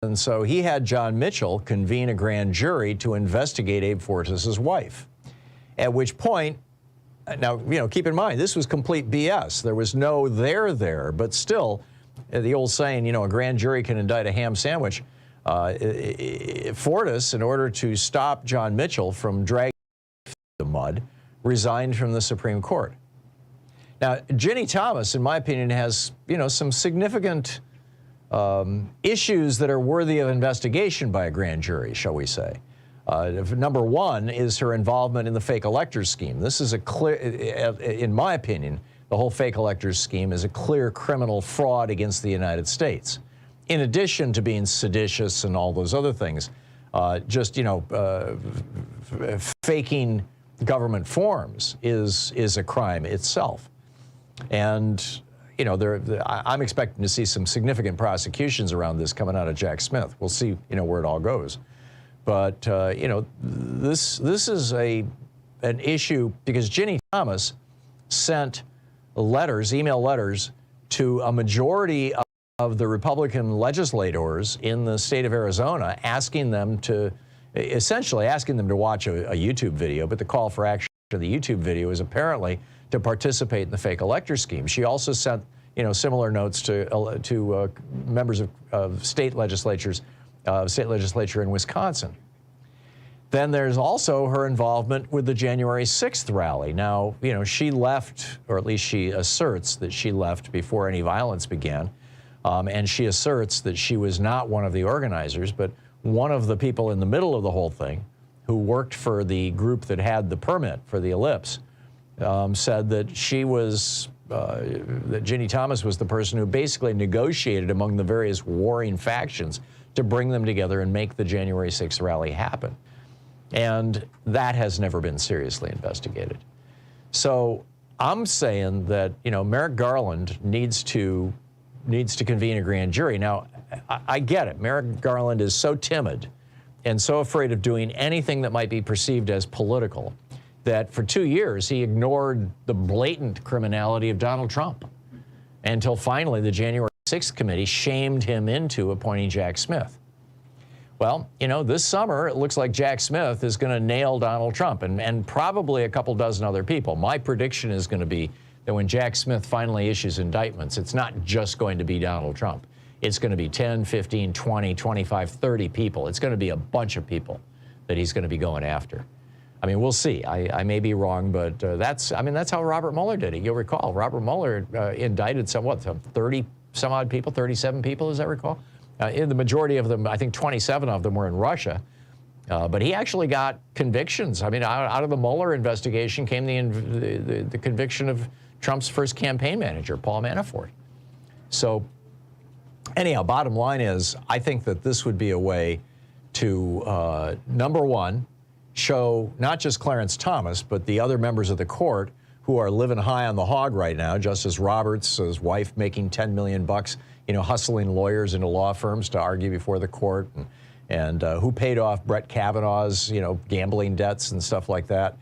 And so he had John Mitchell convene a grand jury to investigate Abe Fortas's wife. At which point, now, keep in mind, this was complete BS. There was no there, but still, the old saying, a grand jury can indict a ham sandwich. Fortas, in order to stop John Mitchell from dragging the mud, resigned from the Supreme Court. Now, Ginny Thomas, in my opinion, has, some significant issues that are worthy of investigation by a grand jury, shall we say. Number one is her involvement in the fake electors scheme. This is a clear, in my opinion, the whole fake electors scheme is a clear criminal fraud against the United States. In addition to being seditious and all those other things, faking government forms is a crime itself. And I'm expecting to see some significant prosecutions around this coming out of Jack Smith. We'll see, where it all goes. But, this is an issue because Ginny Thomas sent email letters to a majority of the Republican legislators in the state of Arizona, essentially asking them to watch a YouTube video, but the call for action of the YouTube video is apparently to participate in the fake elector scheme. She also sent, similar notes to members of state legislature in Wisconsin. Then there's also her involvement with the January 6th rally. Now, she left, or at least she asserts that she left before any violence began, and she asserts that she was not one of the organizers, but one of the people in the middle of the whole thing who worked for the group that had the permit for the ellipse. Said that that Ginny Thomas was the person who basically negotiated among the various warring factions to bring them together and make the January 6th rally happen. And that has never been seriously investigated. So I'm saying that, Merrick Garland needs to convene a grand jury. Now, I get it. Merrick Garland is so timid and so afraid of doing anything that might be perceived as political that for 2 years he ignored the blatant criminality of Donald Trump until finally the January 6th committee shamed him into appointing Jack Smith. Well, this summer it looks like Jack Smith is going to nail Donald Trump and probably a couple dozen other people. My prediction is going to be that when Jack Smith finally issues indictments, it's not just going to be Donald Trump. It's going to be 10, 15, 20, 25, 30 people. It's going to be a bunch of people that he's going to be going after. I mean, we'll see. I may be wrong, but that's how Robert Mueller did it. You'll recall Robert Mueller indicted some 30 some odd people, 37 people, as I recall. In the majority of them, I think 27 of them were in Russia. But he actually got convictions. I mean, out of the Mueller investigation came the conviction of Trump's first campaign manager, Paul Manafort. So anyhow, bottom line is, I think that this would be a way to, number one, show not just Clarence Thomas, but the other members of the court who are living high on the hog right now. Justice Roberts, his wife making $10 million, hustling lawyers into law firms to argue before the court, and who paid off Brett Kavanaugh's, gambling debts and stuff like that.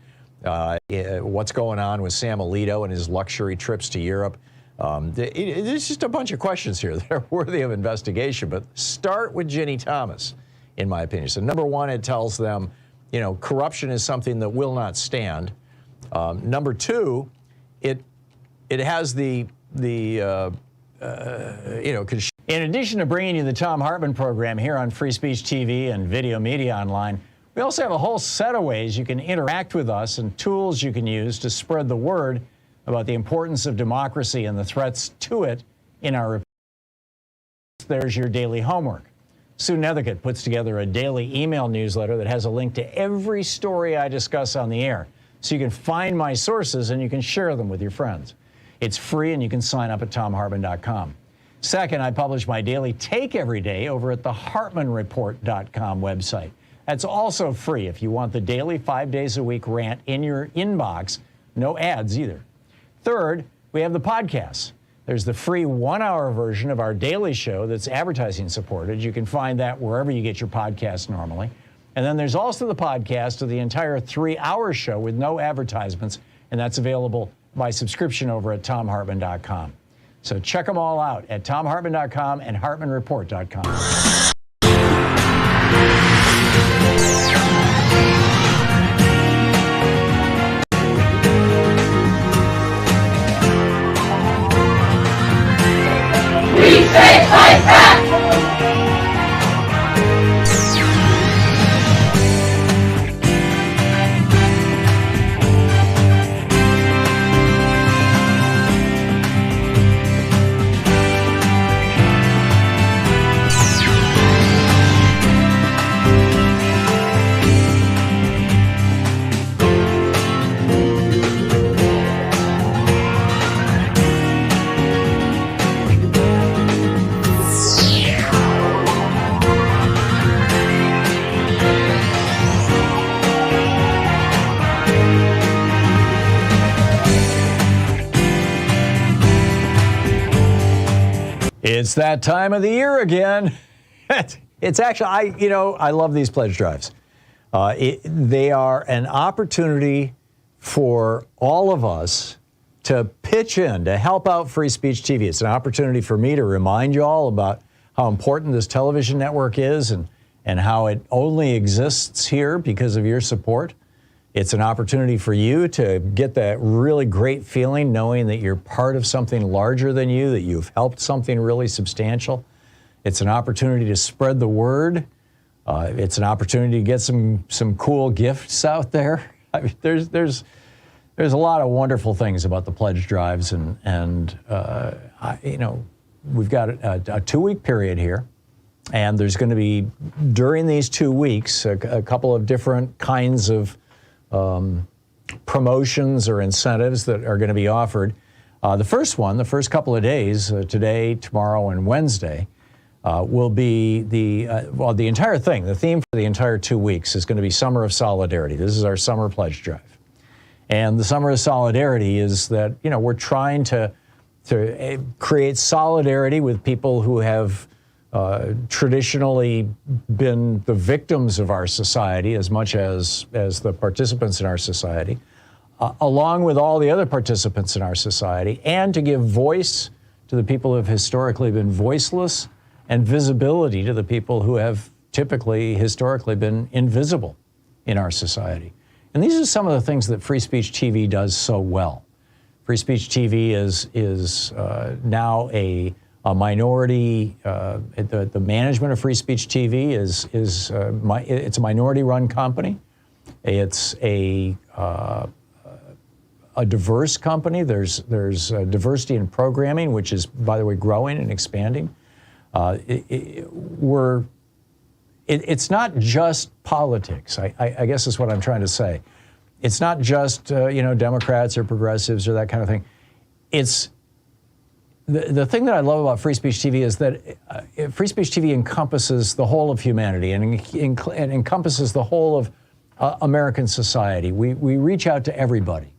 What's going on with Sam Alito and his luxury trips to Europe. There's just a bunch of questions here that are worthy of investigation, but start with Ginny Thomas, in my opinion. So number one, it tells them, corruption is something that will not stand. Number two, it has in addition to bringing you the Thom Hartmann Program here on Free Speech TV and Video Media Online, we also have a whole set of ways you can interact with us and tools you can use to spread the word about the importance of democracy and the threats to it in our republic. There's your daily homework. Sue Nethercutt puts together a daily email newsletter that has a link to every story I discuss on the air, so you can find my sources and you can share them with your friends. It's free and you can sign up at thomhartmann.com. Second, I publish my daily take every day over at the hartmannreport.com website. That's also free if you want the daily 5 days a week rant in your inbox. No ads either. Third, we have the podcasts. There's the free 1-hour version of our daily show that's advertising supported. You can find that wherever you get your podcasts normally. And then there's also the podcast of the entire 3-hour show with no advertisements, and that's available by subscription over at thomhartmann.com. So check them all out at thomhartmann.com and hartmannreport.com. It's that time of the year again. It's actually, I love these pledge drives. They are an opportunity for all of us to pitch in, to help out Free Speech TV. It's an opportunity for me to remind you all about how important this television network is and how it only exists here because of your support. It's an opportunity for you to get that really great feeling knowing that you're part of something larger than you, that you've helped something really substantial. It's an opportunity to spread the word. It's an opportunity to get some cool gifts out there. I mean, there's a lot of wonderful things about the pledge drives, and we've got a 2-week period here, and there's going to be during these 2 weeks a couple of different kinds of promotions or incentives that are going to be offered. The first couple of days, today, tomorrow, and Wednesday, will be the entire thing. The theme for the entire 2 weeks is going to be Summer of Solidarity. This is our summer pledge drive. And the Summer of Solidarity is that, we're trying to create solidarity with people who have traditionally been the victims of our society as much as the participants in our society, along with all the other participants in our society, and to give voice to the people who have historically been voiceless and visibility to the people who have historically been invisible in our society. And these are some of the things that Free Speech TV does so well. Free Speech TV is now a minority. The management of Free Speech TV it's a minority-run company. It's a diverse company. There's diversity in programming, which is, by the way, growing and expanding. It's not just politics. I guess is what I'm trying to say. It's not just Democrats or progressives or that kind of thing. It's the thing that I love about Free Speech TV is that Free Speech TV encompasses the whole of humanity and encompasses the whole of American society. We reach out to everybody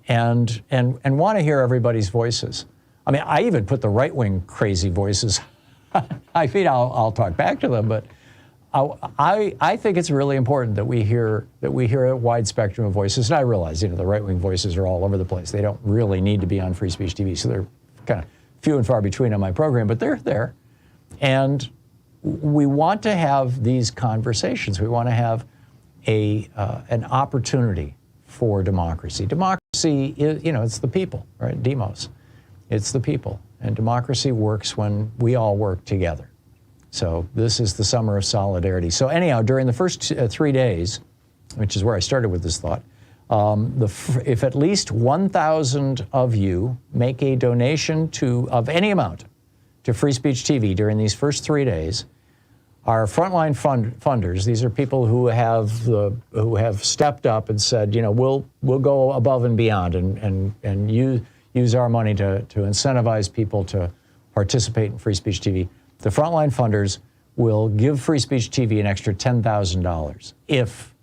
and want to hear everybody's voices. I mean, I even put the right-wing crazy voices. I mean, I'll talk back to them, but I think it's really important that we hear a wide spectrum of voices. And I realize, the right-wing voices are all over the place. They don't really need to be on Free Speech TV, so they're kind of few and far between on my program, but they're there. And we want to have these conversations. We want to have an opportunity for democracy. Democracy is, it's the people, right? Demos. It's the people. And democracy works when we all work together. So this is the Summer of Solidarity. So anyhow, during the first 3 days, which is where I started with this thought, if at least 1,000 of you make a donation of any amount to Free Speech TV during these first 3 days, our frontline funders, these are people who have stepped up and said, we'll go above and beyond and use our money to incentivize people to participate in Free Speech TV. The frontline funders will give Free Speech TV an extra $10,000 if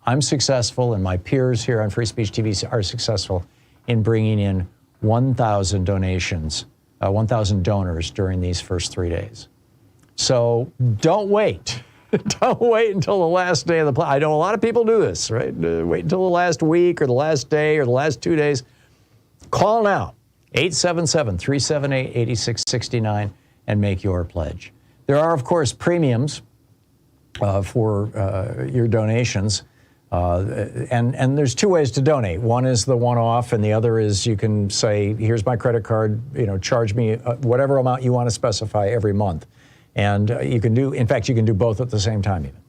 I'm successful and my peers here on Free Speech TV are successful in bringing in 1,000 donations, 1,000 donors during these first 3 days. So don't wait. Don't wait until the last day of the pledge. I know a lot of people do this, right? Wait until the last week or the last day or the last 2 days. Call now, 877-378-8669, and make your pledge. There are, of course, premiums for your donations, and there's 2 ways to donate. One is the one-off, and the other is you can say, here's my credit card, charge me whatever amount you want to specify every month. And you can do both at the same time even.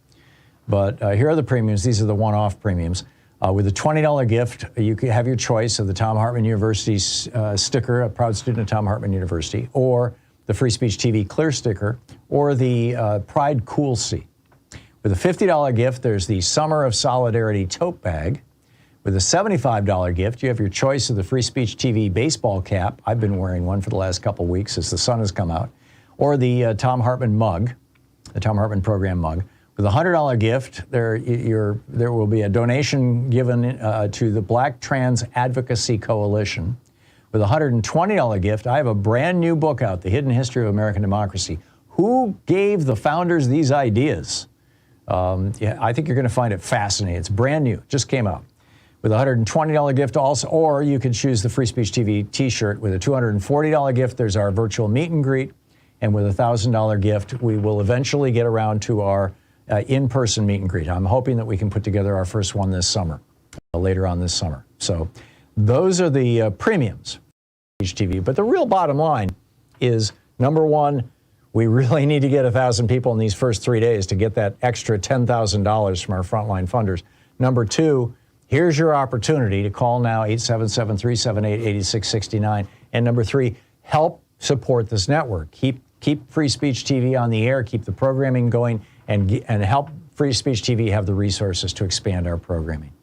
But here are the premiums. These are the one-off premiums. With a $20 gift, you can have your choice of the Thom Hartmann University sticker, a proud student of Thom Hartmann University, or the Free Speech TV Clear sticker, or the Pride Cool Seat. With a $50 gift, there's the Summer of Solidarity tote bag. With a $75 gift, you have your choice of the Free Speech TV baseball cap. I've been wearing one for the last couple weeks as the sun has come out. Or the Thom Hartmann mug, the Thom Hartmann Program mug. With a $100 gift, there will be a donation given to the Black Trans Advocacy Coalition. With a $120 gift, I have a brand new book out, The Hidden History of American Democracy. Who gave the founders these ideas? Yeah, I think you're going to find it fascinating. It's brand new, just came out. With a $120 gift also, or you can choose the Free Speech TV t-shirt. With a $240 gift, there's our virtual meet and greet. And with a $1,000 gift, we will eventually get around to our in-person meet and greet. I'm hoping that we can put together our first one this summer, later on this summer. So those are the premiums for TV. But the real bottom line is, number one, we really need to get 1,000 people in these first 3 days to get that extra $10,000 from our frontline funders. Number two, here's your opportunity to call now, 877-378-8669. And number three, help support this network. Keep Free Speech TV on the air, keep the programming going, and help Free Speech TV have the resources to expand our programming.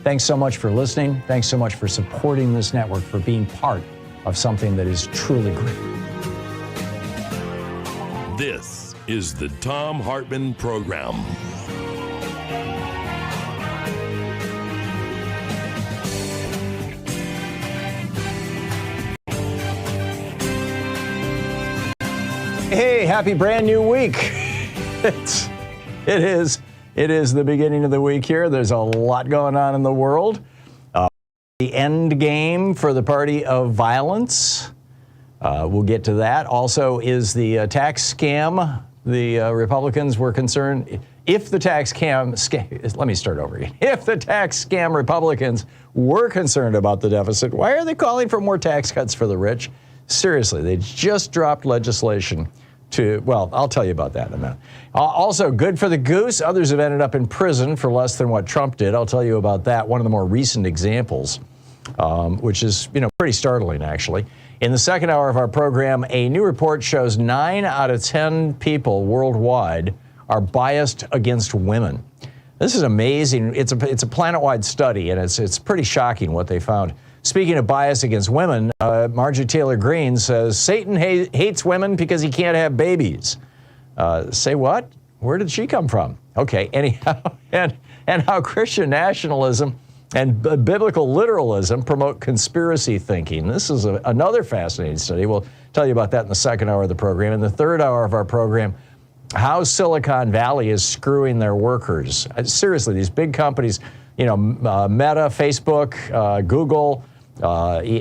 Thanks so much for listening. Thanks so much for supporting this network, for being part of something that is truly great. This is the Thom Hartmann Program. Hey, happy brand new week. It is the beginning of the week here. There's a lot going on in the world. The end game for the party of violence. We'll get to that. Also is the tax scam. The Republicans were concerned. If the tax scam, let me start over again. If the tax scam Republicans were concerned about the deficit, why are they calling for more tax cuts for the rich? Seriously, they just dropped legislation to, well, I'll tell you about that in a minute. Also, good for the goose. Others have ended up in prison for less than what Trump did. I'll tell you about that. One of the more recent examples, which is, pretty startling, actually. In the second hour of our program, a new report shows 9 out of 10 people worldwide are biased against women. This is amazing. It's a planet-wide study, and it's pretty shocking what they found. Speaking of bias against women, Marjorie Taylor Greene says Satan hates women because he can't have babies. Say what? Where did she come from? Okay, anyhow, and how Christian nationalism and biblical literalism promote conspiracy thinking. This is another fascinating study. We'll tell you about that in the second hour of the program. In the third hour of our program, how Silicon Valley is screwing their workers. Seriously, these big companies, Meta, Facebook, Google, Microsoft,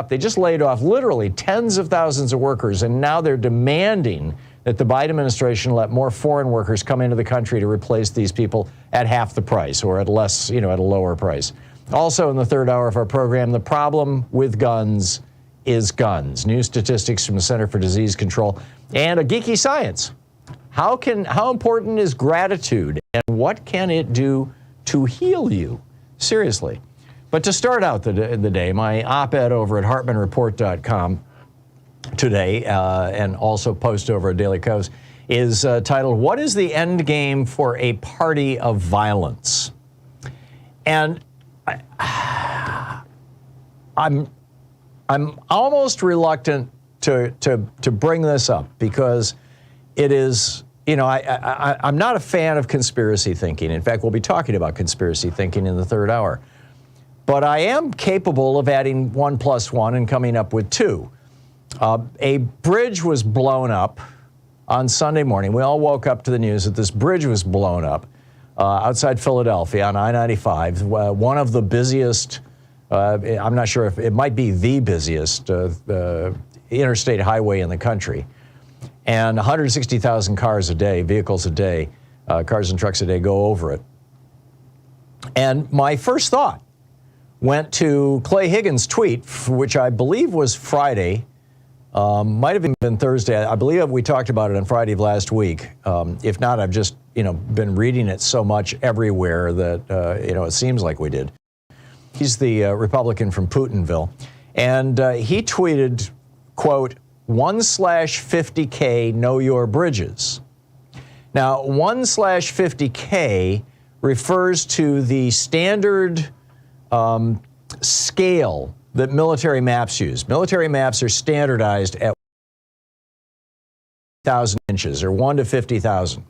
they just laid off literally tens of thousands of workers, and now they're demanding that the Biden administration let more foreign workers come into the country to replace these people at half the price or at less, at a lower price. Also in the third hour of our program, the problem with guns is guns. New statistics from the Center for Disease Control and a Geeky Science. How important is gratitude and what can it do to heal you? Seriously. But to start out the day, my op-ed over at HartmannReport.com today, and also post over at Daily Kos, is titled, "What is the End Game for a Party of Violence?" And I'm almost reluctant to bring this up because it is, I'm not a fan of conspiracy thinking. In fact, we'll be talking about conspiracy thinking in the third hour. But I am capable of adding 1 + 1 and coming up with 2. A bridge was blown up on Sunday morning. We all woke up to the news that this bridge was blown up outside Philadelphia on I-95, one of the busiest, I'm not sure if it might be the busiest interstate highway in the country. And 160,000 cars a day, vehicles a day, cars and trucks a day go over it. And my first thought went to Clay Higgins' tweet, which I believe was Friday, might have even been Thursday. I believe we talked about it on Friday of last week. If not, I've just, been reading it so much everywhere that, it seems like we did. He's the Republican from Putinville. And he tweeted, quote, 1/50K know your bridges. Now, 1/50K refers to the standard scale that military maps use. Military maps are standardized at 1,000 inches, or 1 to 50,000.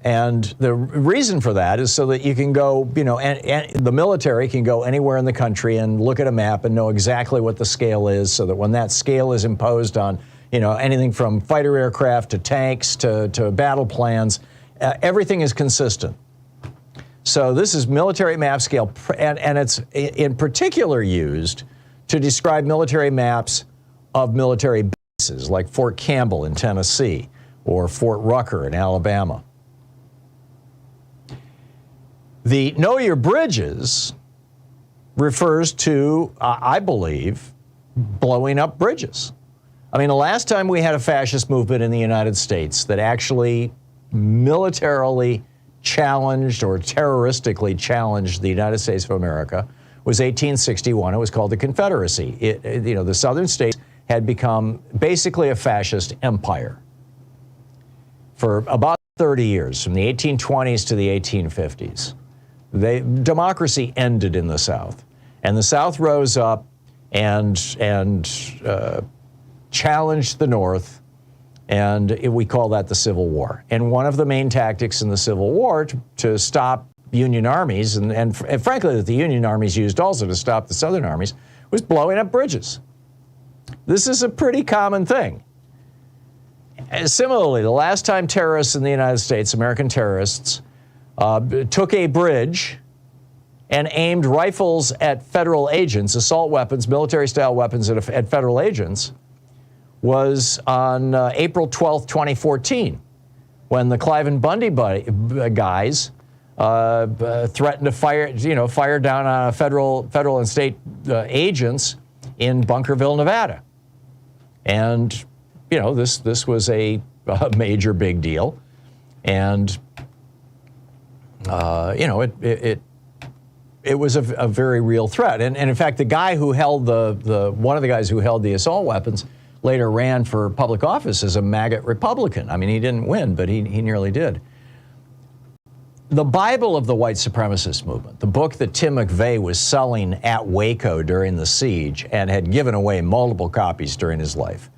And the reason for that is so that you can go, and the military can go anywhere in the country and look at a map and know exactly what the scale is, so that when that scale is imposed on, anything from fighter aircraft to tanks to battle plans, everything is consistent. So this is military map scale, and it's in particular used to describe military maps of military bases, like Fort Campbell in Tennessee or Fort Rucker in Alabama. The Know Your Bridges refers to, I believe, blowing up bridges. I mean, the last time we had a fascist movement in the United States that actually militarily challenged or terroristically challenged the United States of America was 1861. It was called the Confederacy. The southern states had become basically a fascist empire for about 30 years, from the 1820s to the 1850s. Democracy ended in the South, and the South rose up and challenged the North, and we call that the Civil War. And one of the main tactics in the Civil War to stop Union armies, and frankly that the Union armies used also to stop the Southern armies, was blowing up bridges. This is a pretty common thing. Similarly, the last time terrorists in the United States, American terrorists, took a bridge and aimed rifles at federal agents, assault weapons, military-style weapons at federal agents, was on April 12th, 2014, when the Clive and Bundy guys threatened to fire down on federal and state agents in Bunkerville, Nevada. And, this was a major big deal. And it was a very real threat. And in fact, the guy who held one of the guys who held the assault weapons later ran for public office as a MAGA Republican. I mean, he didn't win, but he nearly did. The Bible of the white supremacist movement, the book that Tim McVeigh was selling at Waco during the siege and had given away multiple copies during his life.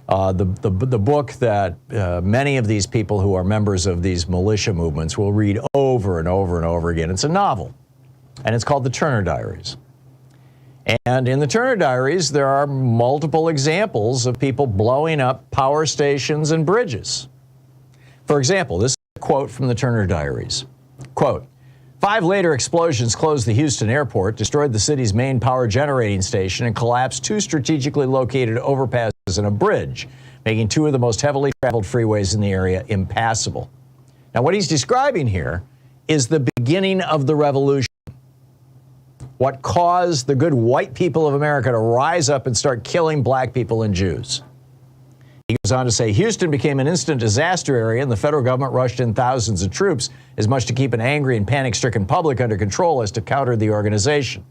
The book that many of these people who are members of these militia movements will read over and over and over again. It's a novel, and it's called The Turner Diaries. And in the Turner Diaries, there are multiple examples of people blowing up power stations and bridges. For example, this is a quote from the Turner Diaries. Quote, 5 later explosions closed the Houston airport, destroyed the city's main power generating station, and collapsed 2 strategically located overpasses and a bridge, making 2 of the most heavily traveled freeways in the area impassable. Now, what he's describing here is the beginning of the revolution. What caused the good white people of America to rise up and start killing black people and Jews. He goes on to say, Houston became an instant disaster area, and the federal government rushed in thousands of troops, as much to keep an angry and panic-stricken public under control as to counter the organization.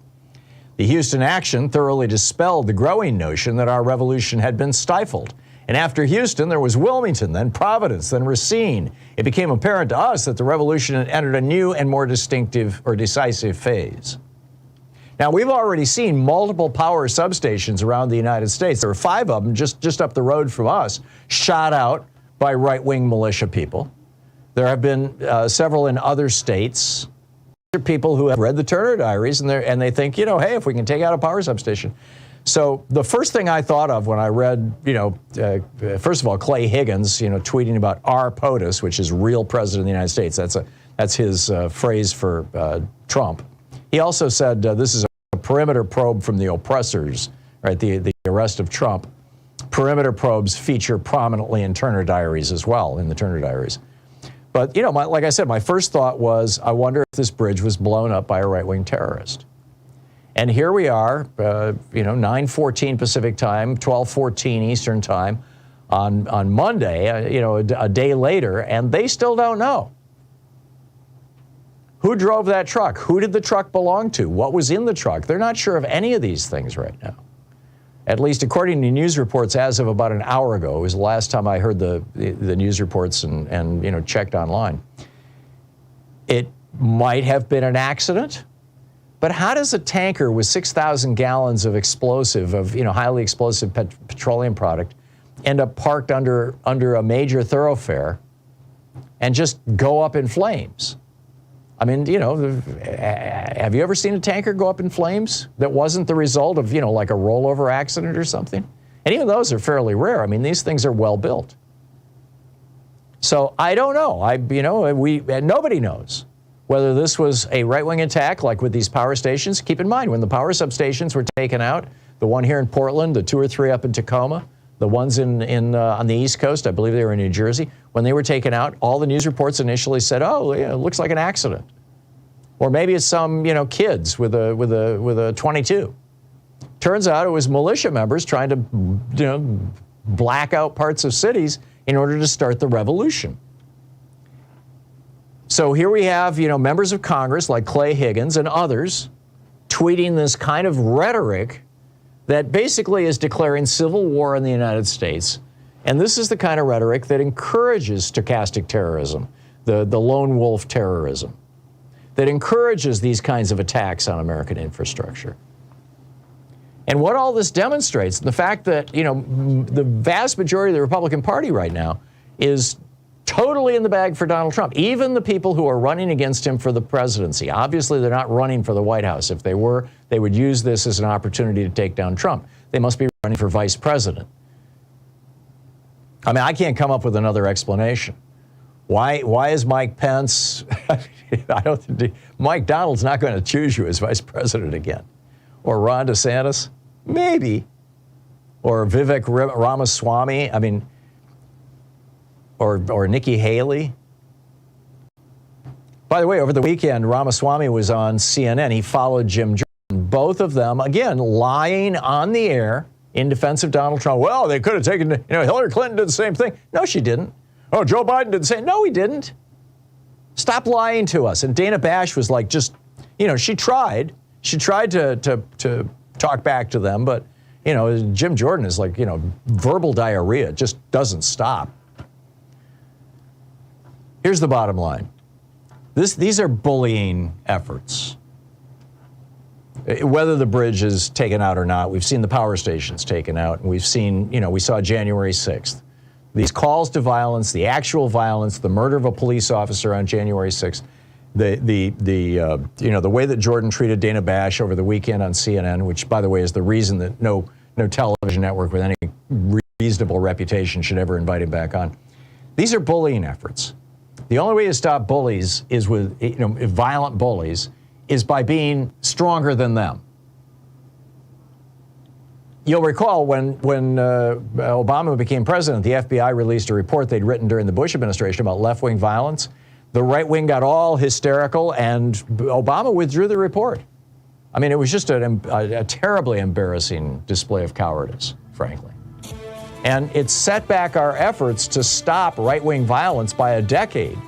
The Houston action thoroughly dispelled the growing notion that our revolution had been stifled. And after Houston, there was Wilmington, then Providence, then Racine. It became apparent to us that the revolution had entered a new and more distinctive or decisive phase. Now, we've already seen multiple power substations around the United States. There are 5 of them just up the road from us, shot out by right-wing militia people. There have been several in other states. There are people who have read the Turner Diaries, and they think, hey, if we can take out a power substation. So the first thing I thought of when I read, first of all, Clay Higgins, tweeting about our POTUS, which is real president of the United States. That's his phrase for Trump. He also said this is a perimeter probe from the oppressors, right? The arrest of Trump. Perimeter probes feature prominently in Turner Diaries as well, in the Turner Diaries. But, like I said, my first thought was, I wonder if this bridge was blown up by a right-wing terrorist. And here we are, 9:14 Pacific time, 12:14 Eastern time on Monday, a day later, and they still don't know. Who drove that truck? Who did the truck belong to? What was in the truck? They're not sure of any of these things right now. At least according to news reports as of about an hour ago. It was the last time I heard the news reports and checked online. It might have been an accident, but how does a tanker with 6,000 gallons of explosive, highly explosive petroleum product, end up parked under a major thoroughfare and just go up in flames. I mean, you know, have you ever seen a tanker go up in flames that wasn't the result of, you know, like a rollover accident or something? And even those are fairly rare. I mean, these things are well built. So I don't know. Nobody knows whether this was a right-wing attack like with these power stations. Keep in mind, when the power substations were taken out, the one here in Portland, the 2 or 3 up in Tacoma, the ones on the East Coast, I believe they were in New Jersey, when they were taken out, all the news reports initially said, "Oh, yeah, it looks like an accident," or maybe it's some, you know, kids with a 22. Turns out it was militia members trying to, you know, black out parts of cities in order to start the revolution. So here we have, you know, members of Congress like Clay Higgins and others tweeting this kind of rhetoric that basically is declaring civil war in the United States. And this is the kind of rhetoric that encourages stochastic terrorism, the lone wolf terrorism, that encourages these kinds of attacks on American infrastructure. And what all this demonstrates, the fact that, you know, the vast majority of the Republican Party right now is totally in the bag for Donald Trump. Even the people who are running against him for the presidency. Obviously, they're not running for the White House. If they were, they would use this as an opportunity to take down Trump. They must be running for vice president. I mean, I can't come up with another explanation. Why is Mike Pence? Mike Donald's not going to choose you as vice president again. Or Ron DeSantis? Maybe. Or Vivek Ramaswamy? I mean, or Nikki Haley? By the way, over the weekend, Ramaswamy was on CNN. He followed Jim Jordan. Both of them, again, lying on the air in defense of Donald Trump. Well, they could have taken, you know, Hillary Clinton did the same thing. No, she didn't. Oh, Joe Biden did the same. No, he didn't. Stop lying to us. And Dana Bash was like, just, you know, she tried. She tried to talk back to them, but, you know, Jim Jordan is like, you know, verbal diarrhea. It just doesn't stop. Here's the bottom line. These are bullying efforts. Whether the bridge is taken out or not, we've seen the power stations taken out, and we've seen, you know, we saw January 6th. These calls to violence, the actual violence, the murder of a police officer on January 6th, the way that Jordan treated Dana Bash over the weekend on CNN, which, by the way, is the reason that no television network with any reasonable reputation should ever invite him back on. These are bullying efforts. The only way to stop bullies is with, you know, violent bullies, is by being stronger than them. You'll recall when Obama became president, the FBI released a report they'd written during the Bush administration about left-wing violence. The right wing got all hysterical, and Obama withdrew the report. I mean, it was just a terribly embarrassing display of cowardice, frankly. And it set back our efforts to stop right-wing violence by a decade.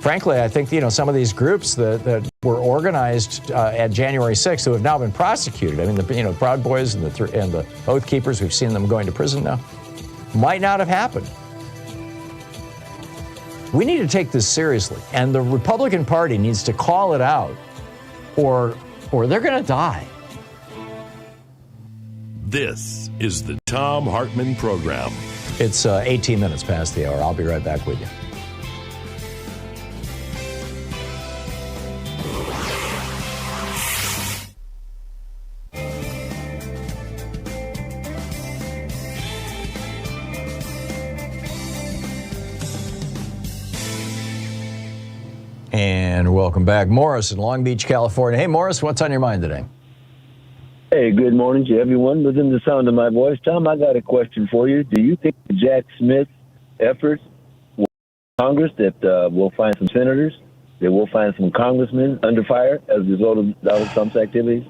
Frankly, I think, you know, some of these groups that were organized at January 6th who have now been prosecuted, I mean, the Proud Boys and the Oath Keepers, we've seen them going to prison now, might not have happened. We need to take this seriously, and the Republican Party needs to call it out, or they're going to die. This is the Thom Hartmann Program. It's 18 minutes past the hour. I'll be right back with you. And welcome back. Morris in Long Beach, California. Hey, Morris, what's on your mind today? Hey, good morning to everyone within the sound of my voice. Tom, I got a question for you. Do you think the Jack Smith efforts will Congress that will find some senators, that will find some congressmen under fire as a result of Donald Trump's activities?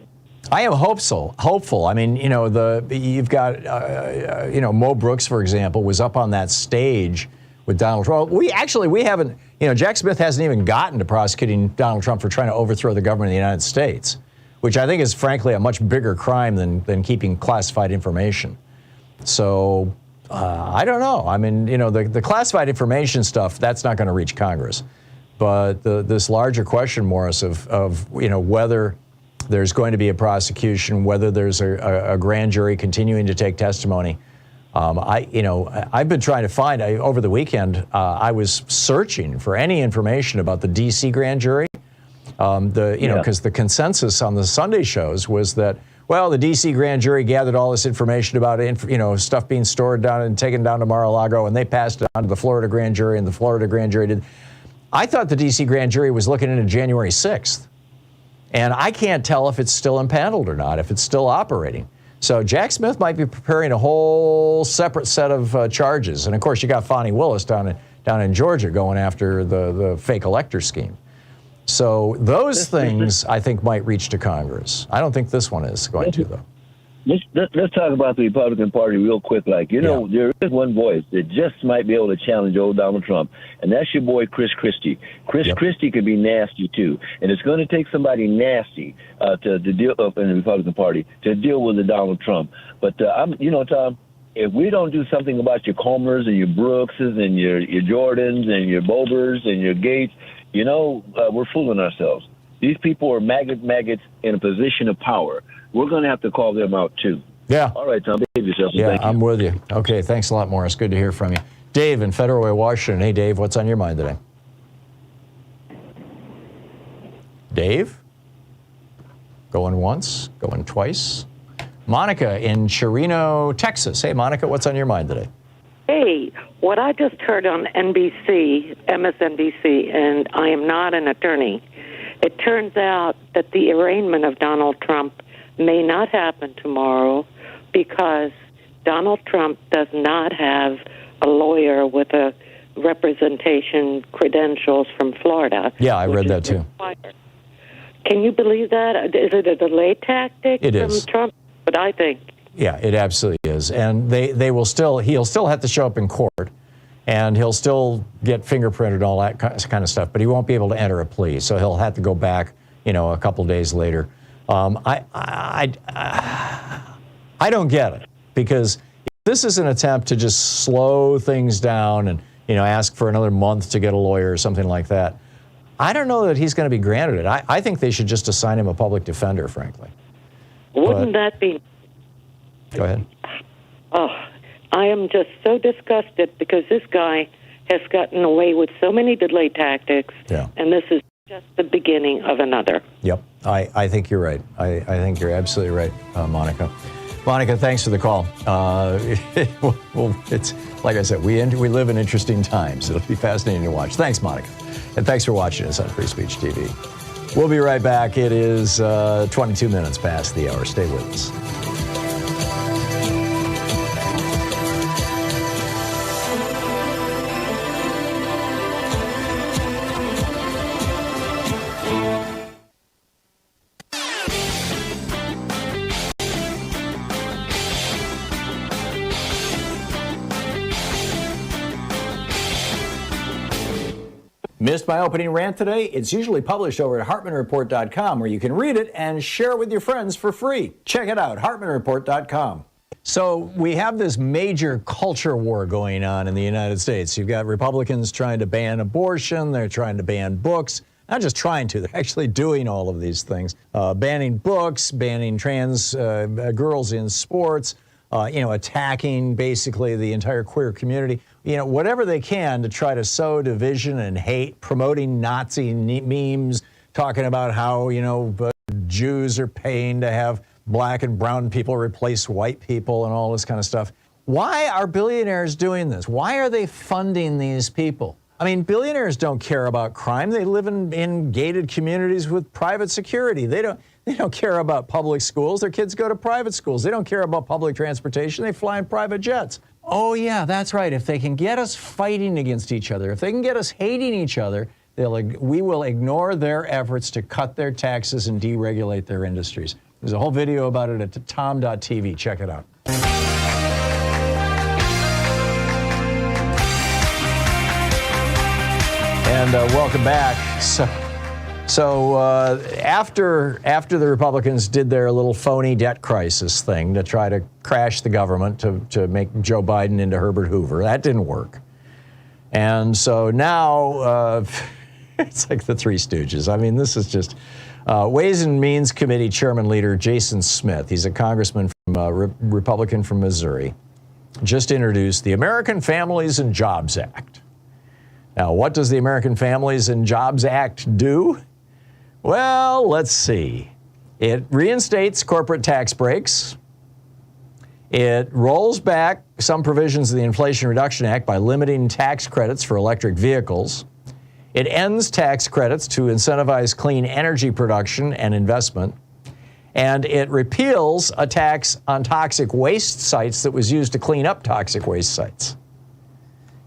I am hopeful. I mean, you know, you've got, Mo Brooks, for example, was up on that stage with Donald Trump. We haven't, you know, Jack Smith hasn't even gotten to prosecuting Donald Trump for trying to overthrow the government of the United States, which I think is, frankly, a much bigger crime than keeping classified information. So I don't know. I mean, you know, the classified information stuff, that's not going to reach Congress. But this larger question, Morris, of you know, whether there's going to be a prosecution, whether there's a grand jury continuing to take testimony, I've been trying to find, over the weekend, I was searching for any information about the D.C. grand jury. Because the consensus on the Sunday shows was that, well, the D.C. grand jury gathered all this information about stuff being stored down and taken down to Mar-a-Lago, and they passed it on to the Florida grand jury, and the Florida grand jury did. I thought the D.C. grand jury was looking into January 6th, and I can't tell if it's still impaneled or not, if it's still operating. So Jack Smith might be preparing a whole separate set of charges, and of course you got Fonnie Willis down in Georgia going after the fake elector scheme. So those things, I think, might reach to Congress. I don't think this one is going to, though. Let's talk about the Republican Party real quick. There is one voice that just might be able to challenge old Donald Trump, and that's your boy Chris Christie. Chris Christie could be nasty, too. And it's going to take somebody nasty to deal in the Republican Party to deal with the Donald Trump. But, Tom, if we don't do something about your Comers and your Brookses and your Jordans and your Bobers and your Gates, we're fooling ourselves. These people are maggots in a position of power. We're going to have to call them out, too. Yeah. All right, Tom, behave yourself. Yeah, I'm with you. Okay, thanks a lot, Morris. Good to hear from you. Dave in Federal Way, Washington. Hey, Dave, what's on your mind today? Dave? Going once, going twice. Monica in Chirino, Texas. Hey, Monica, what's on your mind today? Hey, what I just heard on NBC, MSNBC, and I am not an attorney, it turns out that the arraignment of Donald Trump may not happen tomorrow because Donald Trump does not have a lawyer with a representation credentials from Florida. Yeah, I read that too. Can you believe that? Is it a delay tactic from Trump? But I think. Yeah, it absolutely is. And he'll still have to show up in court, and he'll still get fingerprinted and all that kind of stuff, but he won't be able to enter a plea. So he'll have to go back, a couple days later. I don't get it, because if this is an attempt to just slow things down and, ask for another month to get a lawyer or something like that, I don't know that he's going to be granted it. I think they should just assign him a public defender, frankly. Wouldn't that be... Go ahead. Oh, I am just so disgusted because this guy has gotten away with so many delay tactics, and this is just the beginning of another. Yep, I think you're right. I think you're absolutely right, Monica. Monica, thanks for the call. Well, it's like I said, we live in interesting times. It'll be fascinating to watch. Thanks, Monica, and thanks for watching us on Free Speech TV. We'll be right back. It is 22 minutes past the hour. Stay with us. Missed my opening rant today? It's usually published over at HartmannReport.com, where you can read it and share it with your friends for free. Check it out, HartmannReport.com. So we have this major culture war going on in the United States. You've got Republicans trying to ban abortion. They're trying to ban books. Not just trying to, they're actually doing all of these things. Banning books, banning trans girls in sports, attacking basically the entire queer community. Whatever they can to try to sow division and hate, promoting Nazi memes, talking about how, Jews are paying to have black and brown people replace white people and all this kind of stuff. Why are billionaires doing this? Why are they funding these people? I mean, billionaires don't care about crime. They live in gated communities with private security. They don't care about public schools. Their kids go to private schools. They don't care about public transportation. They fly in private jets. Oh, yeah, that's right. If they can get us fighting against each other, if they can get us hating each other, we will ignore their efforts to cut their taxes and deregulate their industries. There's a whole video about it at tom.tv. Check it out. And welcome back. So after the Republicans did their little phony debt crisis thing to try to crash the government to make Joe Biden into Herbert Hoover, that didn't work. And so now it's like the Three Stooges. I mean, this is just Ways and Means Committee Chairman Leader Jason Smith. He's a congressman from Republican from Missouri. just introduced the American Families and Jobs Act. Now, what does the American Families and Jobs Act do? Well, let's see. It reinstates corporate tax breaks. It rolls back some provisions of the Inflation Reduction Act by limiting tax credits for electric vehicles. It ends tax credits to incentivize clean energy production and investment. And it repeals a tax on toxic waste sites that was used to clean up toxic waste sites.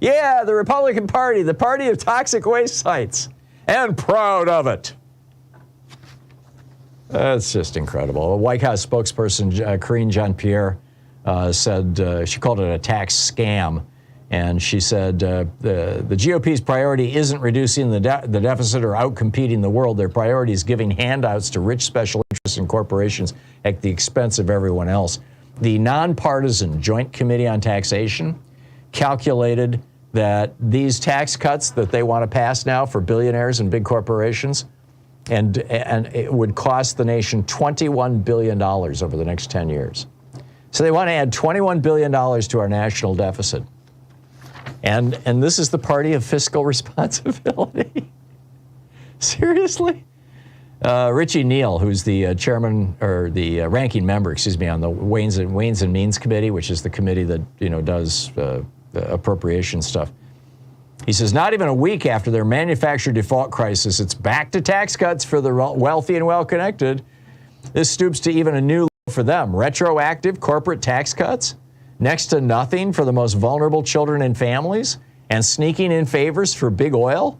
Yeah, the Republican Party, the party of toxic waste sites, and proud of it. That's just incredible. A White House spokesperson, Karine Jean-Pierre, said she called it a tax scam. And she said the GOP's priority isn't reducing the deficit or outcompeting the world. Their priority is giving handouts to rich special interests and corporations at the expense of everyone else. The nonpartisan Joint Committee on Taxation calculated that these tax cuts that they want to pass now for billionaires and big corporations, and it would cost the nation $21 billion over the next 10 years. So they want to add $21 billion to our national deficit. And this is the party of fiscal responsibility. Seriously? Richie Neal, who's the chairman or the ranking member, on the Ways and Means Committee, which is the committee that does the appropriation stuff. He says, not even a week after their manufactured default crisis, it's back to tax cuts for the wealthy and well-connected. This stoops to even a new level for them. Retroactive corporate tax cuts, next to nothing for the most vulnerable children and families, and sneaking in favors for big oil.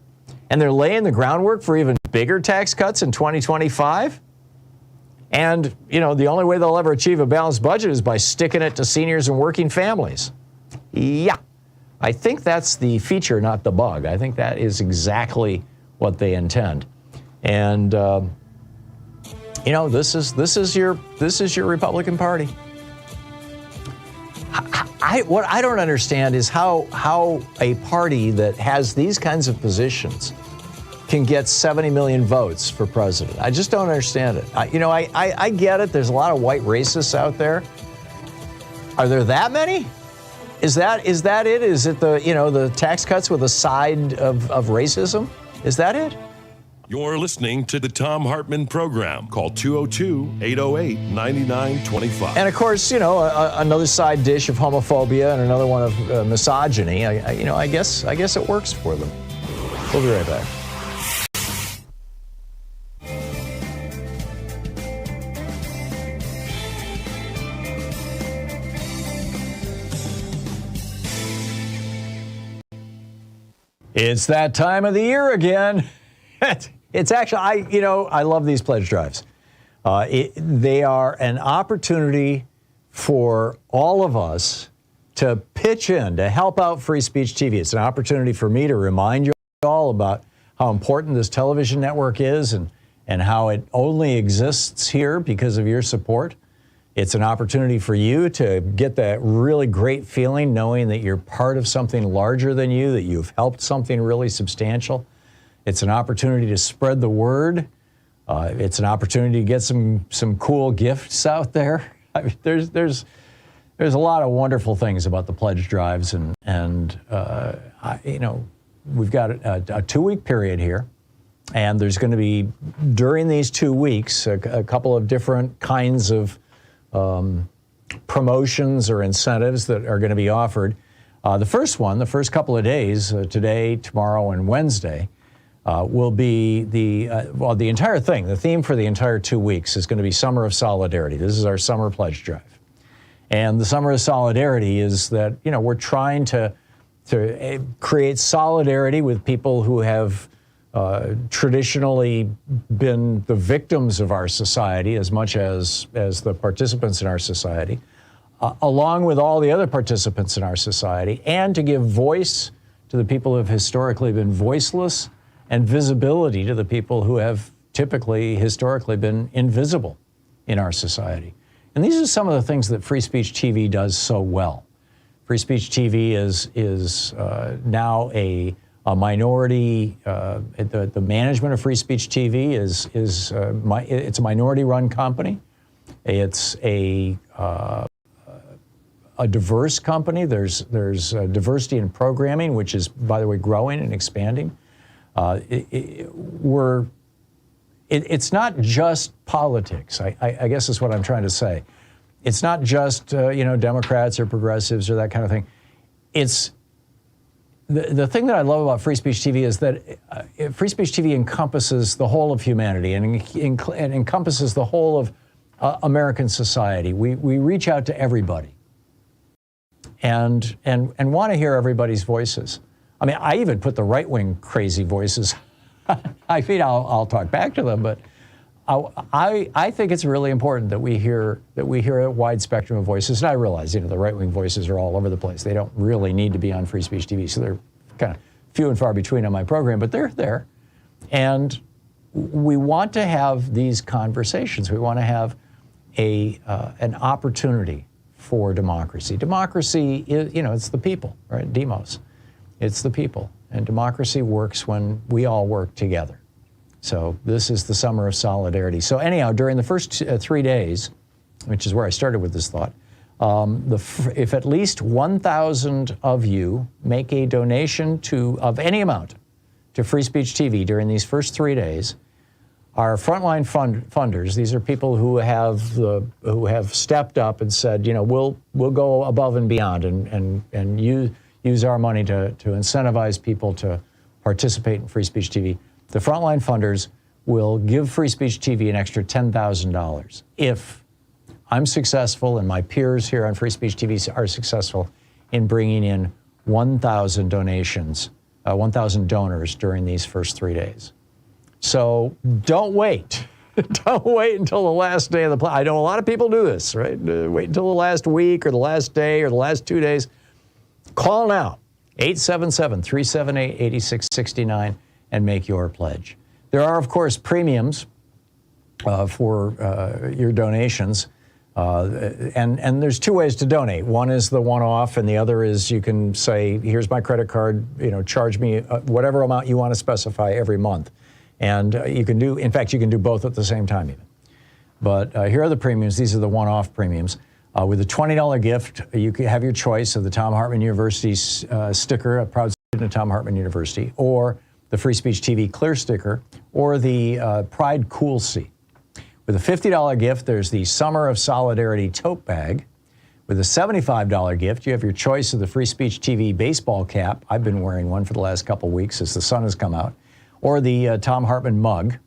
And they're laying the groundwork for even bigger tax cuts in 2025. And, the only way they'll ever achieve a balanced budget is by sticking it to seniors and working families. Yeah. I think that's the feature, not the bug. I think that is exactly what they intend. And this is your Republican Party. What I don't understand is how a party that has these kinds of positions can get 70 million votes for president. I just don't understand it. I get it. There's a lot of white racists out there. Are there that many? Is that it? Is it the tax cuts with a side of racism? Is that it? You're listening to the Thom Hartmann Program. Call 202-808-9925. And of course, another side dish of homophobia and another one of misogyny. I guess it works for them. We'll be right back. It's that time of the year again. It's actually, I love these pledge drives. They are an opportunity for all of us to pitch in, to help out Free Speech TV. It's an opportunity for me to remind you all about how important this television network is and how it only exists here because of your support. It's an opportunity for you to get that really great feeling knowing that you're part of something larger than you, that you've helped something really substantial. It's an opportunity to spread the word. It's an opportunity to get some cool gifts out there. I mean, there's a lot of wonderful things about the pledge drives, and we've got a 2-week period here, and there's going to be during these 2 weeks a couple of different kinds of promotions or incentives that are going to be offered. The first couple of days, today, tomorrow, and Wednesday, will be the entire thing. The theme for the entire 2 weeks is going to be Summer of Solidarity. This is our summer pledge drive. And the Summer of Solidarity is that, we're trying to create solidarity with people who have traditionally been the victims of our society as much as the participants in our society, along with all the other participants in our society, and to give voice to the people who have historically been voiceless and visibility to the people who have historically been invisible in our society. And these are some of the things that Free Speech TV does so well. Free Speech TV is now a minority. The management of Free Speech TV it's a minority-run company. It's a a diverse company. There's diversity in programming, which is, by the way, growing and expanding. It's not just politics. I guess is what I'm trying to say. It's not just Democrats or progressives or that kind of thing. It's the thing that I love about Free Speech TV is that Free Speech TV encompasses the whole of humanity and encompasses the whole of American society. We reach out to everybody and want to hear everybody's voices. I mean, I even put the right-wing crazy voices. I mean, I'll talk back to them, but I think it's really important that we hear a wide spectrum of voices. And I realize, the right-wing voices are all over the place. They don't really need to be on Free Speech TV, so they're kind of few and far between on my program, but they're there. And we want to have these conversations. We want to have an opportunity for democracy. Democracy is, it's the people, right? Demos. It's the people. And democracy works when we all work together. So this is the summer of solidarity. So anyhow, during the first 3 days, which is where I started with this thought, if at least 1,000 of you make a donation of any amount to Free Speech TV during these first 3 days, our frontline funders, these are people who have stepped up and said, we'll go above and beyond and use our money to incentivize people to participate in Free Speech TV. The frontline funders will give Free Speech TV an extra $10,000 if I'm successful and my peers here on Free Speech TV are successful in bringing in 1,000 donations, 1,000 donors during these first 3 days. So don't wait. Don't wait until the last day of the I know a lot of people do this, right? Wait until the last week or the last day or the last 2 days. Call now, 877-378-8669, and make your pledge. There are, of course, premiums for your donations. And there's two ways to donate. One is the one-off, and the other is you can say, here's my credit card, charge me whatever amount you want to specify every month. And you can do, in fact, you can do both at the same time even. But here are the premiums. These are the one-off premiums. With a $20 gift, you can have your choice of the Thom Hartmann University sticker, a proud student of Thom Hartmann University, or the Free Speech TV Clear sticker, or the Pride Cool Seat. With a $50 gift, there's the Summer of Solidarity tote bag. With a $75 gift, you have your choice of the Free Speech TV baseball cap. I've been wearing one for the last couple weeks as the sun has come out. Or the Thom Hartmann mug,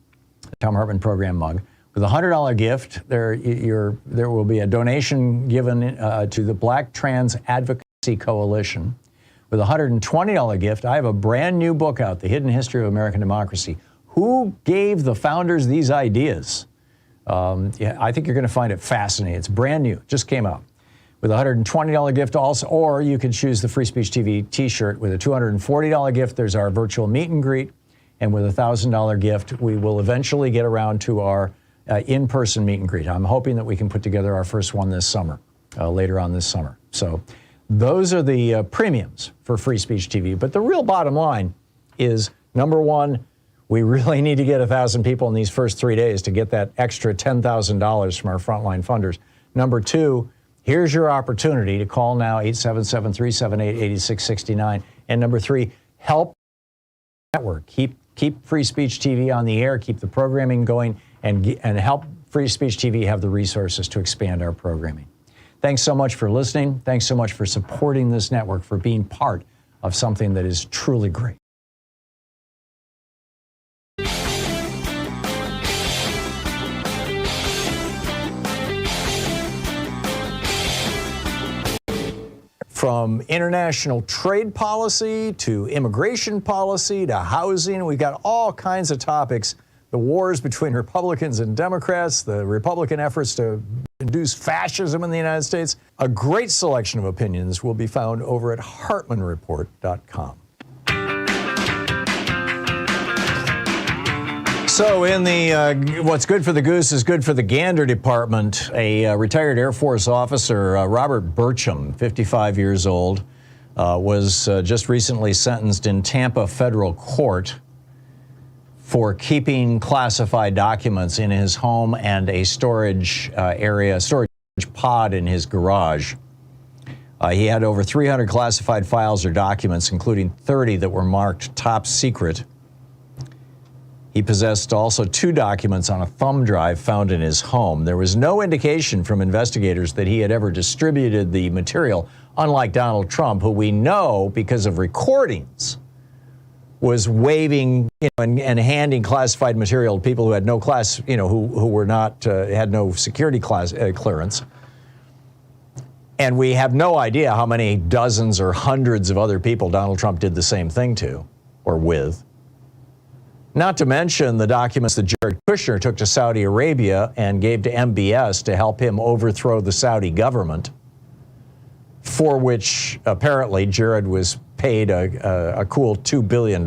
Thom Hartmann Program mug. With a $100 gift, there will be a donation given to the Black Trans Advocacy Coalition. With a $120 gift, I have a brand new book out, The Hidden History of American Democracy. Who gave the founders these ideas? I think you're going to find it fascinating. It's brand new, just came out. With a $120 gift also, or you can choose the Free Speech TV t-shirt. With a $240 gift, there's our virtual meet and greet. And with a $1,000 gift, we will eventually get around to our in-person meet and greet. I'm hoping that we can put together our first one this summer, later on this summer. So those are the premiums for Free Speech TV. But the real bottom line is, number one, we really need to get 1,000 people in these first 3 days to get that extra $10,000 from our frontline funders. Number two, here's your opportunity to call now, 877-378-8669. And number three, help the network. Keep Free Speech TV on the air, keep the programming going, and help Free Speech TV have the resources to expand our programming. Thanks so much for listening. Thanks so much for supporting this network, for being part of something that is truly great. From international trade policy to immigration policy to housing, we've got all kinds of topics. The wars between Republicans and Democrats, the Republican efforts to induce fascism in the United States. A great selection of opinions will be found over at HartmannReport.com. So in the what's good for the goose is good for the gander department, a retired Air Force officer, Robert Burcham, 55 years old, was just recently sentenced in Tampa federal court for keeping classified documents in his home and a storage pod in his garage. He had over 300 classified files or documents, including 30 that were marked top secret. He possessed also 2 documents on a thumb drive found in his home. There was no indication from investigators that he had ever distributed the material, unlike Donald Trump, who we know, because of recordings, was waving, and handing classified material to people who had no class, who were not, had no security clearance. And we have no idea how many dozens or hundreds of other people Donald Trump did the same thing to or with. Not to mention the documents that Jared Kushner took to Saudi Arabia and gave to MBS to help him overthrow the Saudi government, for which apparently Jared was paid a cool $2 billion.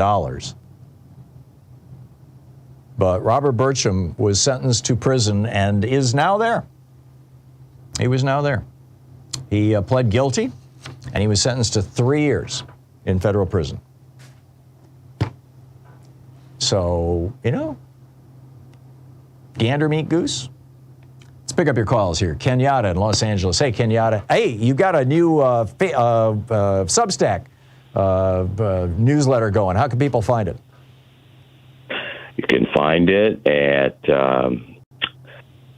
But Robert Burcham was sentenced to prison and is now there. He was now there. He pled guilty, and he was sentenced to 3 years in federal prison. So, gander meet goose. Let's pick up your calls here. Kenyatta in Los Angeles. Hey, Kenyatta. Hey, you got a new Substack newsletter going. How can people find it? You can find it at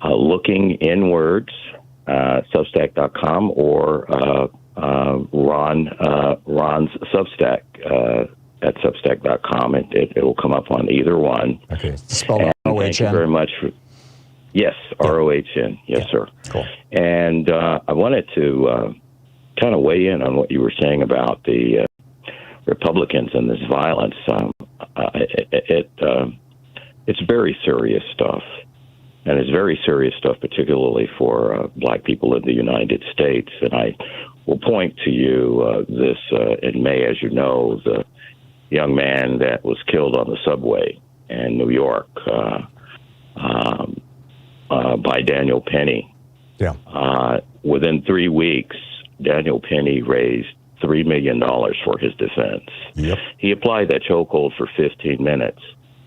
Looking Inwards, Substack.com, or Ron's Substack at Substack.com. It will come up on either one. Okay. Spell O-H-N. Thank you very much. Yes, R-O-H-N. Yes, sir. Cool. And I wanted to kind of weigh in on what you were saying about the Republicans and this violence. It's very serious stuff. And it's very serious stuff, particularly for black people in the United States. And I will point to you this in May, as you know, the young man that was killed on the subway in New York by Daniel Penny. Yeah. Within 3 weeks, Daniel Penny raised $3 million for his defense. Yep. He applied that chokehold for 15 minutes.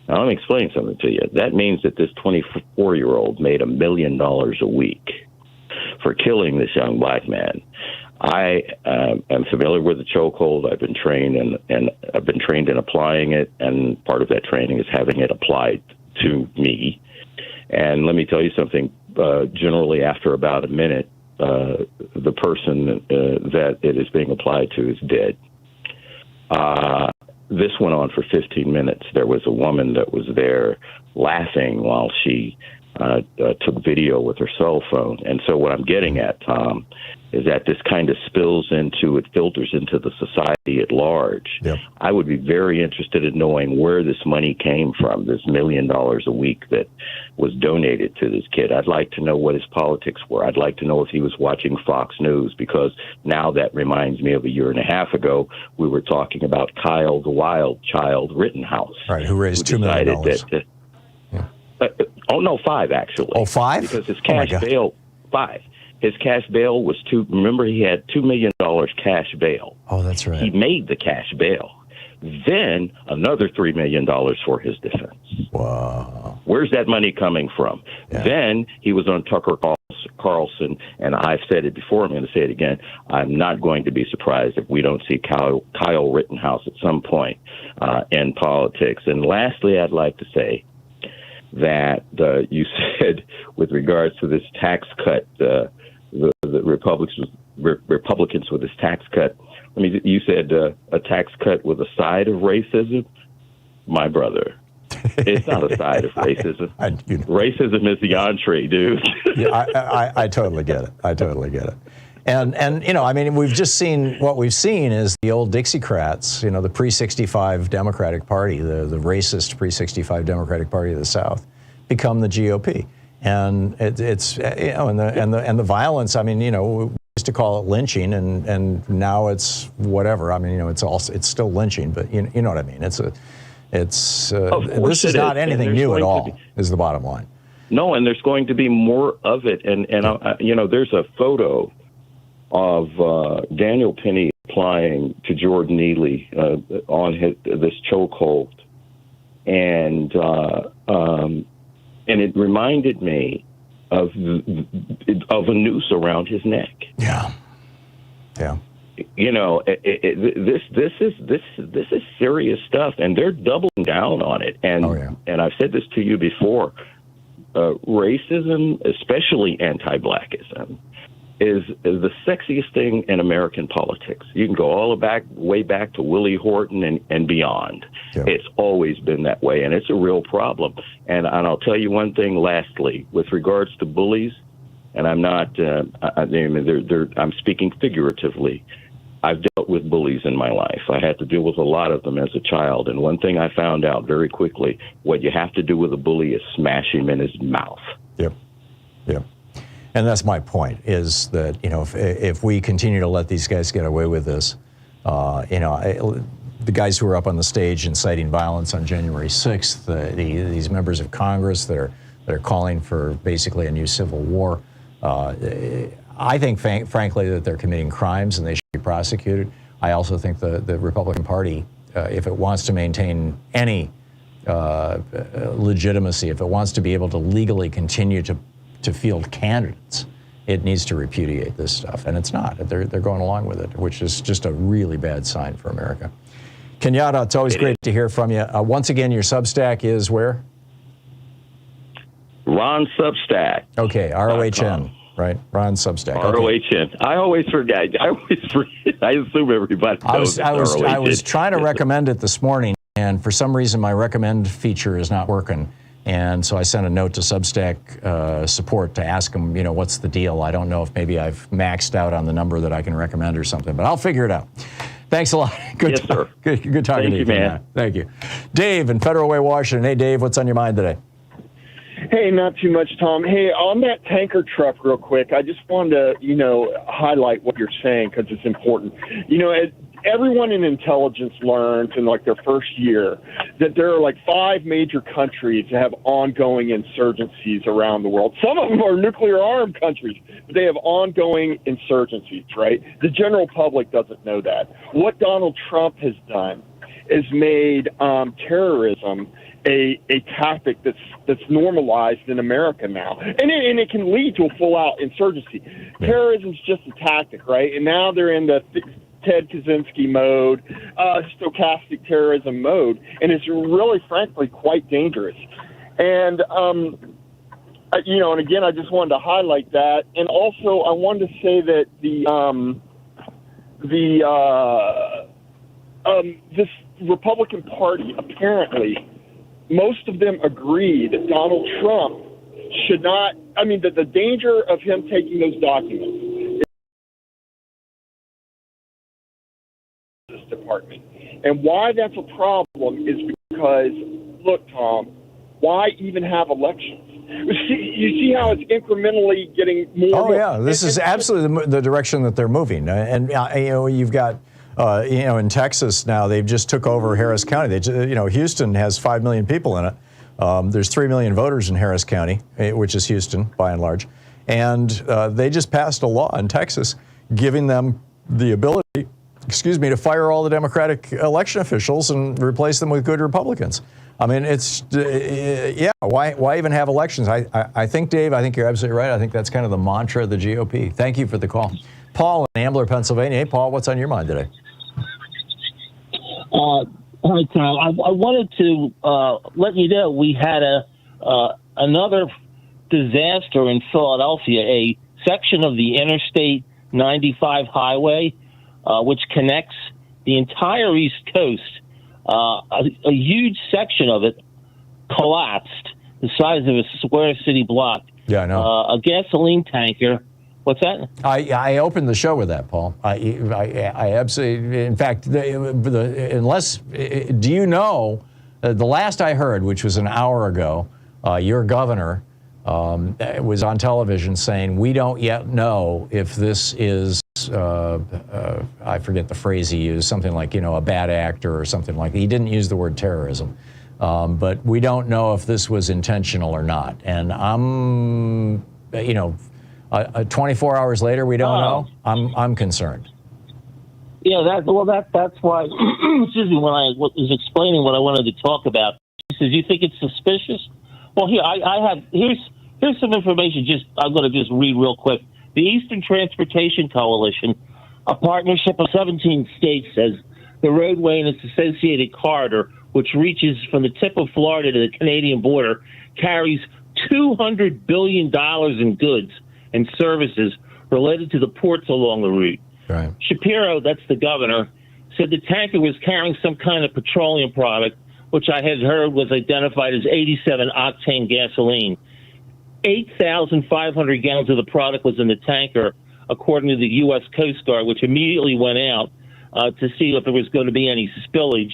Now, let me explain something to you. That means that this 24-year-old made $1 million a week for killing this young black man. I am familiar with the chokehold. I've been trained and I've been trained in applying it, and part of that training is having it applied to me. And let me tell you something. Generally, after about a minute, the person that it is being applied to is dead. This went on for 15 minutes. There was a woman that was there laughing while she took video with her cell phone. And so what I'm getting at, Tom, is that this kind of filters into the society at large. Yep. I would be very interested in knowing where this money came from, this $1 million a week that was donated to this kid. I'd like to know what his politics were. I'd like to know if he was watching Fox News, because now that reminds me of a year and a half ago, we were talking about Kyle the Wild Child Rittenhouse. Right, who raised $2 million. $5 actually. Oh, $5? Because his cash bail, $5. His cash bail was remember, he had $2 million cash bail. Oh, that's right. He made the cash bail. Then another $3 million for his defense. Wow. Where's that money coming from? Yeah. Then he was on Tucker Carlson, and I've said it before, I'm going to say it again. I'm not going to be surprised if we don't see Kyle Rittenhouse at some point in politics. And lastly, I'd like to say that you said with regards to this tax cut, the Republicans with this tax cut. I mean, you said a tax cut with a side of racism. My brother, it's not a side of racism. Racism is the entree, dude. Yeah, I totally get it. I totally get it. And I mean, what we've seen is the old Dixiecrats, the pre-65 Democratic Party, the racist pre-65 Democratic Party of the South, become the GOP. And it's and the violence. I mean, we used to call it lynching, and now it's whatever. I mean, it's still lynching, but you know what I mean. This is not anything new at all. Is the bottom line. No, and there's going to be more of it. And there's a photo of Daniel Penny applying to Jordan Neely on this chokehold, and it reminded me of a noose around his neck. Yeah. Yeah. You know, this is serious stuff, and they're doubling down on it. And and I've said this to you before. Racism, especially anti-blackism, is the sexiest thing in American politics. You can go way back to Willie Horton and beyond. Yeah. It's always been that way, and it's a real problem. And I'll tell you one thing lastly, with regards to bullies, and I'm not, I'm speaking figuratively. I've dealt with bullies in my life. I had to deal with a lot of them as a child. And one thing I found out very quickly, what you have to do with a bully is smash him in his mouth. Yep. Yep. And that's my point, is that, you know, if we continue to let these guys get away with this, you know, the guys who were up on the stage inciting violence on January 6th, these members of Congress that are calling for basically a new civil war, I think, frankly, that they're committing crimes and they should be prosecuted. I also think the Republican Party, if it wants to maintain any legitimacy, if it wants to be able to legally continue to field candidates, it needs to repudiate this stuff. And it's not. They're going along with it, which is just a really bad sign for America. Kenyatta, it's always great to hear from you. Once again, your Substack is where? Ron Substack. Okay, ROHN. Right, Ron Substack. ROHN. I always forget. I assume everybody knows. I was trying to recommend it this morning, and for some reason my recommend feature is not working. And so I sent a note to Substack support to ask them, you know, what's the deal? I don't know if maybe I've maxed out on the number that I can recommend or something, but I'll figure it out. Thanks a lot. Yes, sir. Good talking to you, man. Thank you. Dave in Federal Way, Washington. Hey, Dave, what's on your mind today? Hey, not too much, Tom. Hey, on that tanker truck real quick, I just wanted to, highlight what you're saying because it's important. Everyone in intelligence learns in like their first year that there are like 5 major countries that have ongoing insurgencies around the world. Some of them are nuclear armed countries, but they have ongoing insurgencies, right? The general public doesn't know that. What Donald Trump has done is made terrorism a tactic that's normalized in America now, and it can lead to a full-out insurgency. Terrorism's just a tactic, right? And now they're in the Ted Kaczynski mode, stochastic terrorism mode, and it's really, frankly, quite dangerous. And and again, I just wanted to highlight that, and also I wanted to say that this Republican Party apparently. Most of them agree that Donald Trump should not, that the danger of him taking those documents is this department. And why that's a problem is because, look, Tom, why even have elections? You see how it's incrementally getting more. Oh, yeah. This is absolutely the direction that they're moving. And, you've got... in Texas now, they've just took over Harris County. Houston has 5 million people in it. There's 3 million voters in Harris County, which is Houston by and large. And they just passed a law in Texas giving them the ability, to fire all the Democratic election officials and replace them with good Republicans. It's, why even have elections? I think, Dave, you're absolutely right. I think that's kind of the mantra of the GOP. Thank you for the call. Paul in Ambler, Pennsylvania. Hey, Paul, what's on your mind today? Hi, Tom. I wanted to let you know we had another disaster in Philadelphia. A section of the Interstate 95 highway, which connects the entire East Coast, a huge section of it collapsed, the size of a square city block. Yeah, I know. A gasoline tanker. What's that? I opened the show with that, Paul. I absolutely, in fact, do you know, the last I heard, which was an hour ago, your governor was on television saying, we don't yet know if this is, I forget the phrase he used, something like, a bad actor or something like that. He didn't use the word terrorism. But we don't know if this was intentional or not. And I'm, 24 hours later, we don't know. I'm concerned. Yeah, that's why. Excuse me. When I was explaining what I wanted to talk about, he says, "You think it's suspicious?" Well, here here's some information. I'm going to just read real quick. The Eastern Transportation Coalition A partnership of 17 states says the roadway and its associated corridor, which reaches from the tip of Florida to the Canadian border, carries $200 billion in goods and services related to the ports along the route. Right. Shapiro, that's the governor, said the tanker was carrying some kind of petroleum product, which I had heard was identified as 87-octane gasoline. 8,500 gallons of the product was in the tanker, according to the U.S. Coast Guard, which immediately went out to see if there was going to be any spillage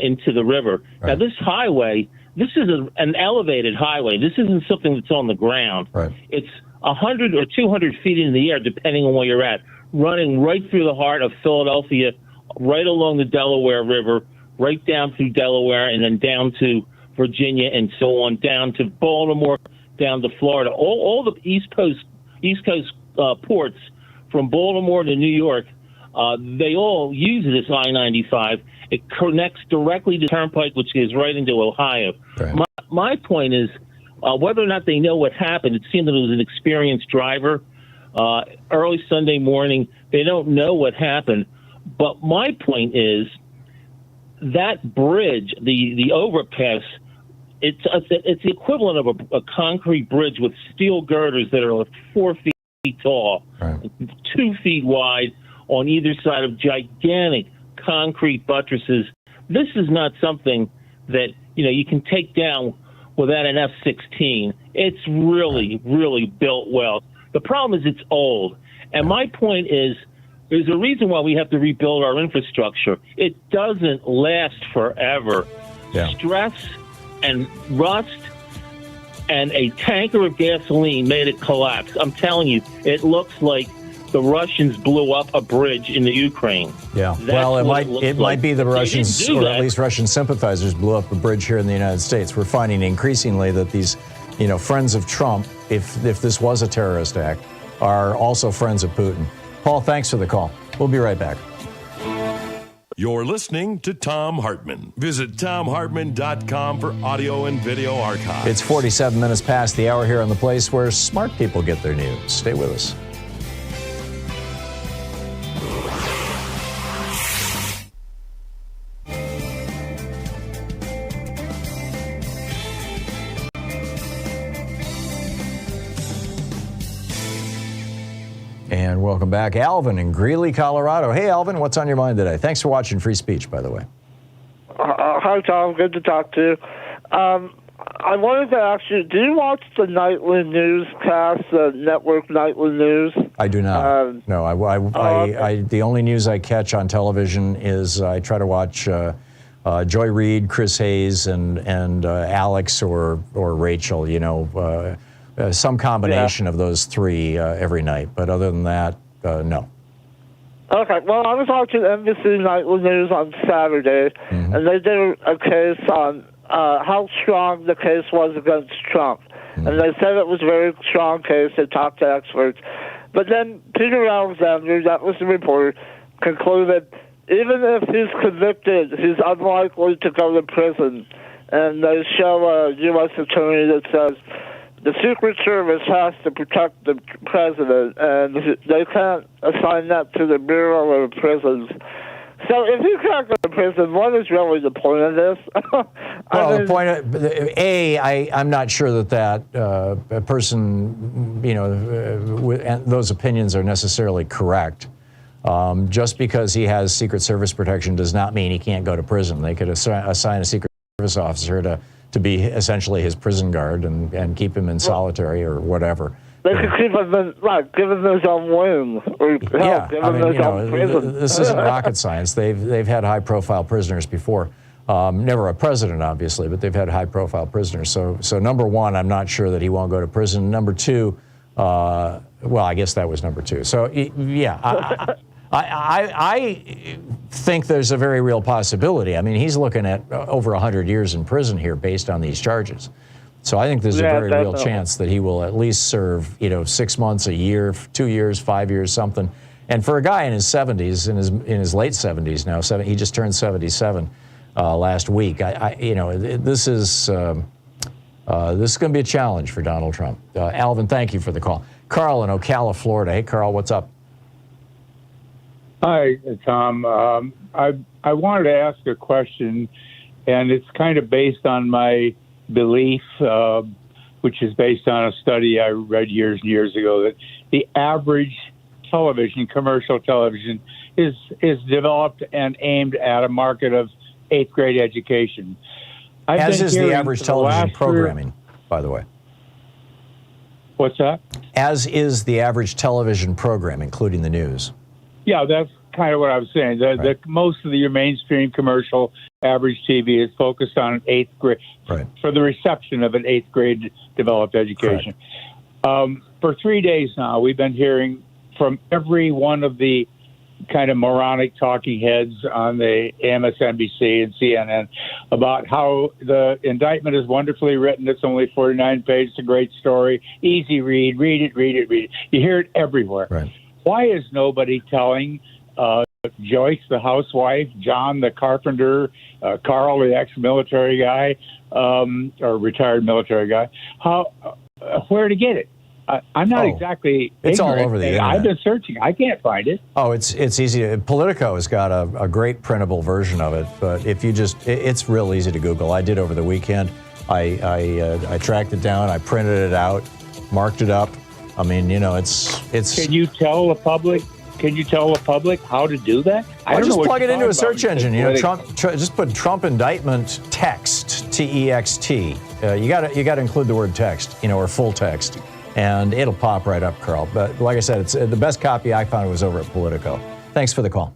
into the river. Right. Now, this highway, this is an elevated highway. This isn't something that's on the ground. Right. It's 100 or 200 feet in the air, depending on where you're at, running right through the heart of Philadelphia, right along the Delaware River, right down through Delaware, and then down to Virginia and so on, down to Baltimore, down to Florida. All the East Coast ports from Baltimore to New York, they all use this I-95. It connects directly to Turnpike, which is right into Ohio. Right. My point is, whether or not they know what happened, it seemed that it was an experienced driver. Early Sunday morning, they don't know what happened. But my point is that bridge, the overpass, it's the equivalent of a concrete bridge with steel girders that are 4 feet tall, right, 2 feet wide on either side of gigantic concrete buttresses. This is not something that you can take down without an F-16. It's really, really built well. The problem is it's old. And my point is, there's a reason why we have to rebuild our infrastructure. It doesn't last forever. Yeah. Stress and rust and a tanker of gasoline made it collapse. I'm telling you, it looks like the Russians blew up a bridge in the Ukraine. Yeah. That's well, it might be the They Russians, didn't do or at that. least Russian sympathizers, blew up a bridge here in the United States. We're finding increasingly that these, friends of Trump, if this was a terrorist act, are also friends of Putin. Paul, thanks for the call. We'll be right back. You're listening to Thom Hartmann. Visit thomhartmann.com for audio and video archives. It's 47 minutes past the hour here on the place where smart people get their news. Stay with us. And welcome back. Alvin in Greeley, Colorado. Hey, Alvin, what's on your mind today? Thanks for watching Free Speech, by the way. Hi, Tom. Good to talk to you. I wanted to ask you, do you watch the nightly newscast, the network nightly news? I do not. No, I the only news I catch on television is I try to watch Joy Reid, Chris Hayes, and Alex or Rachel, some combination of those three every night. But other than that, no. Okay, well, I was watching NBC Nightly News on Saturday, and they did a case on how strong the case was against Trump. And they said it was a very strong case. They talked to experts. But then Peter Alexander, that was the reporter, concluded even if he's convicted, he's unlikely to go to prison. And they show a U.S. attorney that says the Secret Service has to protect the president, and they can't assign that to the Bureau of Prisons. So if he can't go to prison, what is really the point of this? The point of, I'm not sure that a person, those opinions are necessarily correct. Just because he has Secret Service protection does not mean he can't go to prison. They could assign a Secret Service officer to be essentially his prison guard and keep him in solitary or whatever. They could keep him give him his own wing, or give him his own prison. This isn't rocket science. They've had high-profile prisoners before. Never a president, obviously, but they've had high-profile prisoners. So number one, I'm not sure that he won't go to prison. Number two, well, I guess that was number two. So yeah, I think there's a very real possibility. I mean, he's looking at over 100 years in prison here based on these charges. So I think there's a very real chance that he will at least serve, 6 months, a year, 2 years, 5 years, something. And for a guy in his 70s, in his late 70s now, he just turned 77 last week. This is going to be a challenge for Donald Trump. Alvin, thank you for the call. Carl in Ocala, Florida. Hey, Carl, what's up? Hi, Tom. I wanted to ask a question, and it's kind of based on my belief, which is based on a study I read years and years ago, that the average television, commercial television, is developed and aimed at a market of 8th grade education. As is the average television programming, by the way. What's that? As is the average television program, including the news. Yeah, that's kind of what I was saying. Most of your mainstream commercial average TV is focused on 8th grade, for the reception of an 8th grade developed education. For 3 days now, we've been hearing from every one of the kind of moronic talking heads on the MSNBC and CNN about how the indictment is wonderfully written. It's only 49 pages. It's a great story. Easy read. Read it, read it, read it. You hear it everywhere. Right. Why is nobody telling Joyce, the housewife, John, the carpenter, Carl, the ex-military guy, or retired military guy, where to get it? I'm not exactly It's ignorant. all over the internet. I've been searching. I can't find it. Oh, it's easy. Politico has got a great printable version of it, but if you it's real easy to Google. I did over the weekend. I tracked it down. I printed it out, marked it up. I mean, it's. Can you tell the public? Can you tell the public how to do that? I don't just know plug it into a search about. engine. Just put Trump indictment text, TEXT. You got to include the word text, or full text, and it'll pop right up, Carl. But like I said, it's the best copy I found was over at Politico. Thanks for the call.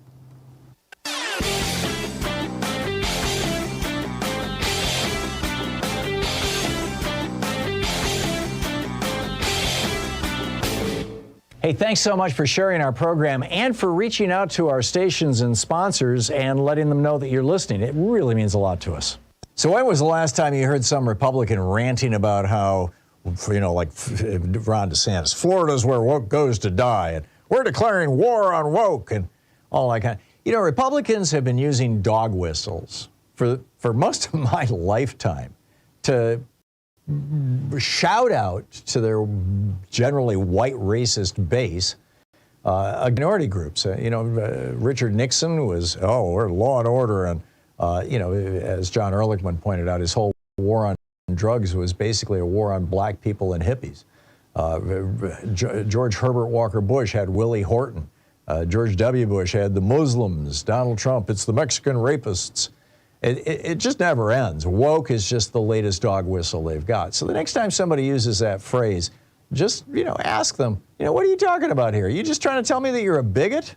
Hey, thanks so much for sharing our program and for reaching out to our stations and sponsors and letting them know that you're listening. It really means a lot to us. So when was the last time you heard some Republican ranting about how, like Ron DeSantis, Florida's where woke goes to die, and we're declaring war on woke, and all that kind of. Republicans have been using dog whistles for most of my lifetime to shout out to their generally white racist base, minority groups. Richard Nixon was, we're law and order. And, as John Ehrlichman pointed out, his whole war on drugs was basically a war on black people and hippies. George Herbert Walker Bush had Willie Horton. George W. Bush had the Muslims. Donald Trump, it's the Mexican rapists. It just never ends. Woke is just the latest dog whistle they've got. So the next time somebody uses that phrase, just, ask them, what are you talking about here? Are you just trying to tell me that you're a bigot?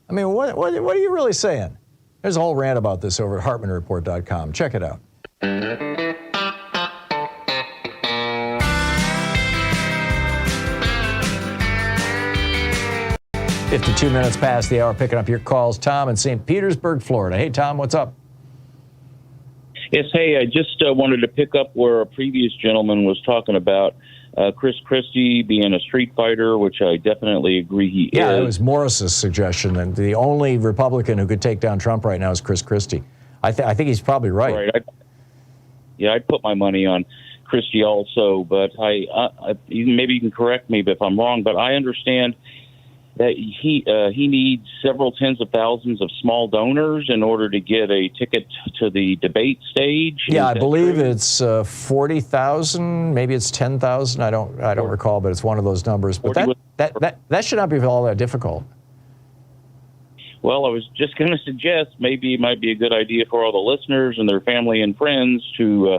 I mean, what are you really saying? There's a whole rant about this over at HartmannReport.com. Check it out. 52 minutes past the hour, picking up your calls. Tom in St. Petersburg, Florida. Hey, Tom, what's up? Yes, hey, I just wanted to pick up where a previous gentleman was talking about Chris Christie being a street fighter, which I definitely agree he is. Yeah, it was Morris's suggestion, and the only Republican who could take down Trump right now is Chris Christie. I think he's probably right. I'd put my money on Christie also, but maybe you can correct me if I'm wrong, but I understand that he needs several tens of thousands of small donors in order to get a ticket to the debate stage. Yeah, I believe it's 40,000, maybe it's 10,000. I don't recall, but it's one of those numbers. But that should not be all that difficult. Well, I was just going to suggest maybe it might be a good idea for all the listeners and their family and friends to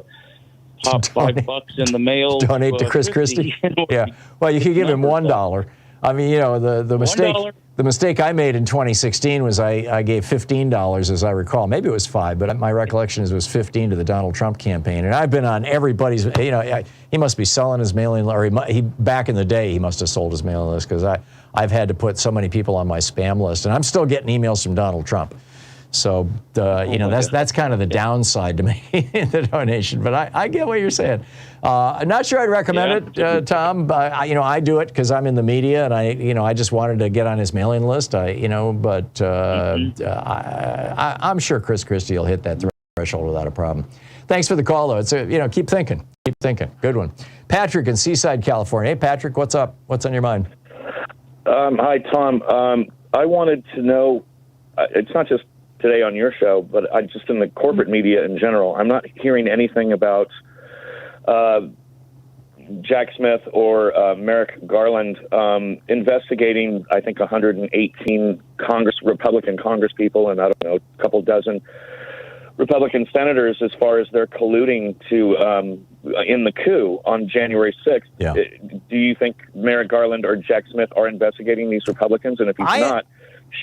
pop $5 in the mail. Donate to Chris Christie. Yeah. Well, you could give him $1. I mean, the mistake I made in 2016 was I gave $15, as I recall. Maybe it was $5, but my recollection is it was $15 to the Donald Trump campaign. And I've been on everybody's, he must be selling his mailing list, or he back in the day, he must have sold his mailing list, because I've had to put so many people on my spam list, and I'm still getting emails from Donald Trump. So, that's kind of the downside to making the donation. But I get what you're saying. I'm not sure I'd recommend it, Tom. But I do it because I'm in the media, and I just wanted to get on his mailing list. I'm sure Chris Christie will hit that threshold without a problem. Thanks for the call, though. It's keep thinking. Good one. Patrick in Seaside, California. Hey, Patrick, what's up? What's on your mind? Hi, Tom. I wanted to know it's not just today on your show, but just in the corporate media in general, I'm not hearing anything about Jack Smith or Merrick Garland investigating, I think, 118 Republican Congress people and, I don't know, a couple dozen Republican senators as far as they're colluding to in the coup on January 6th. Yeah. Do you think Merrick Garland or Jack Smith are investigating these Republicans? And if he's not,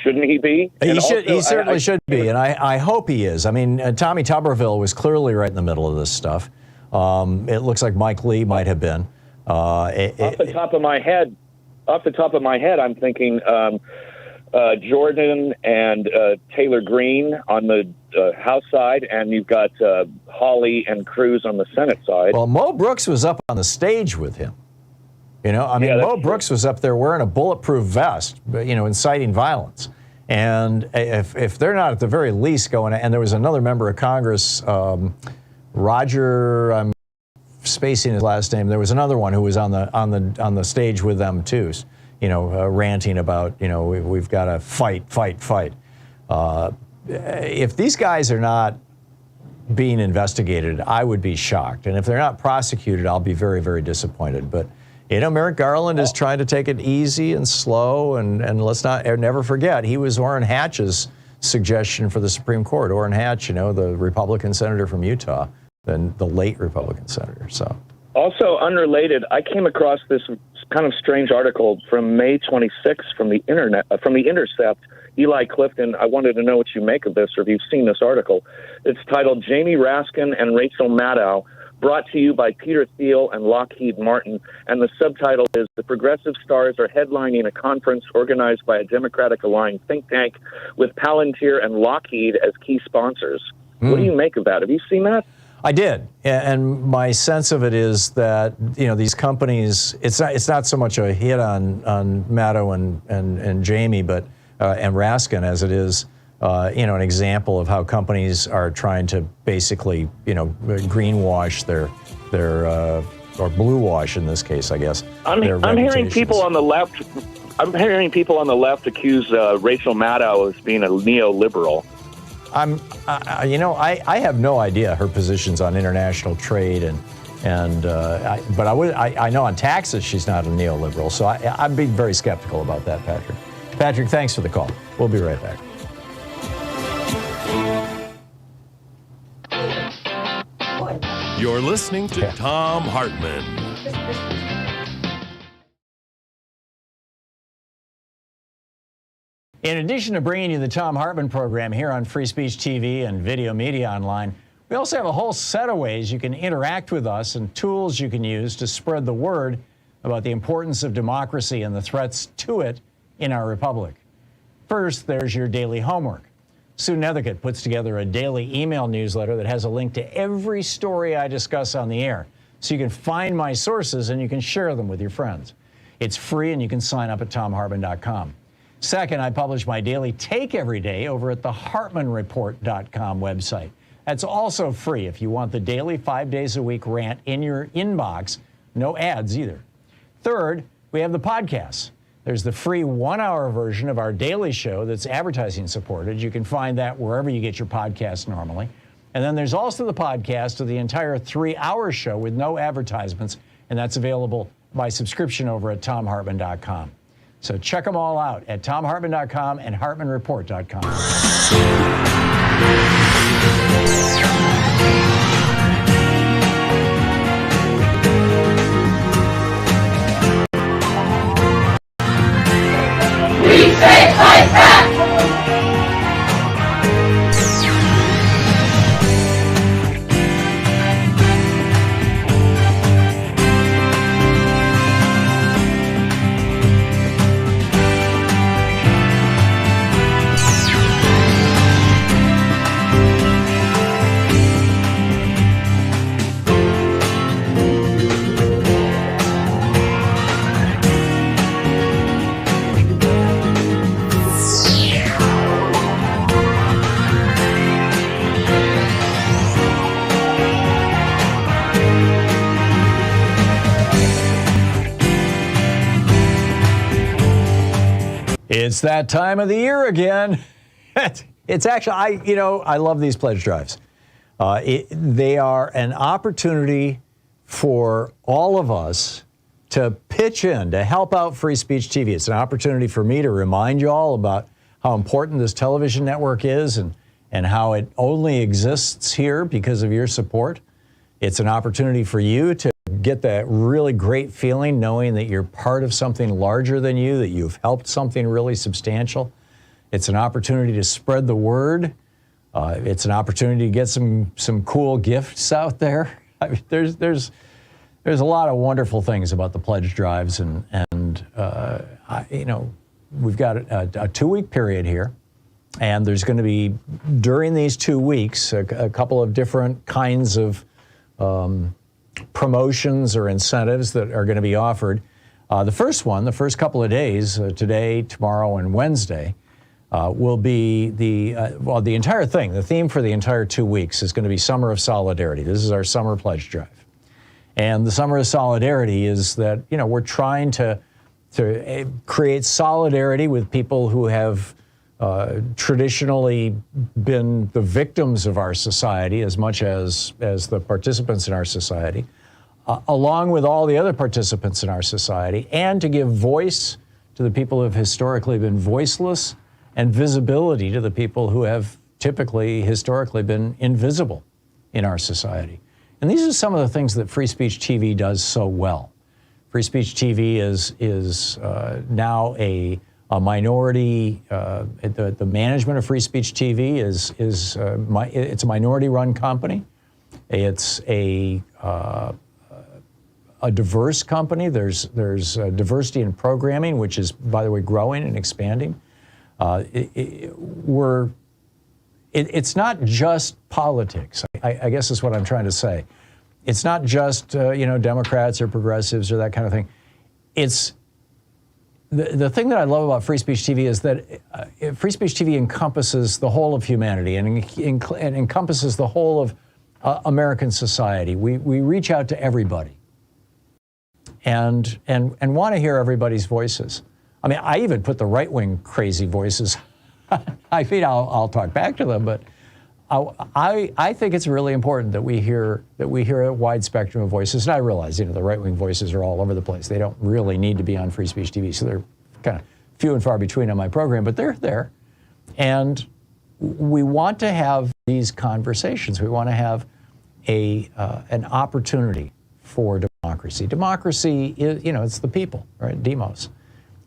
shouldn't he be? He certainly should be, and I hope he is. I mean, Tommy Tuberville was clearly right in the middle of this stuff. It looks like Mike Lee might have been. Off the top of my head, I'm thinking Jordan and Taylor Greene on the House side, and you've got Hawley and Cruz on the Senate side. Well, Mo Brooks was up on the stage with him. You know, I mean, Mo Brooks was up there wearing a bulletproof vest, you know, inciting violence. And if they're not at the very least going, and there was another member of Congress, Roger, I'm spacing his last name. There was another one who was on the stage with them too, you know, ranting about, you know, we've got to fight. If these guys are not being investigated, I would be shocked. And if they're not prosecuted, I'll be very, very disappointed. But, you know, Merrick Garland is trying to take it easy and slow, and let's never forget, he was Orrin Hatch's suggestion for the Supreme Court. Orrin Hatch, you know, the Republican senator from Utah, the late Republican senator. So, also unrelated, I came across this kind of strange article from May 26th from the Intercept. Eli Clifton, I wanted to know what you make of this, or if you've seen this article. It's titled "Jamie Raskin and Rachel Maddow," brought to you by Peter Thiel and Lockheed Martin. And the subtitle is "The Progressive Stars are headlining a conference organized by a Democratic-aligned think tank with Palantir and Lockheed as key sponsors." What do you make of that? Have you seen that? I did, and my sense of it is that, you know, these companies, it's not so much a hit on Maddow and Jamie, but and Raskin as it is, you know, an example of how companies are trying to basically, you know, greenwash their or blue wash in this case, I guess. I'm hearing people on the left. I'm hearing people on the left accuse Rachel Maddow of being a neoliberal. You know, I have no idea her positions on international trade but I know on taxes she's not a neoliberal, so I'd be very skeptical about that, Patrick. Patrick, thanks for the call. We'll be right back. You're listening to Thom Hartmann. In addition to bringing you the Thom Hartmann Program here on Free Speech TV and Video Media Online, we also have a whole set of ways you can interact with us and tools you can use to spread the word about the importance of democracy and the threats to it in our republic. First, there's your daily homework. Sue Nethercutt puts together a daily email newsletter that has a link to every story I discuss on the air, so you can find my sources and you can share them with your friends. It's free and you can sign up at thomhartmann.com. Second, I publish my daily take every day over at the hartmannreport.com website. That's also free if you want the daily 5 days a week rant in your inbox. No ads either. Third, we have the podcasts. There's the free 1-hour version of our daily show that's advertising supported. You can find that wherever you get your podcasts normally. And then there's also the podcast of the entire 3-hour show with no advertisements, and that's available by subscription over at thomhartmann.com. So check them all out at thomhartmann.com and hartmannreport.com. We say fight back! It's that time of the year again. It's actually, I love these pledge drives. They are an opportunity for all of us to pitch in, to help out Free Speech TV. It's an opportunity for me to remind you all about how important this television network is and how it only exists here because of your support. It's an opportunity for you to get that really great feeling knowing that you're part of something larger than you, that you've helped something really substantial. It's an opportunity to spread the word. It's an opportunity to get some cool gifts out there. I mean, there's a lot of wonderful things about the pledge drives, and we've got a 2-week period here, and there's going to be, during these 2 weeks, a couple of different kinds of promotions or incentives that are going to be offered. The first couple of days, today, tomorrow, and Wednesday, will be the entire thing. The theme for the entire 2 weeks is going to be Summer of Solidarity. This is our summer pledge drive. And the Summer of Solidarity is that, we're trying to create solidarity with people who have traditionally been the victims of our society as much as the participants in our society, along with all the other participants in our society, and to give voice to the people who have historically been voiceless and visibility to the people who have historically been invisible in our society. And these are some of the things that Free Speech TV does so well. Free Speech TV is now a minority. The management of Free Speech TV it's a minority-run company. It's a diverse company. There's diversity in programming, which is, by the way, growing and expanding. It's not just politics. I guess is what I'm trying to say. It's not just Democrats or progressives or that kind of thing. It's the thing that I love about Free Speech TV is that Free Speech TV encompasses the whole of humanity and encompasses the whole of American society. We reach out to everybody and want to hear everybody's voices. I mean, I even put the right-wing crazy voices. I mean, I'll talk back to them, but I think it's really important that we hear a wide spectrum of voices. And I realize, the right-wing voices are all over the place. They don't really need to be on Free Speech TV, so they're kind of few and far between on my program, but they're there. And we want to have these conversations. We want to have an opportunity for democracy. Democracy is, it's the people, right? Demos.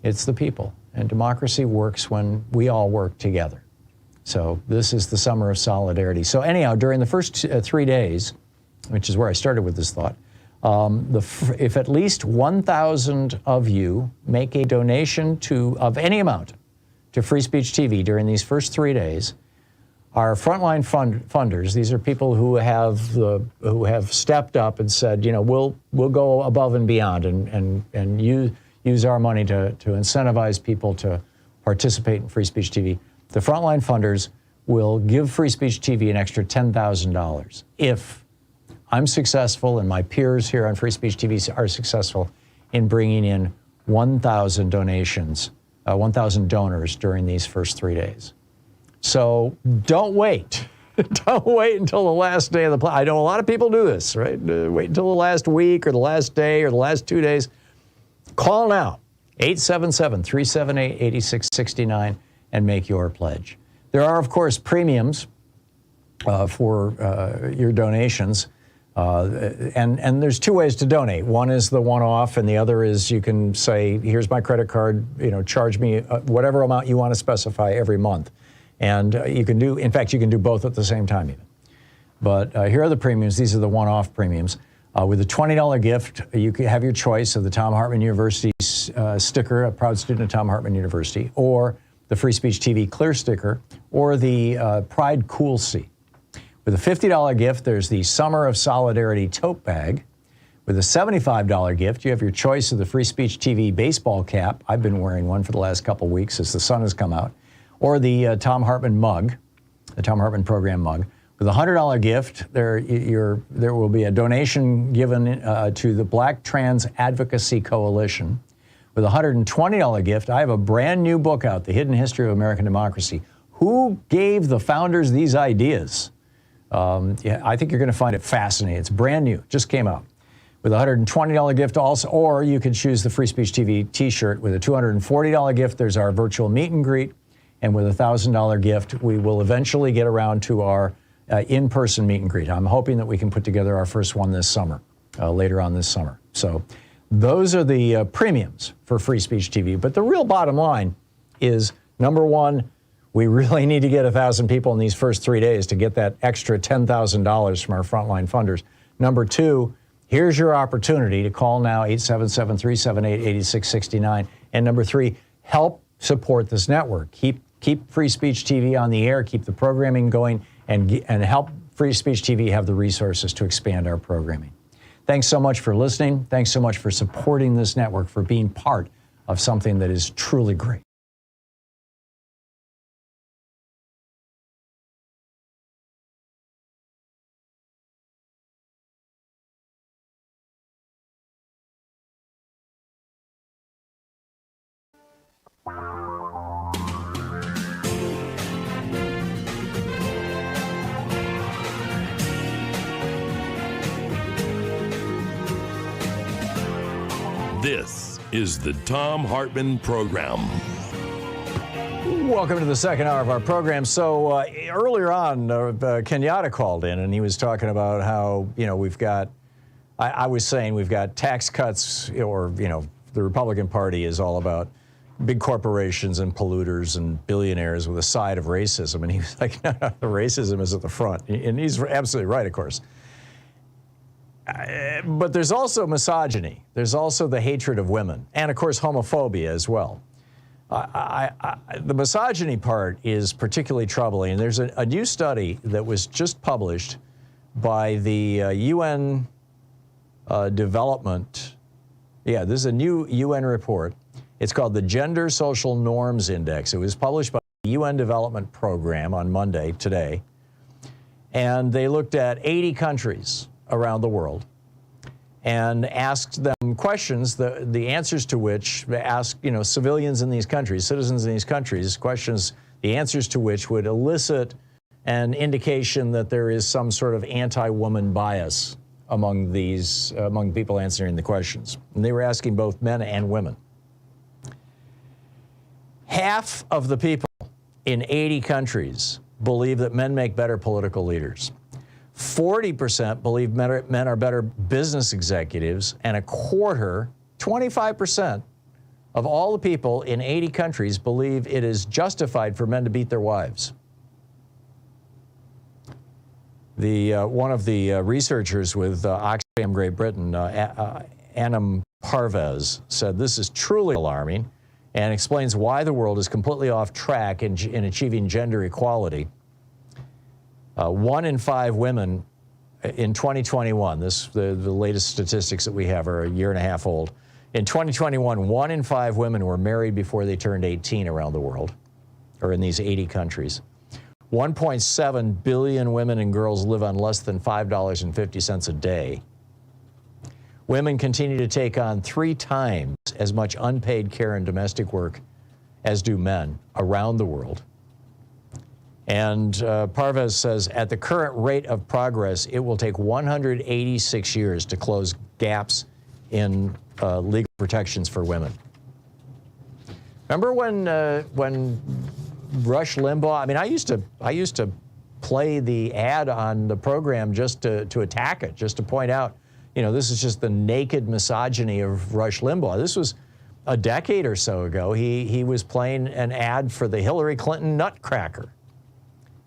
It's the people. And democracy works when we all work together. So this is the Summer of Solidarity. So anyhow, during the first 3 days, which is where I started with this thought, if at least 1,000 of you make a donation of any amount to Free Speech TV during these first 3 days, our frontline funders, these are people who have stepped up and said, we'll go above and beyond and use our money to incentivize people to participate in Free Speech TV. The frontline funders will give Free Speech TV an extra $10,000 if I'm successful and my peers here on Free Speech TV are successful in bringing in 1,000 donations, 1,000 donors during these first 3 days. So don't wait. Don't wait until the last day of the pledge. I know a lot of people do this, right? Wait until the last week or the last day or the last 2 days. Call now, 877-378-8669, and make your pledge. There are, of course, premiums for your donations, and there's 2 ways to donate. One is the one-off, and the other is you can say, here's my credit card, charge me whatever amount you want to specify every month. And you can do both at the same time even. But here are the premiums. These are the one-off premiums. With a $20 gift, you can have your choice of the Thom Hartmann University sticker, a proud student of Thom Hartmann University, or the Free Speech TV Clear sticker, or the Pride Cool C. With a $50 gift, there's the Summer of Solidarity tote bag. With a $75 gift, you have your choice of the Free Speech TV baseball cap. I've been wearing one for the last couple weeks as the sun has come out. Or the Thom Hartmann mug, the Thom Hartmann Program mug. With a $100 gift, there will be a donation given to the Black Trans Advocacy Coalition. With a $120 gift, I have a brand new book out, The Hidden History of American Democracy. who gave the founders these ideas? Yeah, I think you're going to find it fascinating. It's brand new, just came out, with a $120 gift also, or you can choose the Free Speech TV t-shirt with a $240 gift. There's our virtual meet and greet, and with a $1,000 gift, we will eventually get around to our in-person meet and greet. I'm hoping that we can put together our first one this summer, later on this summer. So those are the premiums for Free Speech TV. But the real bottom line is, number one, we really need to get 1,000 people in these first 3 days to get that extra $10,000 from our frontline funders. Number two, here's your opportunity to call now, 877-378-8669. And number three, help support this network. Keep Free Speech TV on the air, keep the programming going, and help Free Speech TV have the resources to expand our programming. Thanks so much for listening. Thanks so much for supporting this network, for being part of something that is truly great. This is the Thom Hartmann Program. Welcome to the second hour of our program. So earlier on, Kenyatta called in and he was talking about how, we've got, I was saying we've got tax cuts, or, the Republican Party is all about big corporations and polluters and billionaires with a side of racism. And he was like, no, the racism is at the front. And he's absolutely right, of course. But there's also misogyny. There's also the hatred of women. And, of course, homophobia as well. The misogyny part is particularly troubling. There's a new study that was just published by the UN Development. Yeah, this is a new UN report. It's called the Gender Social Norms Index. It was published by the UN Development Program on Monday, today. And they looked at 80 countries around the world and asked them questions, the answers to which asked, civilians in these countries, citizens in these countries, questions, the answers to which would elicit an indication that there is some sort of anti-woman bias among people answering the questions. And they were asking both men and women. Half of the people in 80 countries believe that men make better political leaders. 40% believe men are better business executives, and a quarter, 25% of all the people in 80 countries believe it is justified for men to beat their wives. One of the researchers with Oxfam Great Britain, Anam Parvez, said this is truly alarming and explains why the world is completely off track in achieving gender equality. 1 in 5 women in 2021, the latest statistics that we have are a year and a half old. In 2021, 1 in 5 women were married before they turned 18 around the world, or in these 80 countries. 1.7 billion women and girls live on less than $5.50 a day. Women continue to take on 3 times as much unpaid care and domestic work as do men around the world. And Parvez says, at the current rate of progress, it will take 186 years to close gaps in legal protections for women. Remember when Rush Limbaugh? I mean, I used to play the ad on the program just to attack it, just to point out, this is just the naked misogyny of Rush Limbaugh. This was a decade or so ago. He was playing an ad for the Hillary Clinton Nutcracker.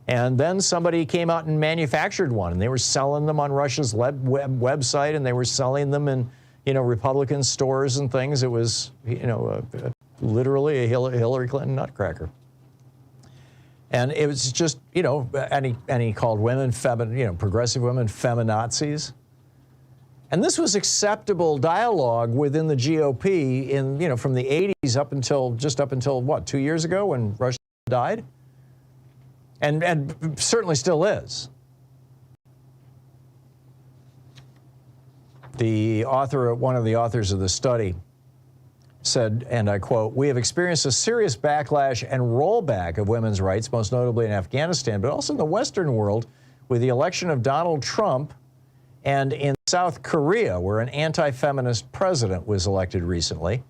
And then somebody came out and manufactured one, and they were selling them on Russia's website, and they were selling them in, Republican stores and things. It was, literally a Hillary Clinton Nutcracker. And it was just, and he called women, progressive women, feminazis. And this was acceptable dialogue within the GOP from the 80s up until what, 2 years ago when Rush died? And certainly still is. One of the authors of the study said, and I quote, "We have experienced a serious backlash and rollback of women's rights, most notably in Afghanistan, but also in the Western world with the election of Donald Trump and in South Korea, where an anti-feminist president was elected recently."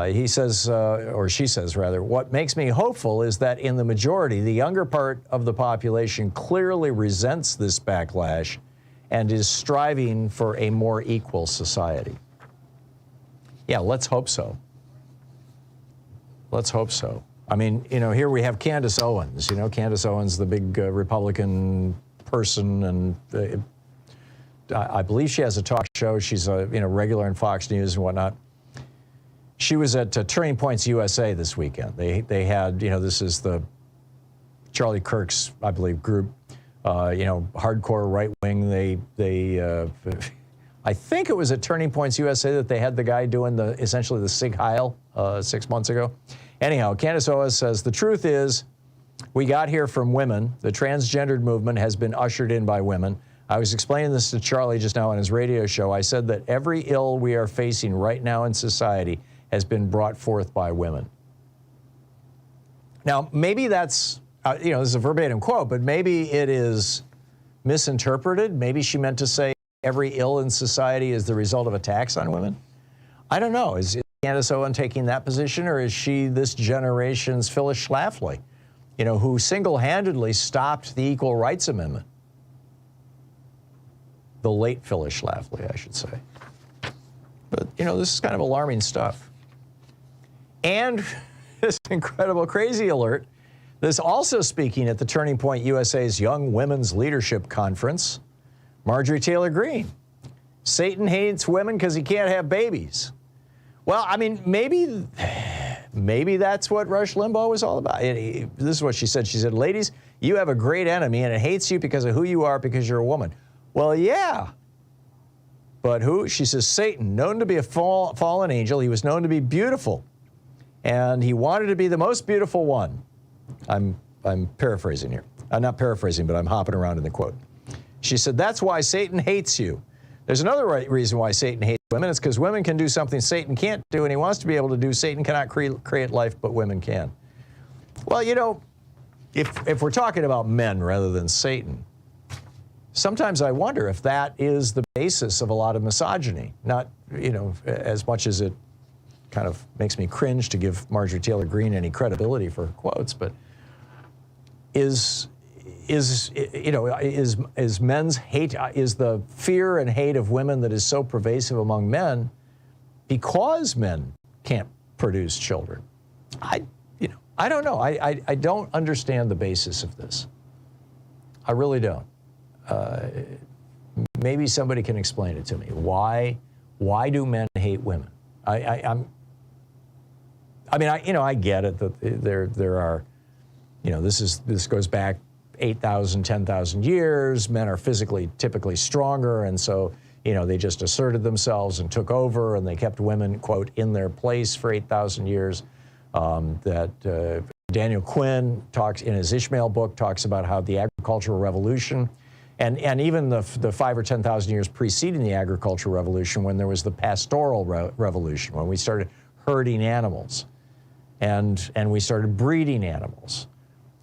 He says, or she says rather, "What makes me hopeful is that in the majority, the younger part of the population clearly resents this backlash and is striving for a more equal society." Yeah, let's hope so. Let's hope so. I mean, you know, here we have Candace Owens. You know, Candace Owens, the big Republican person, and I believe she has a talk show. She's a regular on Fox News and whatnot. She was at Turning Points USA this weekend. They had, this is the Charlie Kirk's, I believe, group. Hardcore right wing. They I think it was at Turning Points USA that they had the guy doing essentially the Sig Heil 6 months ago. Anyhow, Candace Owens says, "The truth is, we got here from women. The transgendered movement has been ushered in by women. I was explaining this to Charlie just now on his radio show. I said that every ill we are facing right now in society has been brought forth by women." Now, maybe that's, this is a verbatim quote, but maybe it is misinterpreted. Maybe she meant to say every ill in society is the result of attacks on women. I don't know. Is Candace Owens taking that position, or is she this generation's Phyllis Schlafly, who single-handedly stopped the Equal Rights Amendment? The late Phyllis Schlafly, I should say. But, this is kind of alarming stuff. And this incredible crazy alert, this also speaking at the Turning Point USA's Young Women's Leadership Conference, Marjorie Taylor Greene. Satan hates women because he can't have babies. Well, I mean, maybe that's what Rush Limbaugh was all about. This is what she said. She said, "Ladies, you have a great enemy, and it hates you because of who you are, because you're a woman." Well, yeah. But who? She says, Satan, known to be a fallen angel. He was known to be beautiful, and he wanted to be the most beautiful one. I'm paraphrasing here. I'm not paraphrasing, but I'm hopping around in the quote. She said, "That's why Satan hates you. There's another reason why Satan hates women. It's because women can do something Satan can't do, and he wants to be able to do. Satan cannot create life, but women can." Well, if we're talking about men rather than Satan, sometimes I wonder if that is the basis of a lot of misogyny. Not, as much as it kind of makes me cringe to give Marjorie Taylor Greene any credibility for her quotes, but is men's hate, is the fear and hate of women that is so pervasive among men because men can't produce children? I don't know. I don't understand the basis of this. I really don't. Maybe somebody can explain it to me. Why do men hate women? I get it that there are, this goes back 8,000, 10,000 years. Men are physically typically stronger, and so, they just asserted themselves and took over, and they kept women, quote, in their place for 8,000 years. Daniel Quinn talks in his Ishmael book, talks about how the agricultural revolution, and even the 5,000 or 10,000 years preceding the agricultural revolution, when there was the pastoral revolution, when we started herding animals, and we started breeding animals.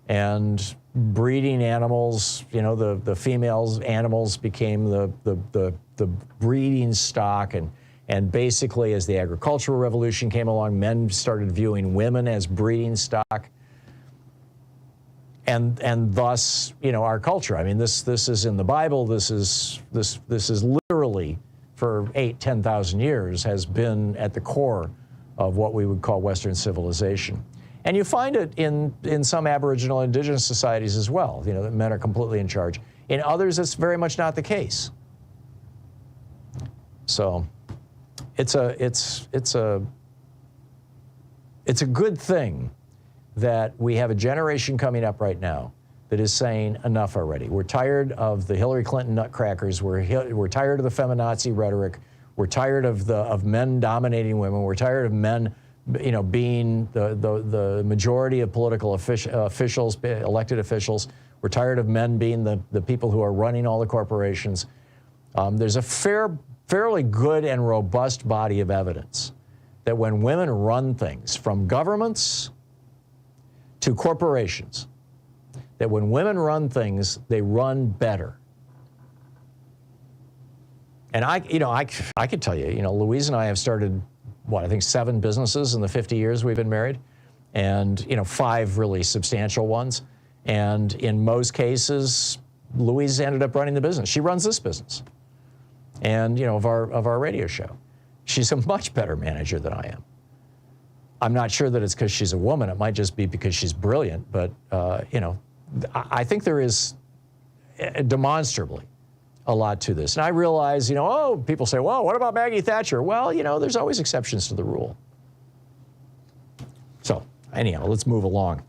And breeding animals, the females animals became the breeding stock, and basically as the agricultural revolution came along, men started viewing women as breeding stock, and thus our culture. I mean, this is in the Bible. This is literally for 8,000-10,000 years has been at the core of what we would call Western civilization. And you find it in some Aboriginal indigenous societies as well, that men are completely in charge. In others, it's very much not the case. So it's a good thing that we have a generation coming up right now that is saying enough already. We're tired of the Hillary Clinton nutcrackers. We're tired of the feminazi rhetoric. We're tired of men dominating women. We're tired of men being the majority of political officials, elected officials. We're tired of men being the people who are running all the corporations. There's a fairly good and robust body of evidence that when women run things, from governments to corporations, that when women run things, they run better. And I could tell you, Louise and I have started, I think 7 businesses in the 50 years we've been married, and 5 really substantial ones. And in most cases, Louise ended up running the business. She runs this business, and of our radio show. She's a much better manager than I am. I'm not sure that it's because she's a woman. It might just be because she's brilliant. But I think there is demonstrably a lot to this. And I realize, people say, well, what about Maggie Thatcher? Well, there's always exceptions to the rule. So anyhow, let's move along.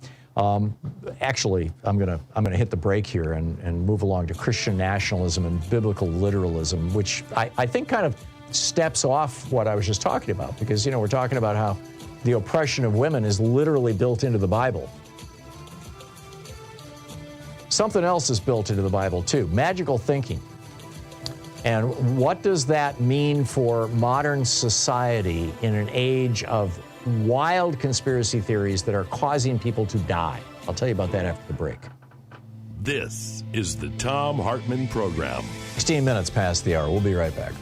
Actually, I'm gonna hit the break here and move along to Christian nationalism and biblical literalism, which I think kind of steps off what I was just talking about, because we're talking about how the oppression of women is literally built into the Bible. Something else is built into the Bible too: magical thinking. And what does that mean for modern society in an age of wild conspiracy theories that are causing people to die? I'll tell you about that after the break. This is the Thom Hartmann Program. 16 minutes past the hour. We'll be right back.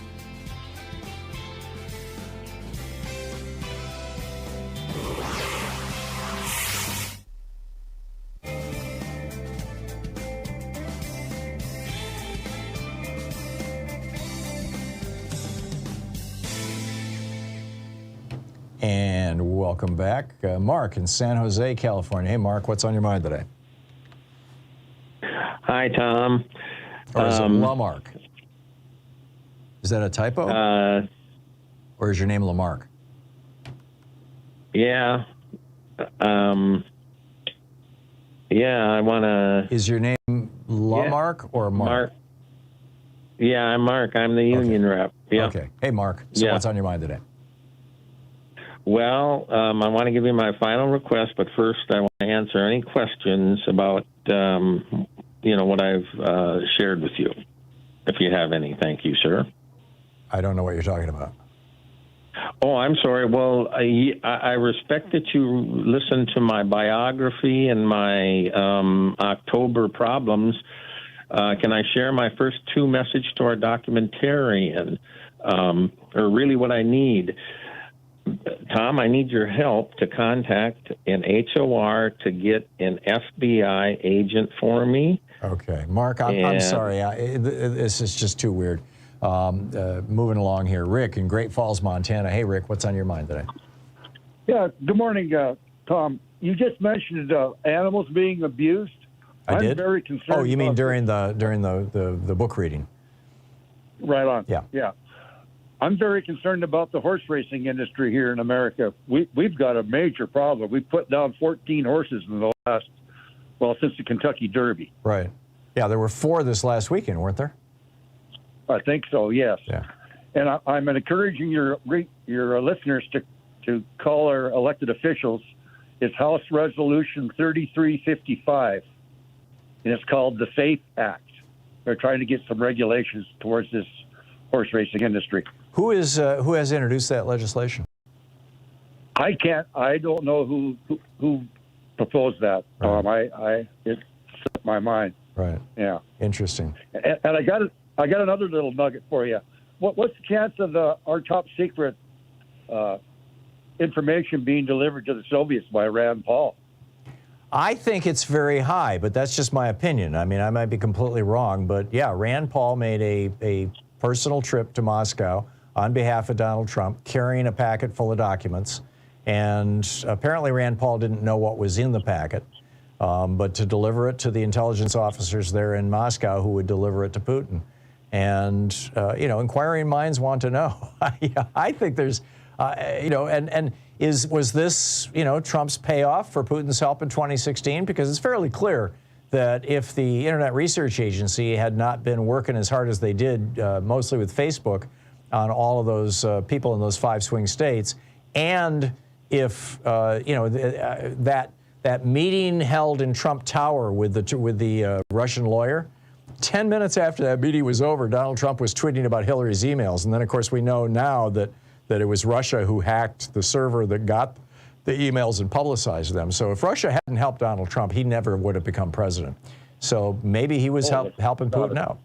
And welcome back. Mark in San Jose, California. Hey, Mark, what's on your mind today? Hi, Tom. Or is it Lamarck? Is that a typo? Or is your name Lamarck? Yeah. I want to... Is your name Lamarck or Mark? Yeah, I'm Mark. I'm the union rep. Yeah. Okay. Hey, Mark. So what's on your mind today? Well, I want to give you my final request, but first I want to answer any questions about, what I've shared with you, if you have any. Thank you, sir. I don't know what you're talking about. Oh, I'm sorry. Well, I respect that you listened to my biography and my October problems. Can I share my first 2 message to our documentarian, or really what I need? Tom, I need your help to contact an HOR to get an FBI agent for me. Okay. Mark, I'm sorry. This is just too weird. Moving along here. Rick in Great Falls, Montana. Hey, Rick, what's on your mind today? Yeah, good morning, Tom. You just mentioned animals being abused. I'm did? Very concerned. Oh, you mean during the book reading? Right on. Yeah. Yeah. I'm very concerned about the horse racing industry here in America. We've got a major problem. We've put down 14 horses in the last, since the Kentucky Derby. Right. Yeah, there were 4 this last weekend, weren't there? I think so, yes. Yeah. And I'm encouraging your listeners to call our elected officials. It's House Resolution 3355, and it's called the FAITH Act. They're trying to get some regulations towards this horse racing industry. Who has introduced that legislation? I don't know who proposed that. Right. It slipped my mind. Right. Yeah. Interesting. And I got another little nugget for you. What's the chance of our top secret information being delivered to the Soviets by Rand Paul? I think it's very high, but that's just my opinion. I mean, I might be completely wrong, but yeah, Rand Paul made a personal trip to Moscow on behalf of Donald Trump, carrying a packet full of documents. And apparently Rand Paul didn't know what was in the packet, but to deliver it to the intelligence officers there in Moscow who would deliver it to Putin. And, inquiring minds want to know. I think there's, was this, Trump's payoff for Putin's help in 2016? Because it's fairly clear that if the Internet Research Agency had not been working as hard as they did, mostly with Facebook, on all of those people in those 5 swing states, and if that meeting held in Trump Tower with the Russian lawyer, 10 minutes after that meeting was over, Donald Trump was tweeting about Hillary's emails, and then of course we know now that that it was Russia who hacked the server that got the emails and publicized them. So if Russia hadn't helped Donald Trump, he never would have become president. So maybe he was helping Putin out.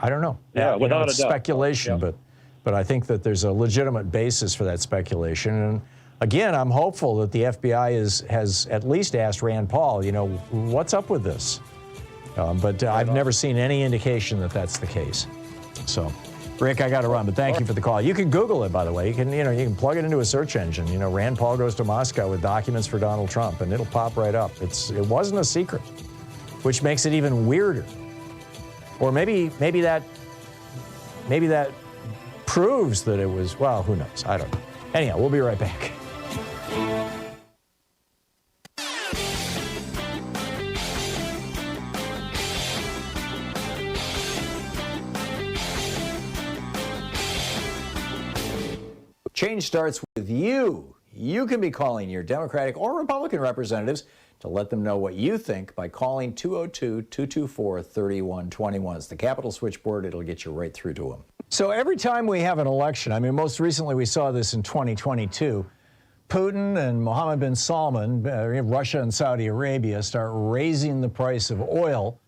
I don't know. Yeah, without it's a doubt. speculation, but I think that there's a legitimate basis for that speculation. And again, I'm hopeful that the FBI has at least asked Rand Paul, what's up with this? But I've never seen any indication that that's the case. So, Rick, I got to run, but thank you for the call. You can Google it, by the way. You can plug it into a search engine. Rand Paul goes to Moscow with documents for Donald Trump, and it'll pop right up. It wasn't a secret, which makes it even weirder. Or maybe that proves that it was. Well, who knows? I don't know. Anyhow, we'll be right back. Change starts with you. You can be calling your Democratic or Republican representatives to let them know what you think by calling 202-224-3121. It's the Capitol switchboard. It'll get you right through to them. So every time we have an election, most recently we saw this in 2022, Putin and Mohammed bin Salman, Russia and Saudi Arabia, start raising the price of oil,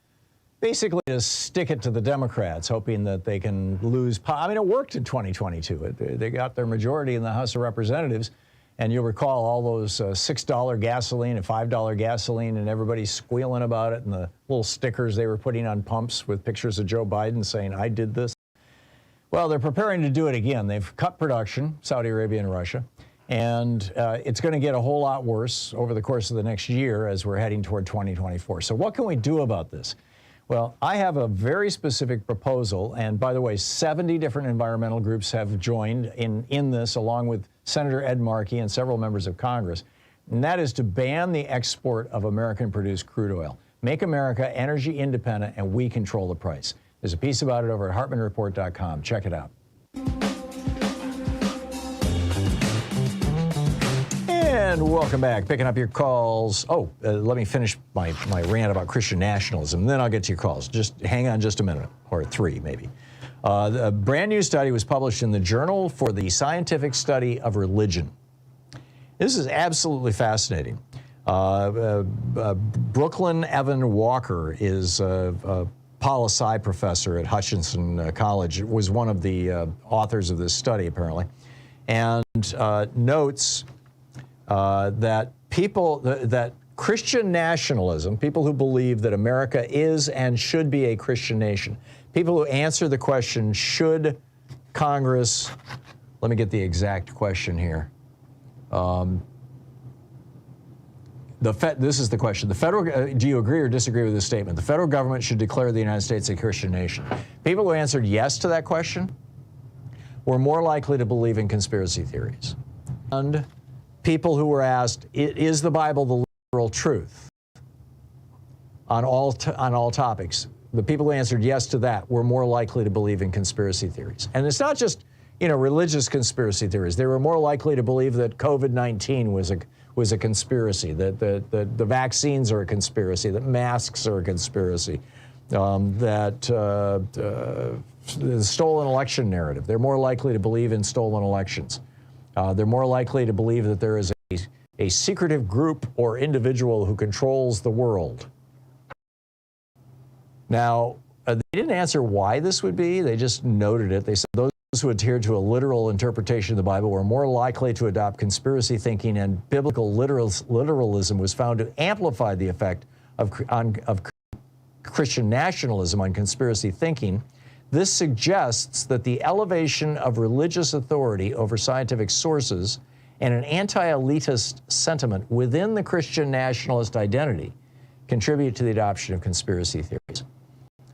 basically to stick it to the Democrats, hoping that they can lose power. It worked in 2022. They got their majority in the House of Representatives. And you'll recall all those $6 gasoline and $5 gasoline, and everybody squealing about it, and the little stickers they were putting on pumps with pictures of Joe Biden saying, I did this. Well, they're preparing to do it again. They've cut production, Saudi Arabia and Russia, and it's going to get a whole lot worse over the course of the next year as we're heading toward 2024. So what can we do about this? Well, I have a very specific proposal, and by the way, 70 different environmental groups have joined in this, along with Senator Ed Markey and several members of Congress, and that is to ban the export of American-produced crude oil. Make America energy independent, and we control the price. There's a piece about it over at HartmannReport.com. Check it out. And welcome back. Picking up your calls. Let me finish my rant about Christian nationalism, and then I'll get to your calls. Just hang on just a minute, or three maybe. A brand new study was published in the Journal for the Scientific Study of Religion. This is absolutely fascinating. Brooklyn Evan Walker is a poli-sci professor at Hutchinson College. Was one of the authors of this study, apparently, and notes that that Christian nationalism, people who believe that America is and should be a Christian nation, people who answer the question, should Congress, let me get the exact question here. This is the question. Do you agree or disagree with this statement? The federal government should declare the United States a Christian nation. People who answered yes to that question were more likely to believe in conspiracy theories. And people who were asked, is the Bible the literal truth on all topics? The people who answered yes to that were more likely to believe in conspiracy theories. And it's not just, religious conspiracy theories. They were more likely to believe that COVID-19 was a conspiracy, that the vaccines are a conspiracy, that masks are a conspiracy, that the stolen election narrative. They're more likely to believe in stolen elections. They're more likely to believe that there is a secretive group or individual who controls the world. Now, they didn't answer why this would be. They just noted it. They said those who adhered to a literal interpretation of the Bible were more likely to adopt conspiracy thinking, and biblical literalism was found to amplify the effect of Christian nationalism on conspiracy thinking. This suggests that the elevation of religious authority over scientific sources and an anti-elitist sentiment within the Christian nationalist identity contribute to the adoption of conspiracy theories.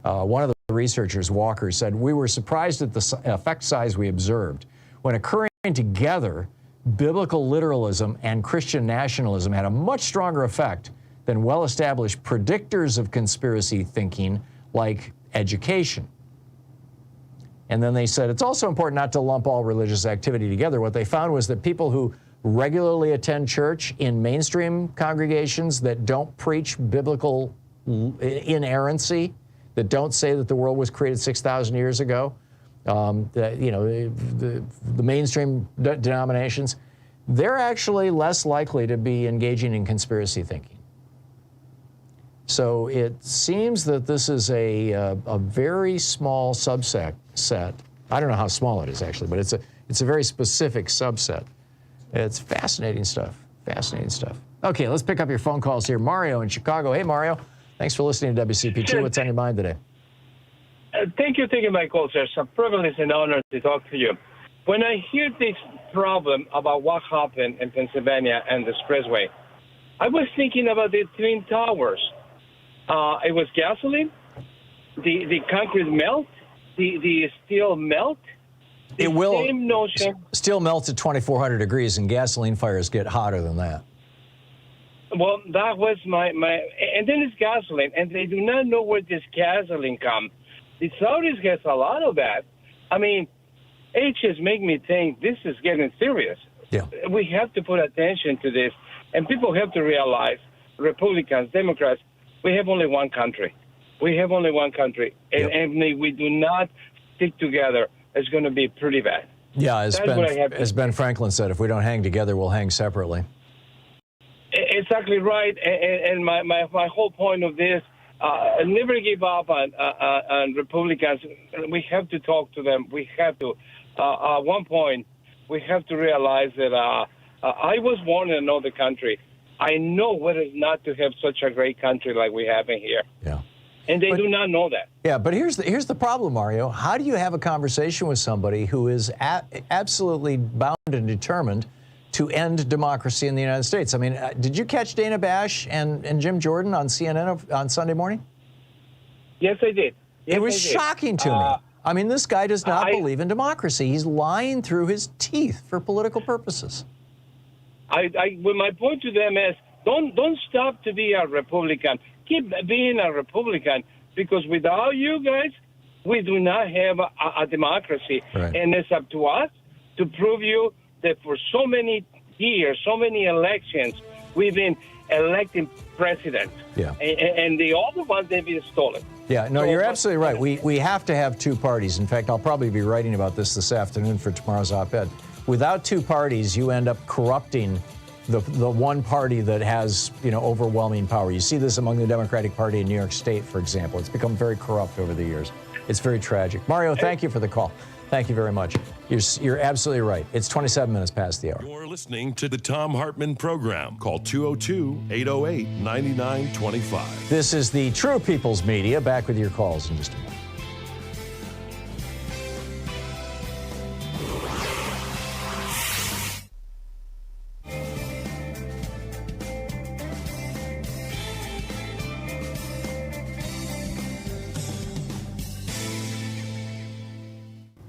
One of the researchers, Walker, said, "We were surprised at the effect size we observed. When occurring together, biblical literalism and Christian nationalism had a much stronger effect than well-established predictors of conspiracy thinking like education." And then they said, it's also important not to lump all religious activity together. What they found was that people who regularly attend church in mainstream congregations that don't preach biblical inerrancy, that don't say that the world was created 6,000 years ago, the mainstream denominations, they're actually less likely to be engaging in conspiracy thinking. So it seems that this is a very small subset. I don't know how small it is actually, but it's a very specific subset. It's fascinating stuff. Fascinating stuff. Okay, let's pick up your phone calls here. Mario in Chicago. Hey, Mario. Thanks for listening to WCPT. Sure. What's on your mind today? Thank you for taking my call, sir. It's a privilege and honor to talk to you. When I hear this problem about what happened in Pennsylvania and the expressway, I was thinking about the Twin Towers. It was gasoline, the concrete melt, the steel melt. It will. Same notion. Steel melts at 2,400 degrees, and gasoline fires get hotter than that. Well, that was my and then it's gasoline, and they do not know where this gasoline comes. The Saudis gets a lot of that. I mean, it just makes me think this is getting serious. Yeah. We have to put attention to this, and people have to realize, Republicans, Democrats, we have only one country. We have only one country, and if we do not stick together, it's going to be pretty bad. Yeah, as Ben Franklin said, if we don't hang together, we'll hang separately. Exactly right, and my whole point of this, never give up on Republicans. We have to talk to them. We have to. At one point, we have to realize that I was born in another country. I know what it is not to have such a great country like we have in here. Yeah. And they do not know that. Yeah, but here's the problem, Mario. How do you have a conversation with somebody who is absolutely bound and determined to end democracy in the United States? I mean, did you catch Dana Bash and Jim Jordan on CNN on Sunday morning? Yes, I did. Yes, it was shocking to me. I mean, this guy does not believe in democracy. He's lying through his teeth for political purposes. Well, my point to them is, don't stop to be a Republican. Keep being a Republican, because without you guys, we do not have a democracy. Right. And it's up to us to prove you that for so many years, so many elections, we've been electing presidents. Yeah. And the other ones, they've been stolen. Yeah, no, you're absolutely right. We have to have two parties. In fact, I'll probably be writing about this afternoon for tomorrow's op-ed. Without two parties, you end up corrupting the one party that has, overwhelming power. You see this among the Democratic Party in New York State, for example. It's become very corrupt over the years. It's very tragic. Mario, thank you for the call. Thank you very much. You're absolutely right. It's 27 minutes past the hour. You're listening to the Thom Hartmann Program. Call 202-808-9925. This is the True People's Media. Back with your calls in just a moment.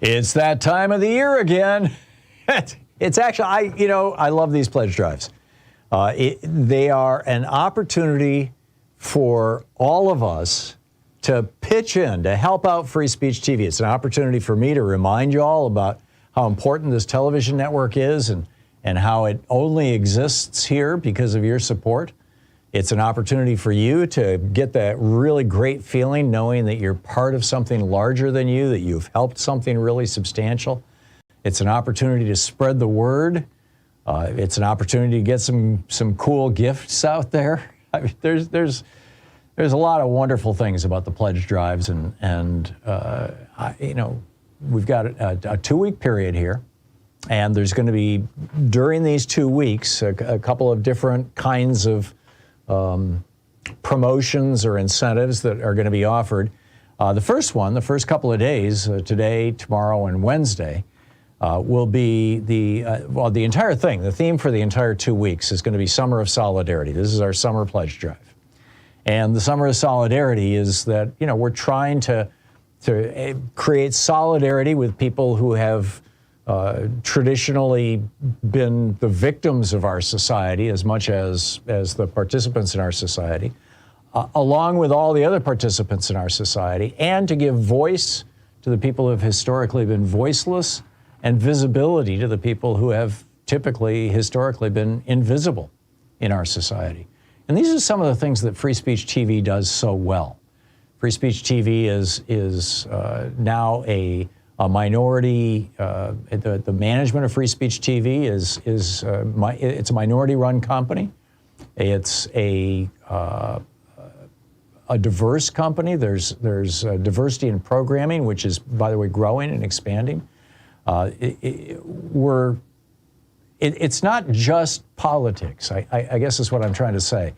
It's that time of the year again. It's actually, I love these pledge drives. They are an opportunity for all of us to pitch in, to help out Free Speech TV. It's an opportunity for me to remind you all about how important this television network is and how it only exists here because of your support. It's an opportunity for you to get that really great feeling knowing that you're part of something larger than you, that you've helped something really substantial. It's an opportunity to spread the word. It's an opportunity to get some cool gifts out there. I mean, there's a lot of wonderful things about the pledge drives, and we've got a 2-week period here, and there's going to be during these 2 weeks a couple of different kinds of promotions or incentives that are going to be offered. The first couple of days, today, tomorrow, and Wednesday, will be the entire thing. The theme for the entire 2 weeks is going to be Summer of Solidarity. This is our summer pledge drive. And the Summer of Solidarity is that, we're trying to create solidarity with people who have traditionally been the victims of our society as much as the participants in our society, along with all the other participants in our society, and to give voice to the people who have historically been voiceless and visibility to the people who have historically been invisible in our society. And these are some of the things that Free Speech TV does so well. Free Speech TV is now a a minority. The management of Free Speech TV it's a minority-run company. It's a diverse company. There's diversity in programming, which is, by the way, growing and expanding. It's not just politics. I guess is what I'm trying to say.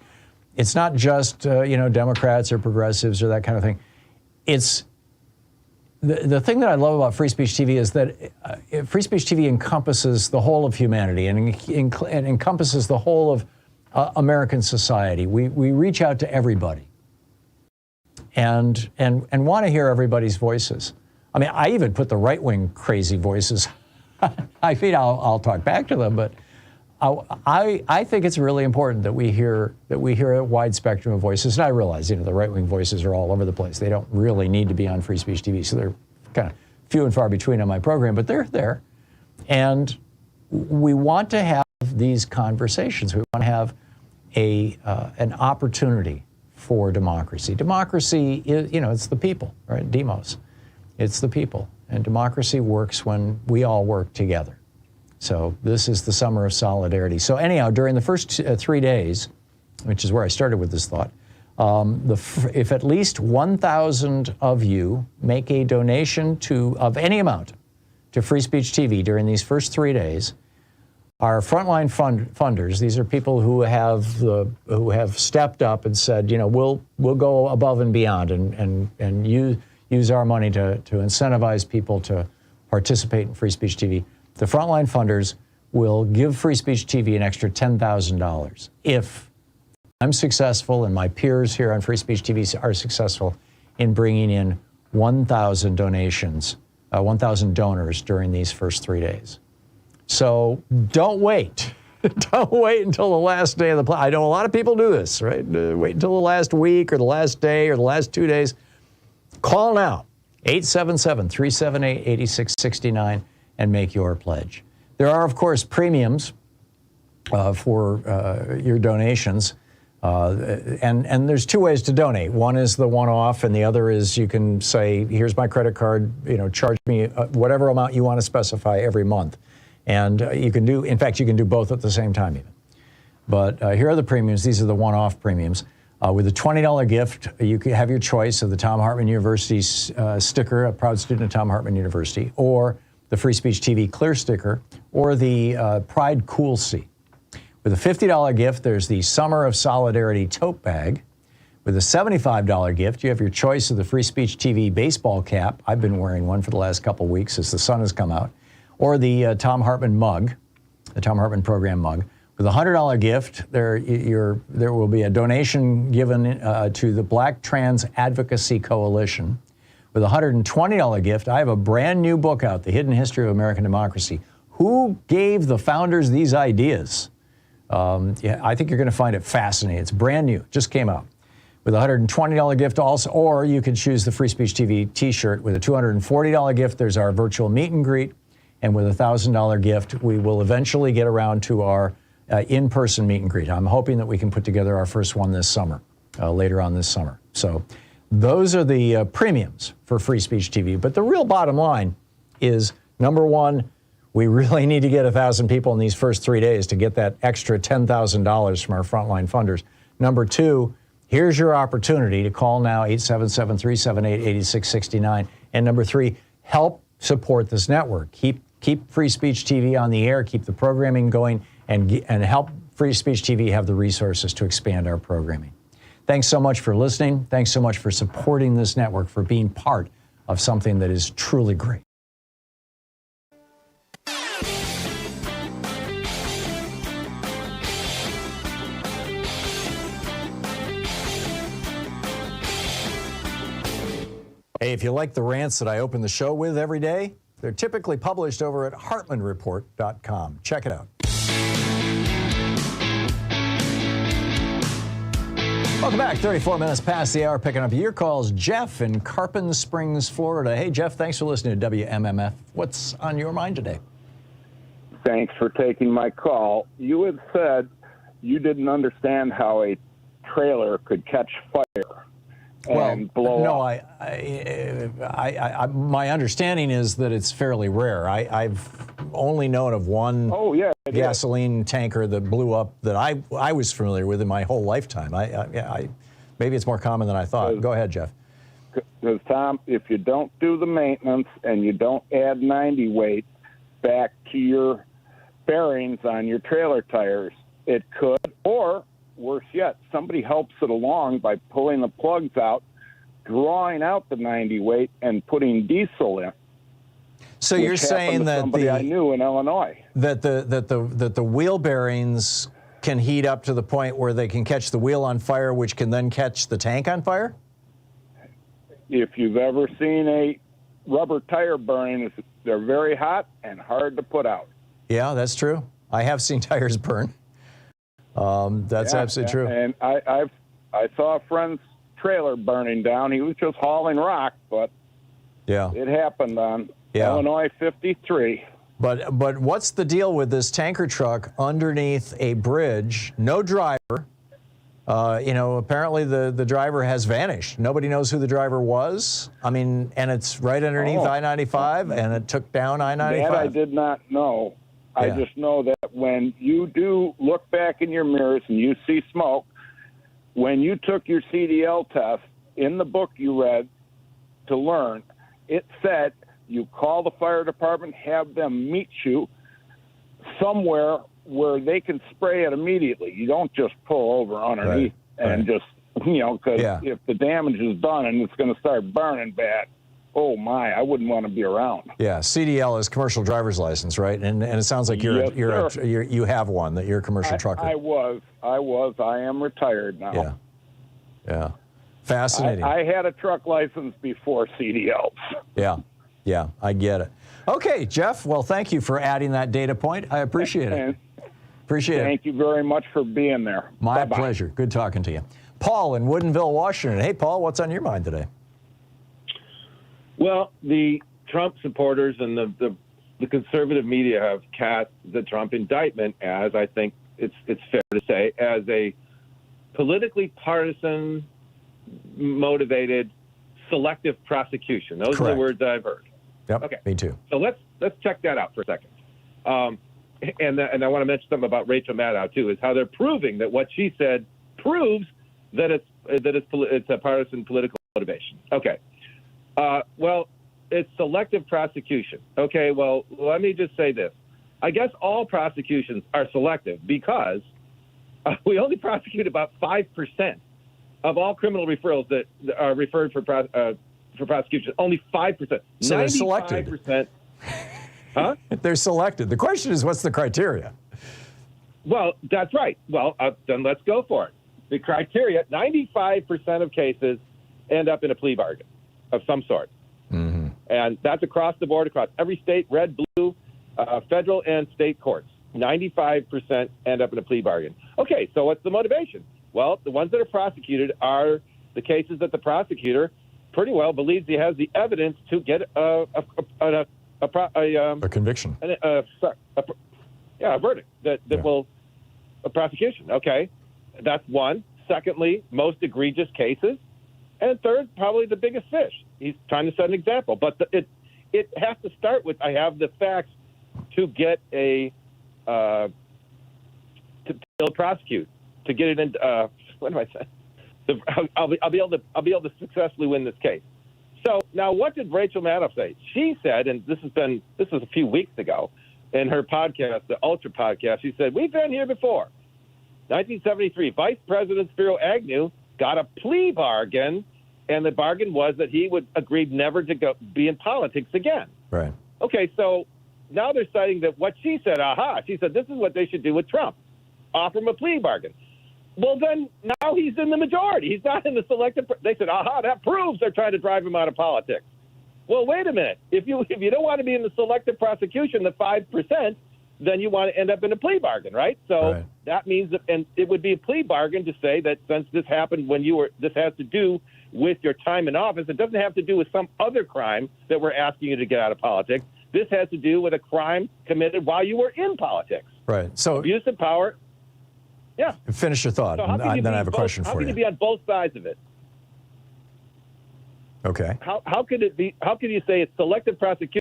It's not just Democrats or progressives or that kind of thing. It's the thing that I love about Free Speech TV is that Free Speech TV encompasses the whole of humanity and encompasses the whole of American society. We reach out to everybody and want to hear everybody's voices. I mean, I even put the right-wing crazy voices. I mean, I'll talk back to them, but I think it's really important that we hear a wide spectrum of voices. And I realize, the right-wing voices are all over the place. They don't really need to be on Free Speech TV, so they're kind of few and far between on my program, but they're there. And we want to have these conversations. We want to have an opportunity for democracy. Democracy is, it's the people, right? Demos. It's the people. And democracy works when we all work together. So this is the summer of solidarity. So anyhow, during the first 3 days, which is where I started with this thought, if at least 1,000 of you make a donation of any amount to Free Speech TV during these first 3 days, our frontline funders, these are people who have stepped up and said, we'll go above and beyond and use our money to incentivize people to participate in Free Speech TV. The frontline funders will give Free Speech TV an extra $10,000 if I'm successful and my peers here on Free Speech TV are successful in bringing in 1,000 donations, 1,000 donors during these first 3 days. So don't wait. Don't wait until the last day of the I know a lot of people do this, right? Wait until the last week or the last day or the last 2 days. Call now, 877-378-8669, and make your pledge. There are, of course, premiums for your donations. And there's two ways to donate. One is the one-off, and the other is you can say, here's my credit card, charge me whatever amount you want to specify every month. And you can do both at the same time even. But here are the premiums. These are the one-off premiums. With a $20 gift, you can have your choice of the Thom Hartmann University sticker, a proud student of Thom Hartmann University, or the Free Speech TV Clear sticker, or the Pride Cool Seat. With a $50 gift, there's the Summer of Solidarity tote bag. With a $75 gift, you have your choice of the Free Speech TV baseball cap. I've been wearing one for the last couple weeks as the sun has come out. Or the Thom Hartmann mug, the Thom Hartmann Program mug. With a $100 gift, there will be a donation given to the Black Trans Advocacy Coalition. With a $120 gift, I have a brand new book out, The Hidden History of American Democracy. Who gave the founders these ideas? I think you're going to find it fascinating. It's brand new, just came out. With a $120 gift also, or you could choose the Free Speech TV t-shirt. With a $240 gift, there's our virtual meet and greet. And with a $1,000 gift, we will eventually get around to our in-person meet and greet. I'm hoping that we can put together our first one this summer, later on this summer. So those are the premiums for Free Speech TV. But the real bottom line is, number one, we really need to get 1,000 people in these first 3 days to get that extra $10,000 from our frontline funders. Number two, here's your opportunity to call now, 877-378-8669. And number three, help support this network. Keep Free Speech TV on the air, keep the programming going, and help Free Speech TV have the resources to expand our programming. Thanks so much for listening. Thanks so much for supporting this network, for being part of something that is truly great. Hey, if you like the rants that I open the show with every day, they're typically published over at hartmannreport.com. Check it out. Welcome back. 34 minutes past the hour, picking up your calls. Jeff in Carpenter Springs, Florida. Hey, Jeff, thanks for listening to WMMF. What's on your mind today? Thanks for taking my call. You had said you didn't understand how a trailer could catch fire. and blow up. My understanding is that it's fairly rare. I've only known of one gasoline tanker that blew up that I was familiar with in my whole lifetime. Maybe it's more common than I thought. Go ahead, Jeff. Because, Tom, if you don't do the maintenance and you don't add 90 weight back to your bearings on your trailer tires, it could, or worse yet, somebody helps it along by pulling the plugs out, drawing out the 90 weight, and putting diesel in. So you're saying that somebody I knew in Illinois, that the wheel bearings can heat up to the point where they can catch the wheel on fire, which can then catch the tank on fire? if you've ever seen a rubber tire burning, they're very hot and hard to put out. Yeah, that's true. I have seen tires burn. That's absolutely true. And I saw a friend's trailer burning down. He was just hauling rock, but it happened on Illinois 53. But what's the deal with this tanker truck underneath a bridge? No driver. Apparently the driver has vanished. Nobody knows who the driver was. I mean, and it's right underneath I-95, and it took down I-95. That I did not know. I just know that when you do look back in your mirrors and you see smoke, when you took your CDL test, in the book you read to learn, it said you call the fire department, have them meet you somewhere where they can spray it immediately. You don't just pull over underneath and just, because if the damage is done and it's going to start burning bad, oh my, I wouldn't want to be around. Yeah, CDL is commercial driver's license, right? And it sounds like you have one, that you're a commercial trucker. I am retired now. Yeah. Fascinating. I had a truck license before CDLs. Yeah, I get it. Okay, Jeff, well, thank you for adding that data point. I appreciate it. Thank you very much for being there. My pleasure. Good talking to you. Paul in Woodinville, Washington. Hey, Paul, what's on your mind today? Well, the Trump supporters and the conservative media have cast the Trump indictment as, I think it's fair to say, as a politically partisan, motivated, selective prosecution. Those are the words I've heard. Yep, okay. Me too. So let's check that out for a second. And I want to mention something about Rachel Maddow too, is how they're proving that what she said proves that it's a partisan political motivation. Okay. Well, it's selective prosecution. Okay, well, let me just say this. I guess all prosecutions are selective because we only prosecute about 5% of all criminal referrals that are referred for prosecution. Only 5%. So they're selected. Huh? They're selected. The question is, what's the criteria? Well, that's right. Well, then let's go for it. The criteria, 95% of cases end up in a plea bargain of some sort. Mm-hmm. And that's across the board, across every state, red, blue, federal and state courts. 95% end up in a plea bargain. Okay, so what's the motivation? Well, the ones that are prosecuted are the cases that the prosecutor pretty well believes he has the evidence to get a conviction. A verdict that will a prosecution. Okay, that's one. Secondly, most egregious cases. And third, probably the biggest fish. He's trying to set an example. But it has to start with, I have the facts to get to prosecute, to get it in. What am I saying? I'll be able to successfully win this case. So now, what did Rachel Maddow say? She said, and this was a few weeks ago, in her podcast, the Ultra podcast. She said, "We've been here before. 1973, Vice President Spiro Agnew got a plea bargain, and the bargain was that he would agree never to be in politics again." Right. Okay, so now they're citing that what she said. She said this is what they should do with Trump: offer him a plea bargain. Well, then now he's in the majority. He's not in the selective. They said, that proves they're trying to drive him out of politics. Well, wait a minute. If you don't want to be in the selective prosecution, the 5%, then you want to end up in a plea bargain, right? So that means that, and it would be a plea bargain to say that since this happened when this has to do with your time in office. It doesn't have to do with some other crime that we're asking you to get out of politics. This has to do with a crime committed while you were in politics. Right. So abuse of power. Yeah. Finish your thought, so and then I have a question for you. How can you be on both sides of it? Okay. How could it be? How could you say it's selective prosecution?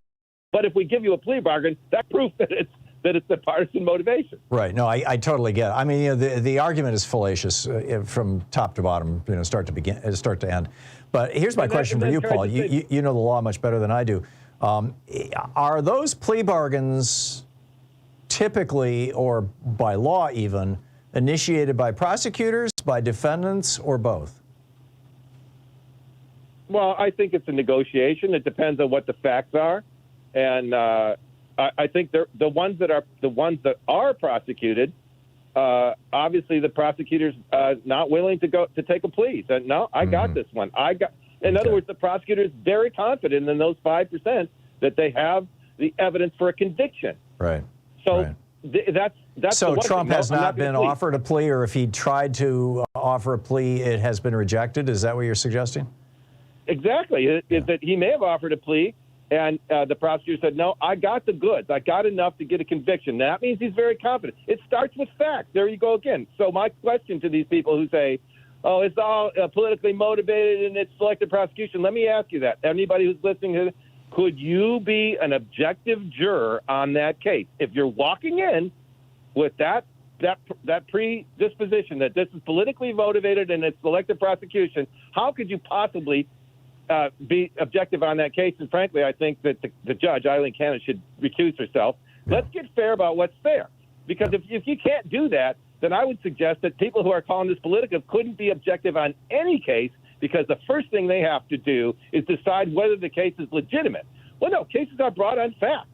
But if we give you a plea bargain, that's proof that it's the partisan motivation. Right. No, I totally get it. I mean, you know, the argument is fallacious from top to bottom, you know, start to end. But here's my question for you, Paul. You know the law much better than I do. Are those plea bargains typically, or by law even, initiated by prosecutors, by defendants, or both? Well, I think it's a negotiation. It depends on what the facts are, and I think the ones that are prosecuted. Obviously, the prosecutor's not willing to take a plea. Said, no, I got this one. In other words, the prosecutor is very confident in those 5% that they have the evidence for a conviction. Right. So that's so Trump has not been offered a plea, or if he tried to offer a plea, it has been rejected. Is that what you're suggesting? Exactly. Is that he may have offered a plea, and the prosecutor said, no, I got the goods. I got enough to get a conviction. That means he's very confident. It starts with facts. There you go again. So my question to these people who say, oh, it's all politically motivated and it's selective prosecution, let me ask you that. Anybody who's listening to this, could you be an objective juror on that case? If you're walking in with that predisposition that this is politically motivated and it's selective prosecution, how could you possibly be objective on that case? And frankly, I think that the judge, Eileen Cannon, should recuse herself. Yeah. Let's get fair about what's fair. Because if you can't do that, then I would suggest that people who are calling this political couldn't be objective on any case, because the first thing they have to do is decide whether the case is legitimate. Well, no, cases are brought on facts.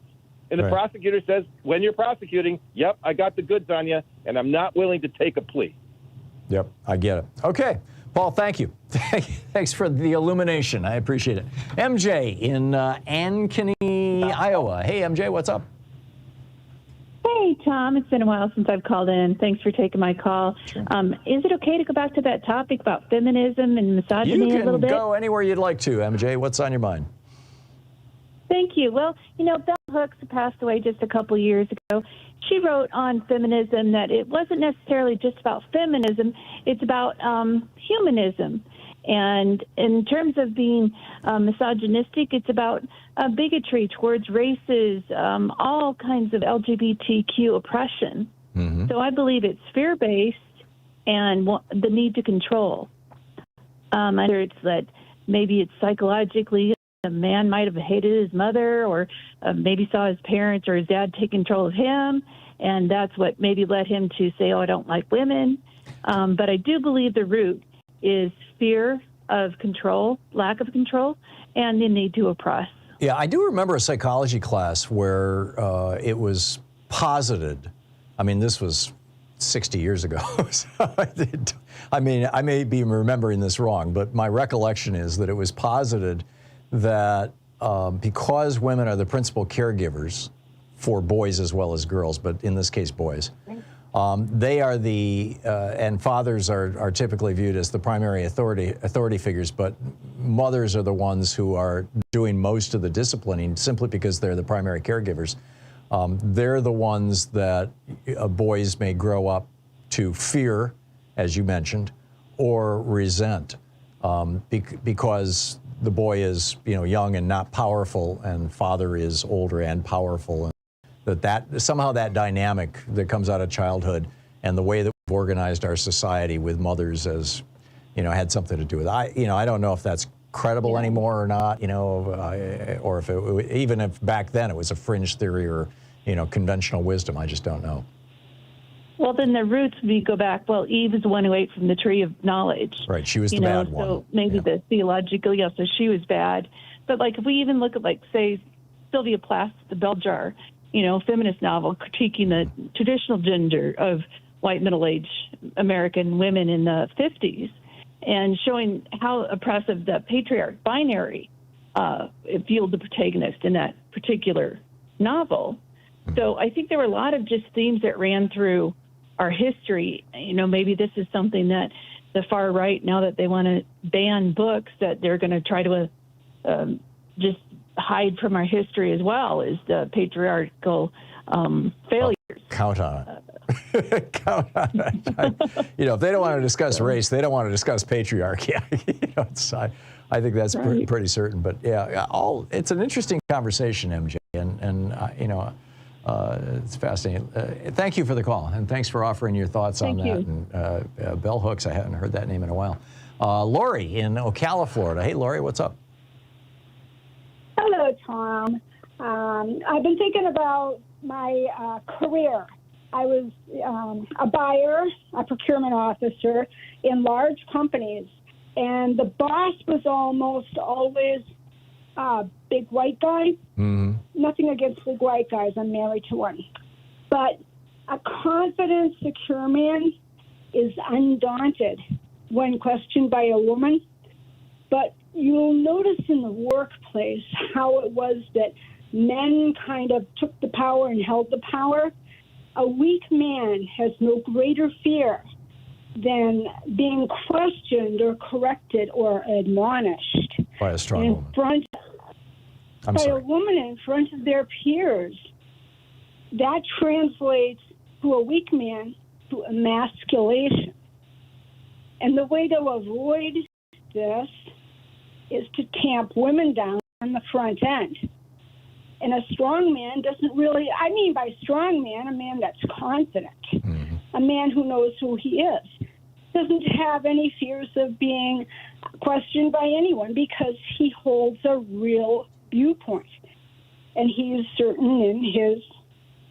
And the prosecutor says, when you're prosecuting, yep, I got the goods on you, and I'm not willing to take a plea. Yep, I get it. Okay. Paul, thank you. Thanks for the illumination. I appreciate it. MJ in Ankeny, Iowa. Hey, MJ, what's up? Hey, Tom. It's been a while since I've called in. Thanks for taking my call. Sure. Is it okay to go back to that topic about feminism and misogyny a little bit? You can go anywhere you'd like to, MJ. What's on your mind? Thank you. Well, you know, Bell Hooks, who passed away just a couple years ago, she wrote on feminism that it wasn't necessarily just about feminism, it's about humanism. And in terms of being misogynistic, it's about bigotry towards races, all kinds of LGBTQ oppression. Mm-hmm. So I believe it's fear-based and the need to control. Either it's that maybe it's psychologically a man might have hated his mother, or maybe saw his parents or his dad take control of him, and that's what maybe led him to say, oh, I don't like women. But I do believe the root is fear of control, lack of control, and the need to oppress. Yeah, I do remember a psychology class where it was posited. I mean, this was 60 years ago. So I mean, I may be remembering this wrong, but my recollection is that it was posited that because women are the principal caregivers for boys as well as girls, but in this case boys, they are and fathers are typically viewed as the primary authority figures, but mothers are the ones who are doing most of the disciplining simply because they're the primary caregivers. They're the ones that boys may grow up to fear, as you mentioned, or resent, because the boy is, young and not powerful, and father is older and powerful, and that somehow that dynamic that comes out of childhood and the way that we've organized our society with mothers as, had something to do with it. I don't know if that's credible anymore or not, or if even if back then it was a fringe theory or, conventional wisdom. I just don't know. Well, then the roots, we go back, Eve is the one who ate from the tree of knowledge. Right, she was the bad one. So maybe the theological, so she was bad. But if we even look at, say, Sylvia Plath's The Bell Jar, feminist novel critiquing the traditional gender of white middle-aged American women in the 50s and showing how oppressive the patriarch binary fueled the protagonist in that particular novel. So I think there were a lot of just themes that ran through our history. Maybe this is something that the far right, now that they want to ban books, that they're going to try to just hide from our history as well, is the patriarchal failures. Count on it. Count on it. If they don't want to discuss race, they don't want to discuss patriarchy. I think that's pretty certain. But yeah, it's an interesting conversation, MJ, and you know, it's fascinating. Thank you for the call, and thanks for offering your thoughts on that. And bell hooks, I haven't heard that name in a while. Lori in Ocala, Florida. Hey, Lori, what's up? Hello, Tom. I've been thinking about my career. I was a buyer, a procurement officer in large companies, and the boss was almost always a big white guy. Mm-hmm. Nothing against big white guys. I'm married to one. But a confident, secure man is undaunted when questioned by a woman. But you'll notice in the workplace how it was that men kind of took the power and held the power. A weak man has no greater fear than being questioned or corrected or admonished by a strong woman. A woman in front of their peers. That translates to a weak man to emasculation. And the way to avoid this is to tamp women down on the front end. And a strong man doesn't really, I mean by strong man, a man that's confident, a man who knows who he is, doesn't have any fears of being questioned by anyone because he holds a real viewpoint. And he is certain in his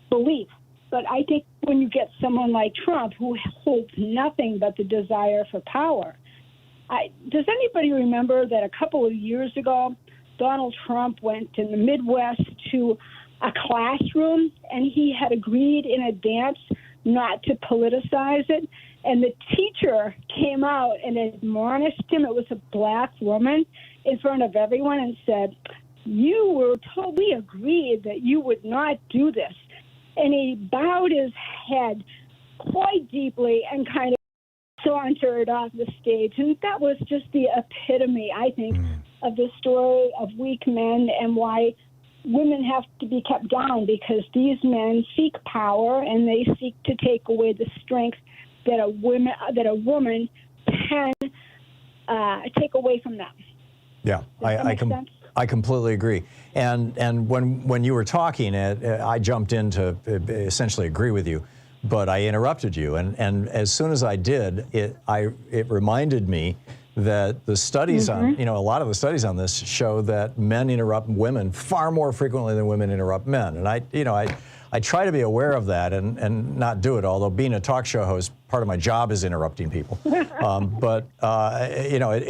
belief. But I think when you get someone like Trump who holds nothing but the desire for power, does anybody remember that a couple of years ago, Donald Trump went in the Midwest to a classroom, and he had agreed in advance not to politicize it. And the teacher came out and admonished him. It was a black woman in front of everyone and said, "You were told, we agreed that you would not do this." And he bowed his head quite deeply and kind of sauntered off the stage. And that was just the epitome, I think, of the story of weak men and why women have to be kept down, because these men seek power and they seek to take away the strength that a woman can take away from them. Yeah, I completely agree. And when you were talking, I jumped in to essentially agree with you, but I interrupted you. And as soon as I did, it reminded me that the studies on, a lot of the studies on this show that men interrupt women far more frequently than women interrupt men. And I try to be aware of that and not do it, although being a talk show host, part of my job is interrupting people. It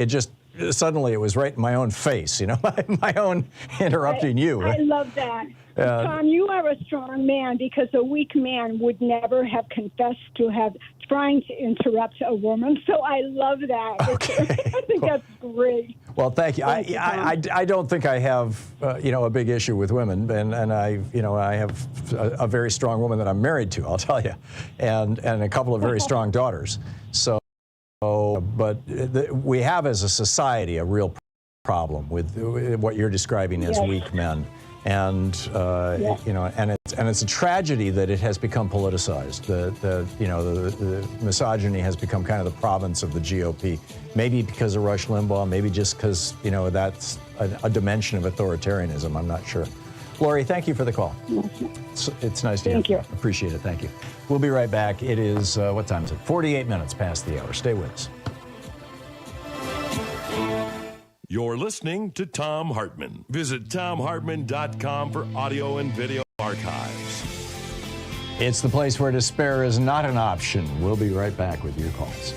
just, suddenly it was right in my own face, my own interrupting you. I love that. Tom, you are a strong man, because a weak man would never have confessed to trying to interrupt a woman. So I love that. Okay. I think that's great. Well, thank you. I don't think I have a big issue with women, and I have a very strong woman that I'm married to, I'll tell you, and a couple of very strong daughters. So, but we have as a society a real problem with what you're describing as weak men. And and it's a tragedy that it has become politicized. The misogyny has become kind of the province of the GOP. Maybe because of Rush Limbaugh, maybe just because that's a dimension of authoritarianism. I'm not sure. Lori, thank you for the call. It's nice to hear. Thank you. Appreciate it. Thank you. We'll be right back. It is what time is it? 48 minutes past the hour. Stay with us. You're listening to Thom Hartmann. Visit thomhartmann.com for audio and video archives. It's the place where despair is not an option. We'll be right back with your calls.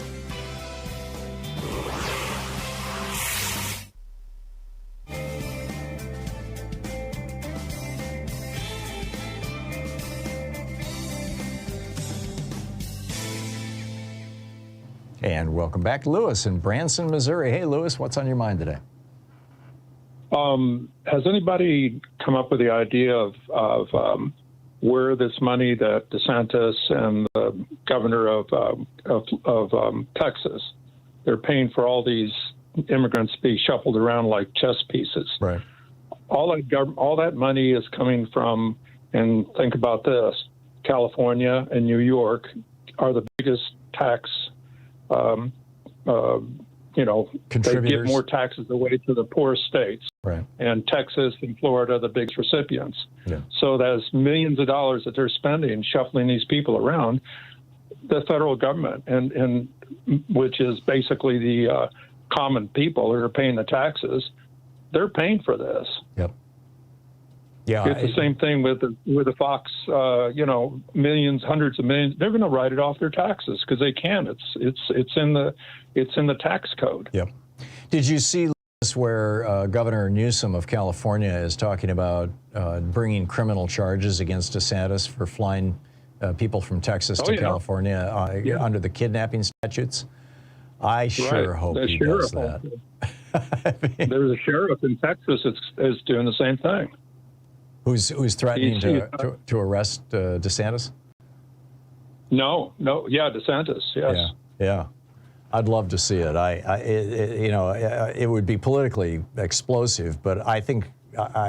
And welcome back, Lewis in Branson, Missouri. Hey, Lewis, what's on your mind today? Has anybody come up with the idea of where this money that DeSantis and the governor of Texas, they're paying for all these immigrants to be shuffled around like chess pieces? Right. All that money is coming from, and think about this, California and New York are the biggest tax they give more taxes away to the poor states. Right. And Texas and Florida are the biggest recipients. Yeah. So there's millions of dollars that they're spending shuffling these people around. The federal government, and which is basically the common people who are paying the taxes, they're paying for this. Yep. Yeah. It's the same thing with the Fox. Millions, hundreds of millions. They're going to write it off their taxes because they can. It's in the tax code. Yep. Did you see this where Governor Newsom of California is talking about bringing criminal charges against DeSantis for flying people from Texas to California under the kidnapping statutes? I sure hope he does that. There's a sheriff in Texas that's doing the same thing. Who's threatening to arrest DeSantis? No, yeah, DeSantis, yes. Yeah. I'd love to see it. It would be politically explosive, but I think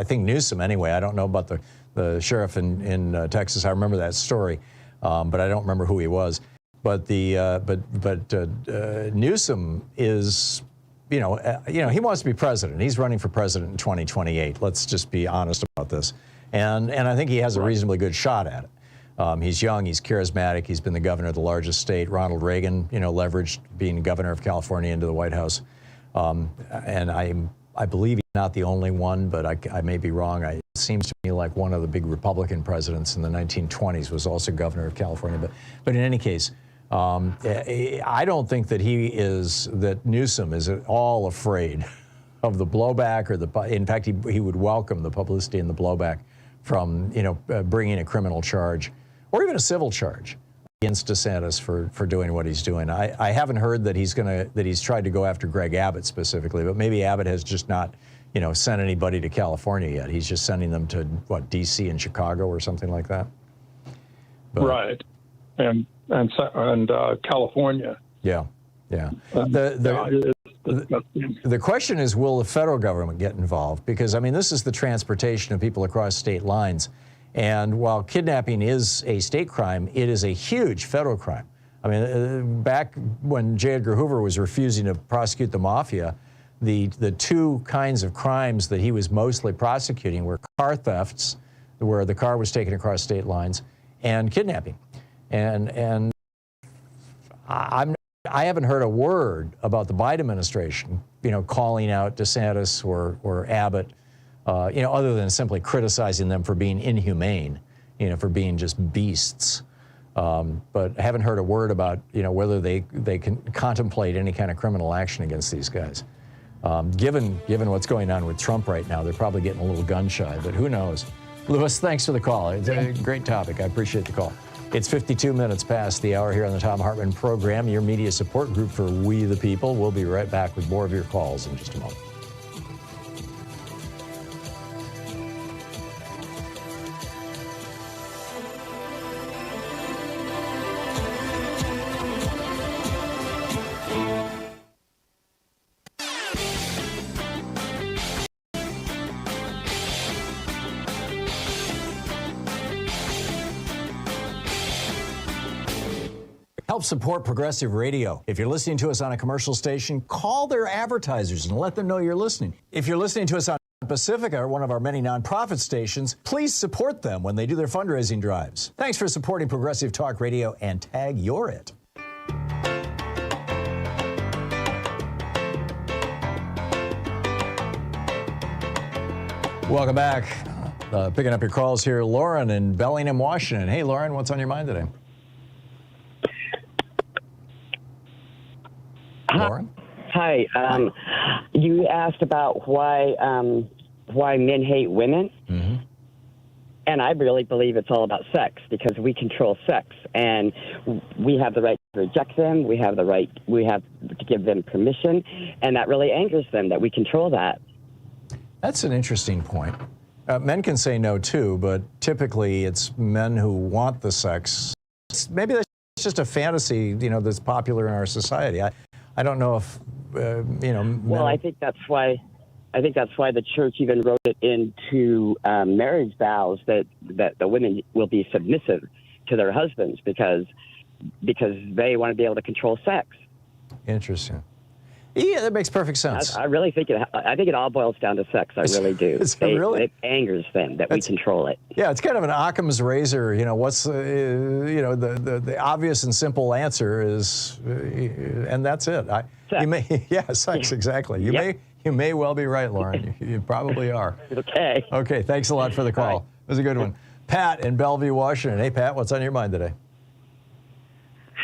Newsom anyway. I don't know about the sheriff in Texas. I remember that story, but I don't remember who he was. But Newsom is, he wants to be president. He's running for president in 2028. Let's just be honest about this. And I think he has a reasonably good shot at it. He's young, he's charismatic, he's been the governor of the largest state. Ronald Reagan, leveraged being governor of California into the White House. And I believe he's not the only one, but I may be wrong. It seems to me like one of the big Republican presidents in the 1920s was also governor of California. But in any case, I don't think that Newsom is at all afraid of the blowback in fact, he would welcome the publicity and the blowback from, bringing a criminal charge or even a civil charge against DeSantis for doing what he's doing. I haven't heard that he's tried to go after Greg Abbott specifically, but maybe Abbott has just not, sent anybody to California yet. He's just sending them to DC and Chicago or something like that. But, right. And California. Yeah. The question is, will the federal government get involved? Because, this is the transportation of people across state lines. And while kidnapping is a state crime, it is a huge federal crime. Back when J. Edgar Hoover was refusing to prosecute the mafia, the two kinds of crimes that he was mostly prosecuting were car thefts, where the car was taken across state lines, and kidnapping. And I haven't heard a word about the Biden administration, calling out DeSantis or Abbott, other than simply criticizing them for being inhumane, for being just beasts. But I haven't heard a word about, whether they can contemplate any kind of criminal action against these guys. Given what's going on with Trump right now, they're probably getting a little gun shy, but who knows? Louis, thanks for the call. It's a great topic. I appreciate the call. It's 52 minutes past the hour here on the Thom Hartmann Program, your media support group for We the People. We'll be right back with more of your calls in just a moment. Help support progressive radio. If you're listening to us on a commercial station, call their advertisers and let them know you're listening. If you're listening to us on Pacifica, one of our many nonprofit stations, please support them when they do their fundraising drives. Thanks for supporting Progressive Talk Radio and tag you're it. Welcome back. Picking up your calls here, Lauren in Bellingham, Washington. Hey, Lauren, what's on your mind today? Lauren? Hi. You asked about why men hate women. Mm-hmm. And I really believe it's all about sex because we control sex and we have the right to reject them. We have to give them permission. And that really angers them that we control that. That's an interesting point. Men can say no too, but typically it's men who want the sex. Maybe that's just a fantasy, that's popular in our society. I don't know if, Well, I think that's why the church even wrote it into marriage vows that the women will be submissive to their husbands because they want to be able to control sex. Interesting. Yeah, that makes perfect sense. I really think it all boils down to sex. I really do. It angers them that we control it. Yeah, it's kind of an Occam's razor. What's the obvious and simple answer is, and that's it. Sex, exactly. You may well be right, Lauren. You probably are. Okay. Okay, thanks a lot for the call. Right. It was a good one. Pat in Bellevue, Washington. Hey, Pat, what's on your mind today?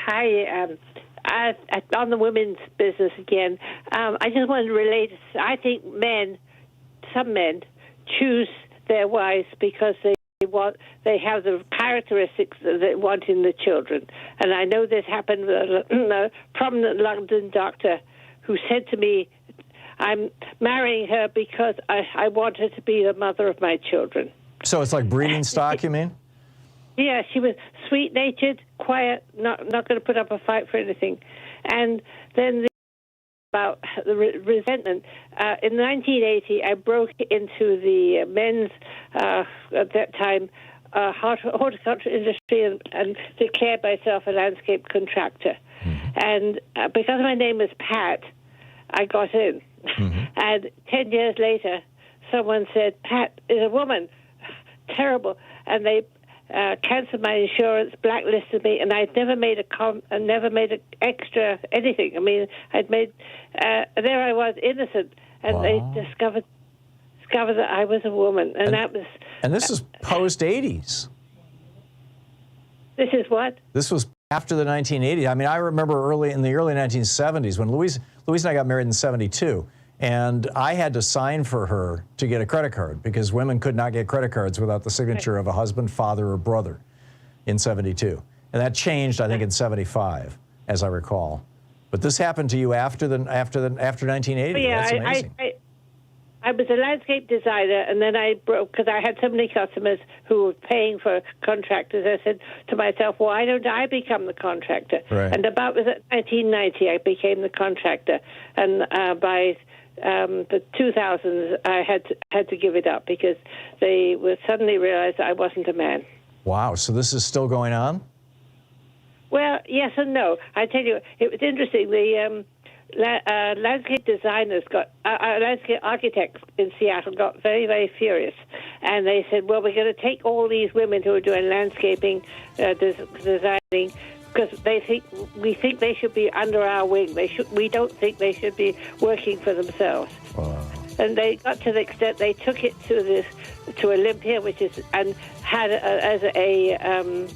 Hi, on the women's business again. I just wanted to relate. I think some men choose their wives because they have the characteristics that they want in the children. And I know this happened with a prominent London doctor who said to me, I'm marrying her because I want her to be the mother of my children. So it's like breeding stock, you mean? Yeah, she was sweet-natured, quiet, not going to put up a fight for anything. And then about the resentment. In 1980, I broke into the men's, at that time, horticulture industry and declared myself a landscape contractor. And because my name was Pat, I got in. And 10 years later, someone said, Pat is a woman. Terrible. And they canceled my insurance, blacklisted me, and I'd never made an extra anything. I mean, I'd made there I was, innocent, and they discovered that I was a woman, and that was. And this is post 80s. This is what? This was after the 1980s. I mean, I remember in the early 1970s when Louise and I got married in 72. And I had to sign for her to get a credit card because women could not get credit cards without the signature of a husband, father, or brother in 72. And that changed, I think, in 75, as I recall. But this happened to you after 1980. Yeah, that's amazing. I was a landscape designer, and then I broke because I had so many customers who were paying for contractors. I said to myself, why don't I become the contractor? Right. And about 1990, I became the contractor. And by the 2000s, I had to give it up because they suddenly realized I wasn't a man. Wow, so this is still going on? Well, yes and no. I tell you, it was interesting. The landscape designers landscape architects in Seattle got very, very furious. And they said, well, we're going to take all these women who are doing landscaping, designing, because we think they should be under our wing. We don't think they should be working for themselves. Wow. And they got to the extent they took it to Olympia, and had as a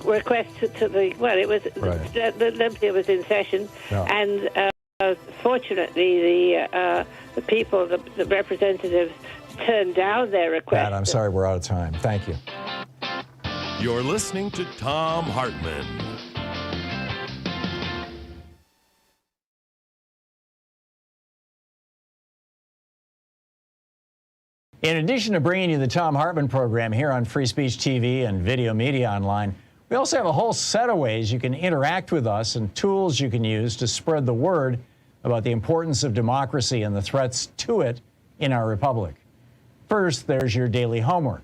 request to the it was right. The Olympia was in session, and fortunately the people, the representatives, turned down their request. Pat, I'm sorry, we're out of time. Thank you. You're listening to Thom Hartmann. In addition to bringing you the Thom Hartmann Program here on Free Speech TV and Video Media Online, we also have a whole set of ways you can interact with us and tools you can use to spread the word about the importance of democracy and the threats to it in our republic. First, there's your daily homework.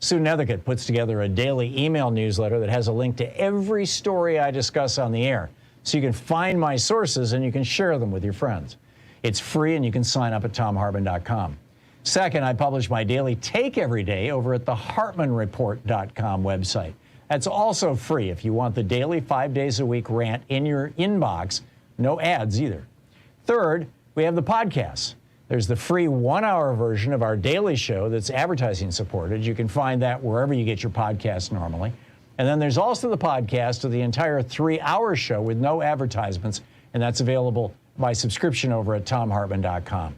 Sue Nethercutt puts together a daily email newsletter that has a link to every story I discuss on the air, so you can find my sources and you can share them with your friends. It's free and you can sign up at thomhartmann.com. Second, I publish my daily take every day over at the hartmannreport.com website. That's also free if you want the daily 5 days a week rant in your inbox. No ads either. Third, we have the podcasts. There's the free 1-hour version of our daily show that's advertising supported. You can find that wherever you get your podcasts normally. And then there's also the podcast of the entire 3-hour show with no advertisements, and that's available by subscription over at thomhartmann.com.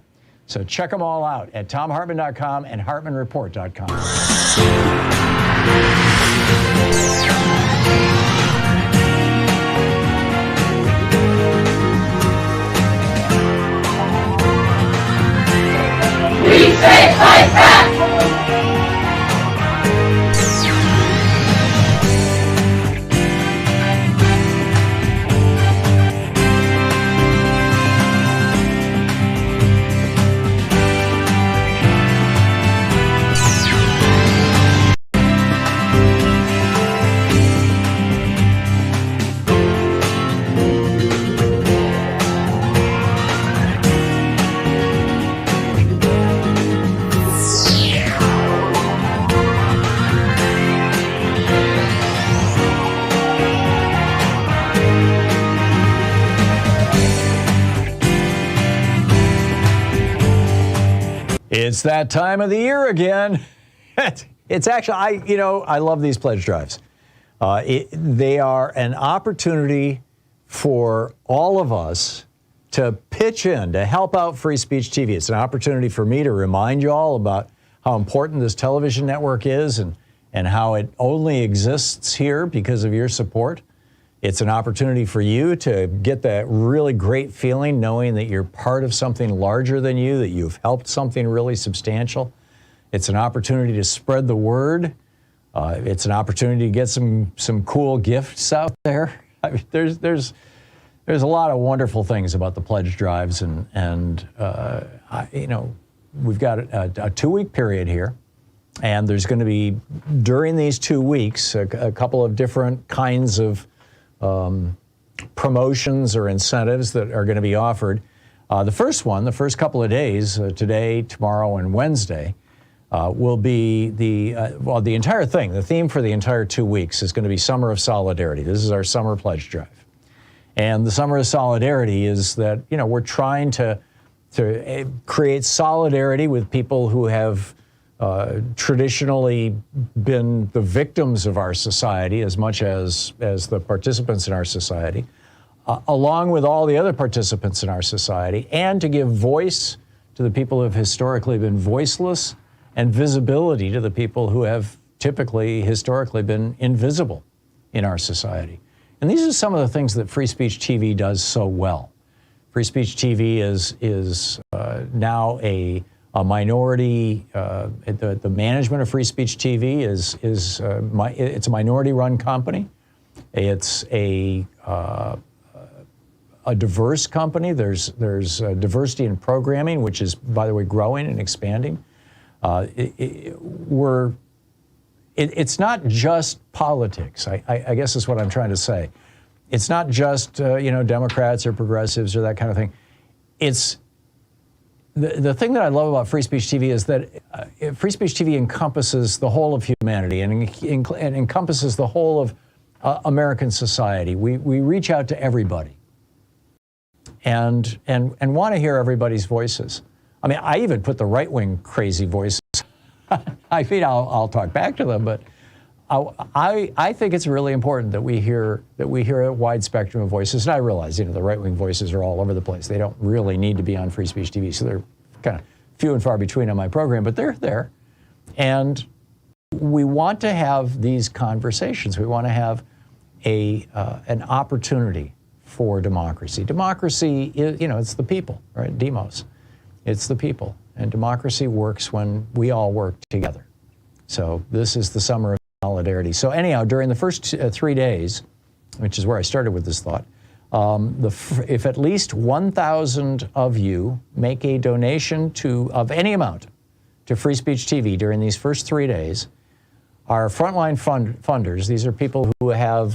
So check them all out at thomhartmann.com and hartmannreport.com. We say fight back! It's that time of the year again. It's actually, I love these pledge drives. They are an opportunity for all of us to pitch in, to help out Free Speech TV. It's an opportunity for me to remind you all about how important this television network is and how it only exists here because of your support. It's an opportunity for you to get that really great feeling knowing that you're part of something larger than you, that you've helped something really substantial. It's an opportunity to spread the word. It's an opportunity to get some cool gifts out there. I mean, there's a lot of wonderful things about the pledge drives, and we've got a 2-week period here, and there's going to be during these 2 weeks a couple of different kinds of promotions or incentives that are going to be offered. The first couple of days, today, tomorrow, and Wednesday, will be the entire thing. The theme for the entire 2 weeks is going to be Summer of Solidarity. This is our summer pledge drive. And the Summer of Solidarity is that, we're trying to create solidarity with people who have traditionally been the victims of our society as much as the participants in our society, along with all the other participants in our society, and to give voice to the people who have historically been voiceless and visibility to the people who have historically been invisible in our society. And these are some of the things that Free Speech TV does so well. Free Speech TV is now a minority. The management of Free Speech TV it's a minority-run company. It's a diverse company. There's diversity in programming, which is, by the way, growing and expanding. It's not just politics. I guess is what I'm trying to say. It's not just Democrats or progressives or that kind of thing. It's the thing that I love about Free Speech TV is that Free Speech TV encompasses the whole of humanity and encompasses the whole of American society. We reach out to everybody and want to hear everybody's voices. I mean, I even put the right-wing crazy voices. I mean, I'll talk back to them, but I think it's really important that we hear a wide spectrum of voices. And I realize, the right-wing voices are all over the place. They don't really need to be on Free Speech TV, so they're kind of few and far between on my program, but they're there. And we want to have these conversations. We want to have an opportunity for democracy. Democracy is, it's the people, right? Demos. It's the people. And democracy works when we all work together. So this is the summer of solidarity. So anyhow, during the first 3 days, which is where I started with this thought, if at least 1,000 of you make a donation of any amount to Free Speech TV during these first 3 days, our frontline funders, these are people who have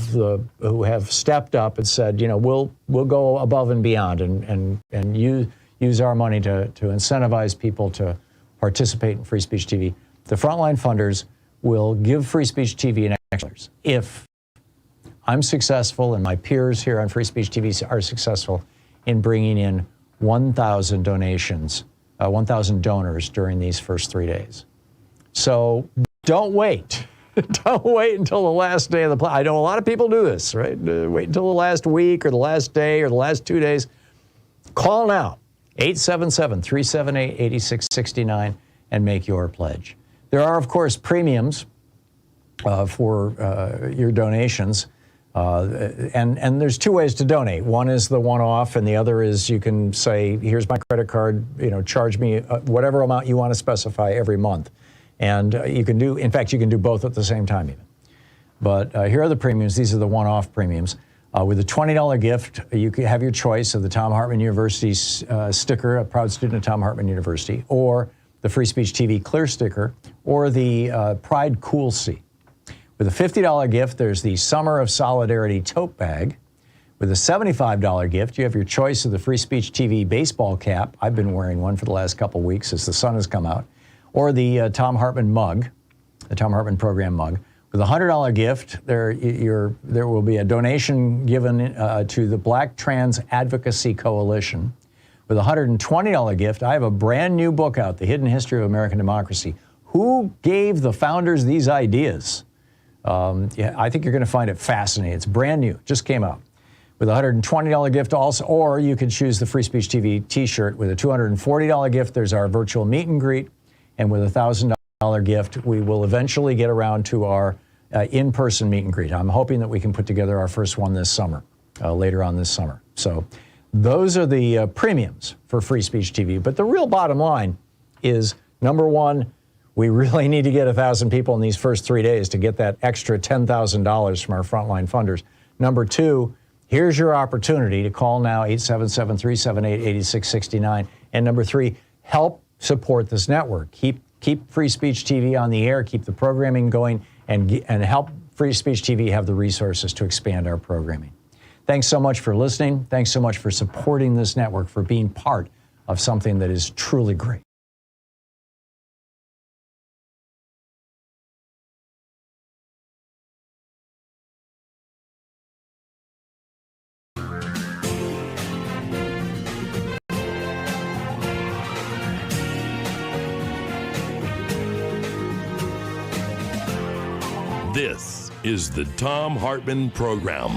stepped up and said, we'll go above and beyond and use our money to incentivize people to participate in Free Speech TV. The frontline funders will give Free Speech TV an extra if I'm successful and my peers here on Free Speech TV are successful in bringing in 1,000 donations, 1,000 donors during these first 3 days. So don't wait. Don't wait until the last day of the I know a lot of people do this, right? Wait until the last week or the last day or the last 2 days. Call now, 877-378-8669, and make your pledge. There are, of course, premiums for your donations. And there's 2 ways to donate. One is the one-off, and the other is you can say, here's my credit card, charge me whatever amount you want to specify every month. And you can do both at the same time even. But here are the premiums. These are the one-off premiums. With a $20 gift, you can have your choice of the Thom Hartmann University sticker, a proud student of Thom Hartmann University, or the Free Speech TV Clear sticker, or the Pride Cool C. With a $50 gift, there's the Summer of Solidarity tote bag. With a $75 gift, you have your choice of the Free Speech TV baseball cap. I've been wearing one for the last couple weeks as the sun has come out. Or the Thom Hartmann mug, the Thom Hartmann Program mug. With a $100 gift, there will be a donation given to the Black Trans Advocacy Coalition. With a $120 gift, I have a brand new book out, The Hidden History of American Democracy. Who gave the founders these ideas? Yeah, I think you're going to find it fascinating. It's brand new, just came out. With a $120 gift also, or you can choose the Free Speech TV t-shirt. With a $240 gift, there's our virtual meet and greet. And with a $1,000 gift, we will eventually get around to our in-person meet and greet. I'm hoping that we can put together our first one this summer, later on this summer. So those are the premiums for Free Speech TV. But the real bottom line is, number one, we really need to get 1,000 people in these first 3 days to get that extra $10,000 from our frontline funders. Number two, here's your opportunity to call now, 877-378-8669. And number three, help support this network. Keep Free Speech TV on the air, keep the programming going, and help Free Speech TV have the resources to expand our programming. Thanks so much for listening. Thanks so much for supporting this network, for being part of something that is truly great. This is the Thom Hartmann Program.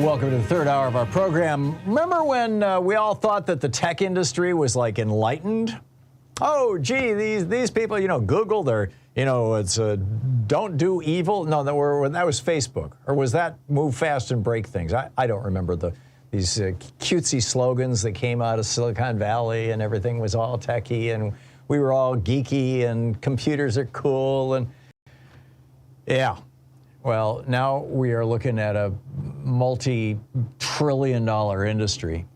Welcome to the third hour of our program. Remember when we all thought that the tech industry was like enlightened? Oh, gee, these people, Google, they're, it's don't do evil. No, that was Facebook. Or was that move fast and break things? I don't remember these cutesy slogans that came out of Silicon Valley and everything was all techie and we were all geeky and computers are cool and yeah. Well, now we are looking at a multi-trillion-dollar industry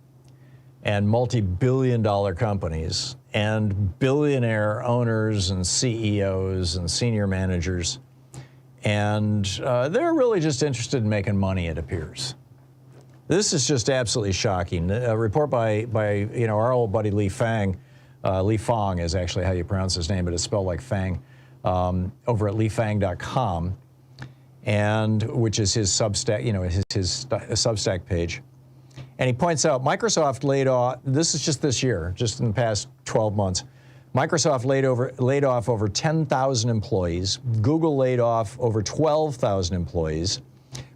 and multi-billion-dollar companies and billionaire owners and CEOs and senior managers. And they're really just interested in making money, it appears. This is just absolutely shocking. A report by our old buddy Lee Fang. Lee Fang is actually how you pronounce his name, but it's spelled like Fang, over at leefang.com, and which is his Substack, his Substack page. And he points out Microsoft laid off, this is just this year, just in the past 12 months, Microsoft laid off over 10,000 employees. Google laid off over 12,000 employees.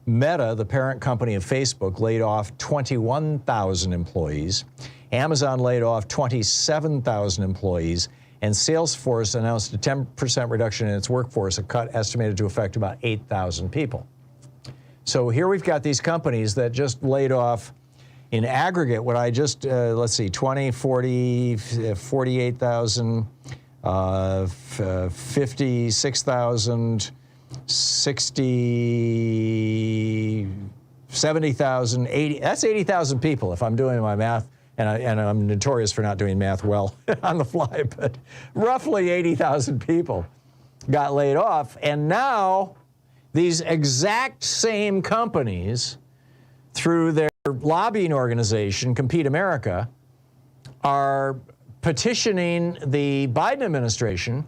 Meta, the parent company of Facebook, laid off 21,000 employees. Amazon laid off 27,000 employees, and Salesforce announced a 10% reduction in its workforce, a cut estimated to affect about 8,000 people. So here we've got these companies that just laid off, in aggregate, what I just, 20, 40, 48,000, 56,000, 60, 70,000, 80, that's 80,000 people if I'm doing my math. And I'm notorious for not doing math well on the fly, but roughly 80,000 people got laid off. And now these exact same companies, through their lobbying organization, Compete America, are petitioning the Biden administration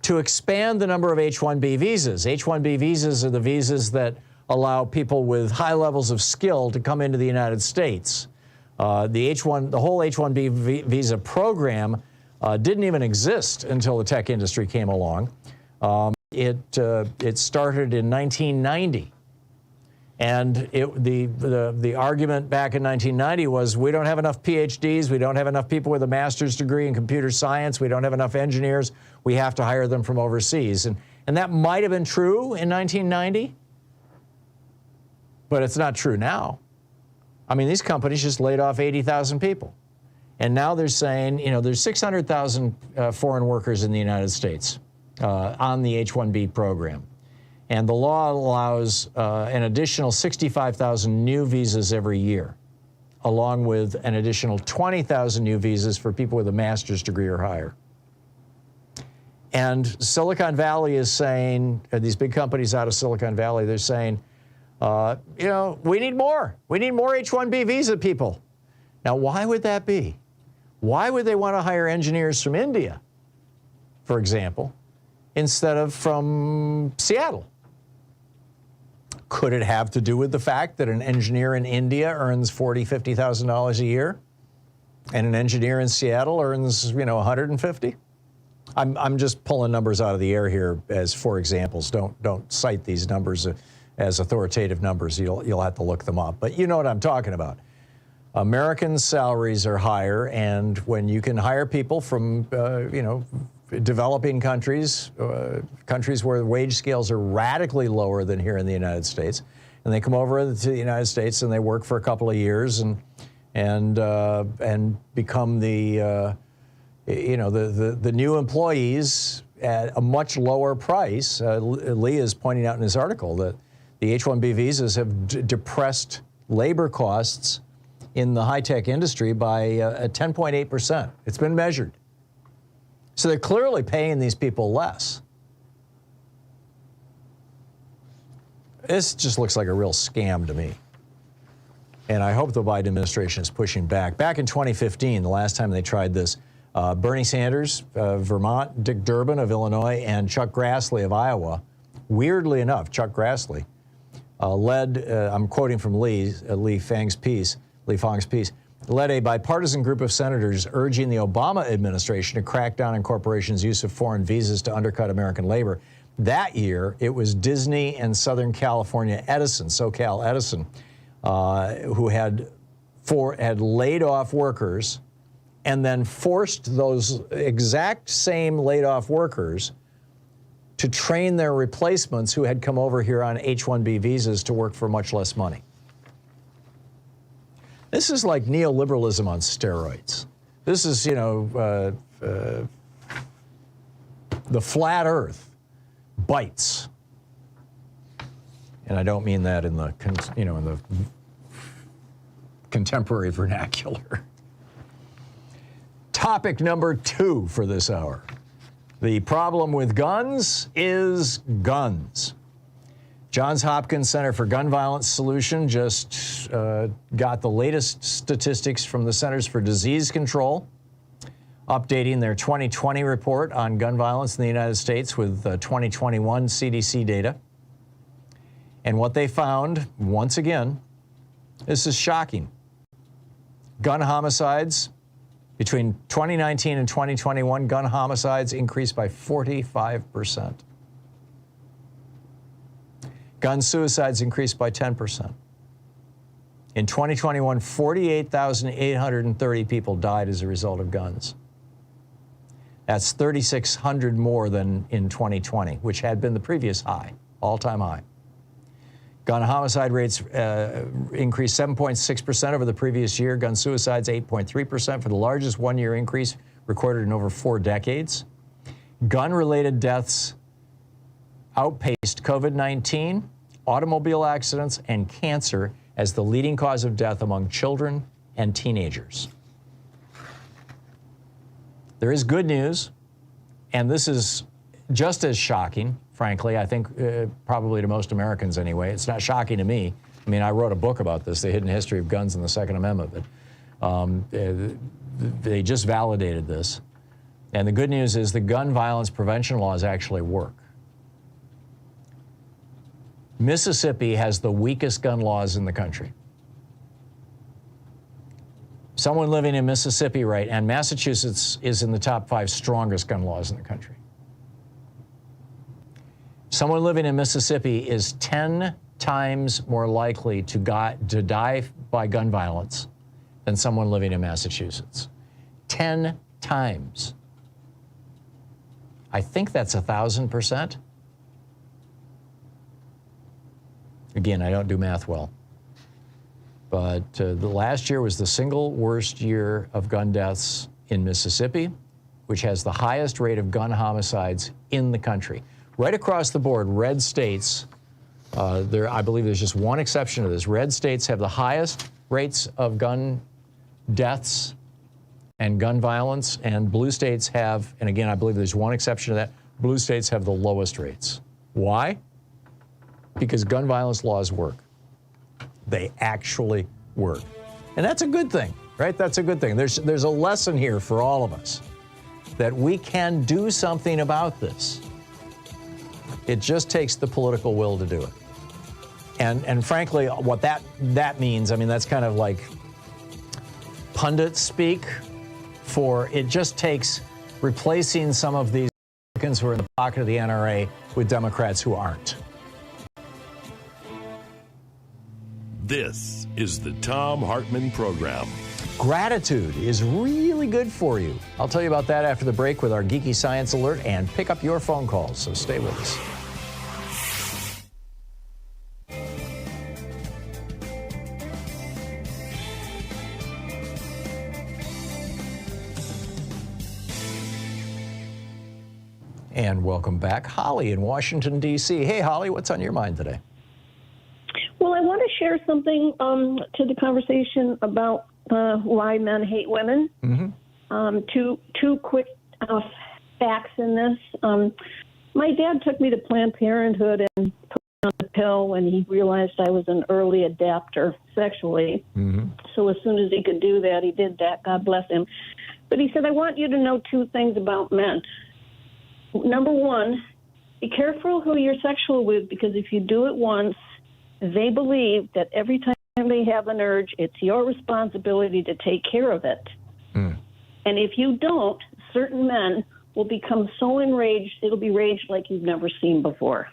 to expand the number of H-1B visas. H-1B visas are the visas that allow people with high levels of skill to come into the United States. The whole H-1B visa program didn't even exist until the tech industry came along. It started in 1990, and the argument back in 1990 was we don't have enough PhDs, we don't have enough people with a master's degree in computer science, we don't have enough engineers, we have to hire them from overseas, and that might have been true in 1990, but it's not true now. I mean, these companies just laid off 80,000 people. And now they're saying, there's 600,000 foreign workers in the United States on the H-1B program. And the law allows an additional 65,000 new visas every year, along with an additional 20,000 new visas for people with a master's degree or higher. And Silicon Valley is saying, these big companies out of Silicon Valley, they're saying, we need more. We need more H-1B visa people. Now, why would that be? Why would they want to hire engineers from India, for example, instead of from Seattle? Could it have to do with the fact that an engineer in India earns $40,000, $50,000 a year, and an engineer in Seattle earns, $150,000? I'm just pulling numbers out of the air here as for examples. Don't cite these numbers as authoritative numbers. You'll have to look them up. But you know what I'm talking about. American salaries are higher, and when you can hire people from, developing countries, countries where the wage scales are radically lower than here in the United States, and they come over to the United States and they work for a couple of years and become the new employees at a much lower price. Lee is pointing out in his article that the H-1B visas have depressed labor costs in the high-tech industry by 10.8%. It's been measured. So they're clearly paying these people less. This just looks like a real scam to me. And I hope the Biden administration is pushing back. Back in 2015, the last time they tried this, Bernie Sanders of Vermont, Dick Durbin of Illinois, and Chuck Grassley of Iowa, weirdly enough, Chuck Grassley, led, I'm quoting from Lee Fang's piece, led a bipartisan group of senators urging the Obama administration to crack down on corporations' use of foreign visas to undercut American labor. That year, it was Disney and Southern California Edison, SoCal Edison, who had laid off workers and then forced those exact same laid off workers to train their replacements who had come over here on H-1B visas to work for much less money. This is like neoliberalism on steroids. This is, the flat earth bites. And I don't mean that in the, in the contemporary vernacular. Topic number 2 for this hour. The problem with guns is guns. Johns Hopkins Center for Gun Violence Solution just got the latest statistics from the Centers for Disease Control, updating their 2020 report on gun violence in the United States with 2021 CDC data. And what they found, once again, this is shocking. Gun homicides, between 2019 and 2021, gun homicides increased by 45%. Gun suicides increased by 10%. In 2021, 48,830 people died as a result of guns. That's 3,600 more than in 2020, which had been the previous high, all-time high. Gun homicide rates increased 7.6% over the previous year. Gun suicides 8.3% for the largest one-year increase recorded in over 4 decades. Gun-related deaths outpaced COVID-19, automobile accidents, and cancer as the leading cause of death among children and teenagers. There is good news, and this is just as shocking, frankly, I think probably to most Americans anyway. It's not shocking to me. I mean, I wrote a book about this, The Hidden History of Guns and the Second Amendment, but they just validated this. And the good news is the gun violence prevention laws actually work. Mississippi has the weakest gun laws in the country. Someone living in Mississippi, right, and Massachusetts is in the top 5 strongest gun laws in the country. Someone living in Mississippi is 10 times more likely to die by gun violence than someone living in Massachusetts. 10 times. I think that's 1,000%. Again, I don't do math well. But the last year was the single worst year of gun deaths in Mississippi, which has the highest rate of gun homicides in the country. Right across the board, red states, I believe there's just one exception to this. Red states have the highest rates of gun deaths and gun violence, and blue states have, and again, I believe there's one exception to that, blue states have the lowest rates. Why? Because gun violence laws work. They actually work. And that's a good thing, right? That's a good thing. There's a lesson here for all of us that we can do something about this. It just takes the political will to do it. And frankly, what that means, I mean, that's kind of like pundit speak for it just takes replacing some of these Republicans who are in the pocket of the NRA with Democrats who aren't. This is the Thom Hartmann Program. Gratitude is really good for you. I'll tell you about that after the break with our Geeky Science Alert and pick up your phone calls, so stay with us. And welcome back, Holly in Washington, D.C. Hey, Holly, what's on your mind today? Well, I want to share something to the conversation about why men hate women. Mm-hmm. Two quick facts in this. My dad took me to Planned Parenthood and put me on the pill when he realized I was an early adapter sexually. Mm-hmm. So as soon as he could do that, he did that. God bless him. But he said, I want you to know two things about men. Number one, be careful who you're sexual with, because if you do it once, they believe that every time they have an urge, it's your responsibility to take care of it. Mm. And if you don't, certain men will become so enraged, it'll be rage like you've never seen before.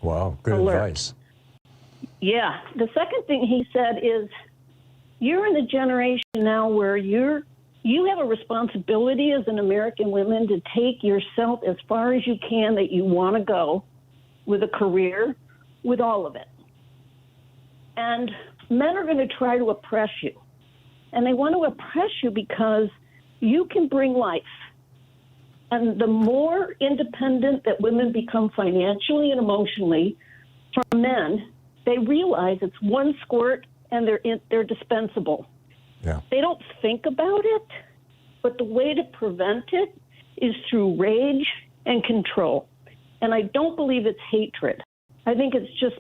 Wow, good advice. Yeah. The second thing he said is, you're in a generation now where you have a responsibility as an American woman to take yourself as far as you can that you want to go with a career, with all of it. And men are going to try to oppress you. And they want to oppress you because you can bring life. And the more independent that women become financially and emotionally from men, they realize it's one squirt and they're dispensable. Yeah. They don't think about it, but the way to prevent it is through rage and control. And I don't believe it's hatred. I think it's just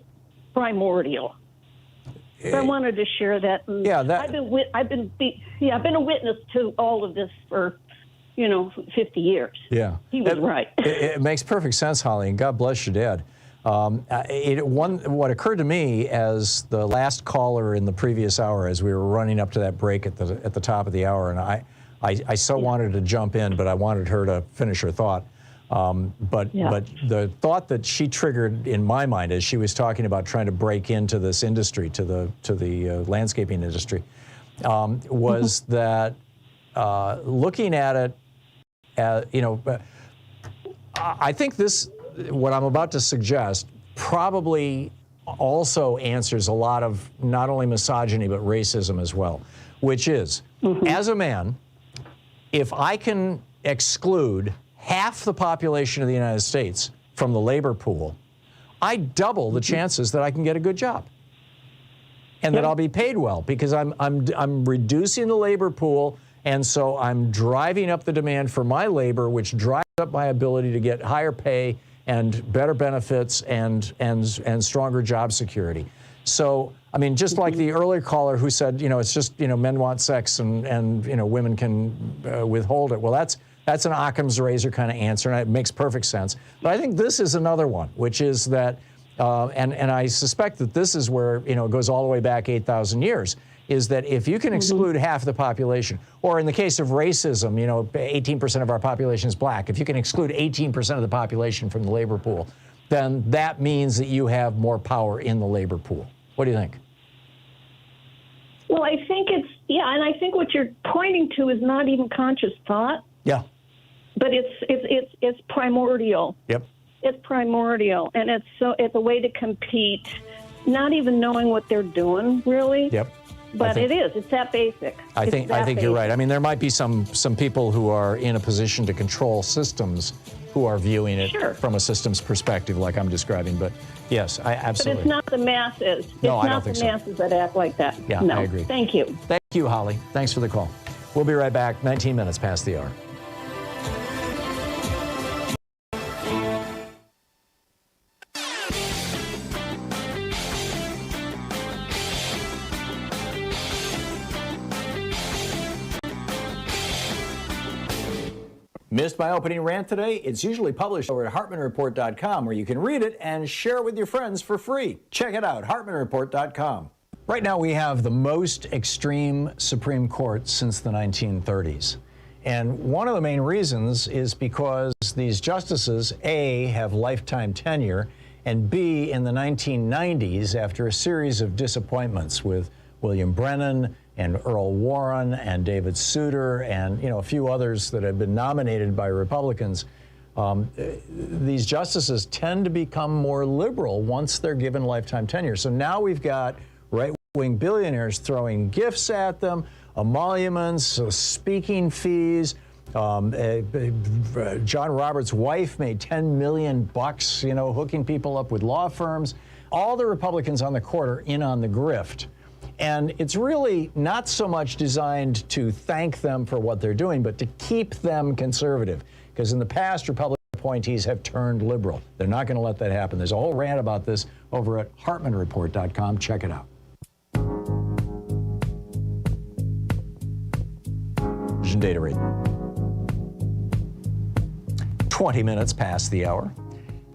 primordial. So I wanted to share that. And yeah, I've been a witness to all of this for 50 years. Yeah. He was right. It makes perfect sense, Holly, and God bless your dad. What occurred to me as the last caller in the previous hour, as we were running up to that break at the top of the hour, and I so wanted to jump in, but I wanted her to finish her thought. But the thought that she triggered in my mind as she was talking about trying to break into this industry, to the landscaping industry, was that looking at it, I think what I'm about to suggest probably also answers a lot of not only misogyny but racism as well, which is, as a man, if I can exclude half the population of the United States from the labor pool, I double the chances that I can get a good job and that I'll be paid well, because I'm reducing the labor pool, and so I'm driving up the demand for my labor, which drives up my ability to get higher pay and better benefits and stronger job security. So, I mean, just like the earlier caller who said, it's just, men want sex and women can withhold it. Well, that's an Occam's razor kind of answer, and it makes perfect sense. But I think this is another one, which is that, and I suspect that this is where, it goes all the way back 8,000 years, is that if you can exclude half the population, or in the case of racism, 18% of our population is black. If you can exclude 18% of the population from the labor pool, then that means that you have more power in the labor pool. What do you think? Well, I think and I think what you're pointing to is not even conscious thought. Yeah. But it's primordial. Yep. It's primordial, and it's a way to compete, not even knowing what they're doing, really. Yep. But it's that basic. I think you're right. I mean, there might be some people who are in a position to control systems who are viewing it from a systems perspective, like I'm describing. But yes, I absolutely. But it's not the masses. No, I don't it's think not the masses that act like that. Yeah, no. I agree. Thank you. Thank you, Holly. Thanks for the call. We'll be right back. 19 minutes past the hour. Missed my opening rant today? It's usually published over at HartmannReport.com, where you can read it and share it with your friends for free. Check it out, HartmannReport.com. Right now we have the most extreme Supreme Court since the 1930s. And one of the main reasons is because these justices, A, have lifetime tenure, and B, in the 1990s, after a series of disappointments with William Brennan and Earl Warren and David Souter and a few others that have been nominated by Republicans, these justices tend to become more liberal once they're given lifetime tenure. So now we've got right-wing billionaires throwing gifts at them, emoluments, speaking fees. John Roberts' wife made $10 million, hooking people up with law firms. All the Republicans on the court are in on the grift. And it's really not so much designed to thank them for what they're doing, but to keep them conservative. Because in the past, Republican appointees have turned liberal. They're not going to let that happen. There's a whole rant about this over at HartmannReport.com. Check it out. Data read. 20 minutes past the hour.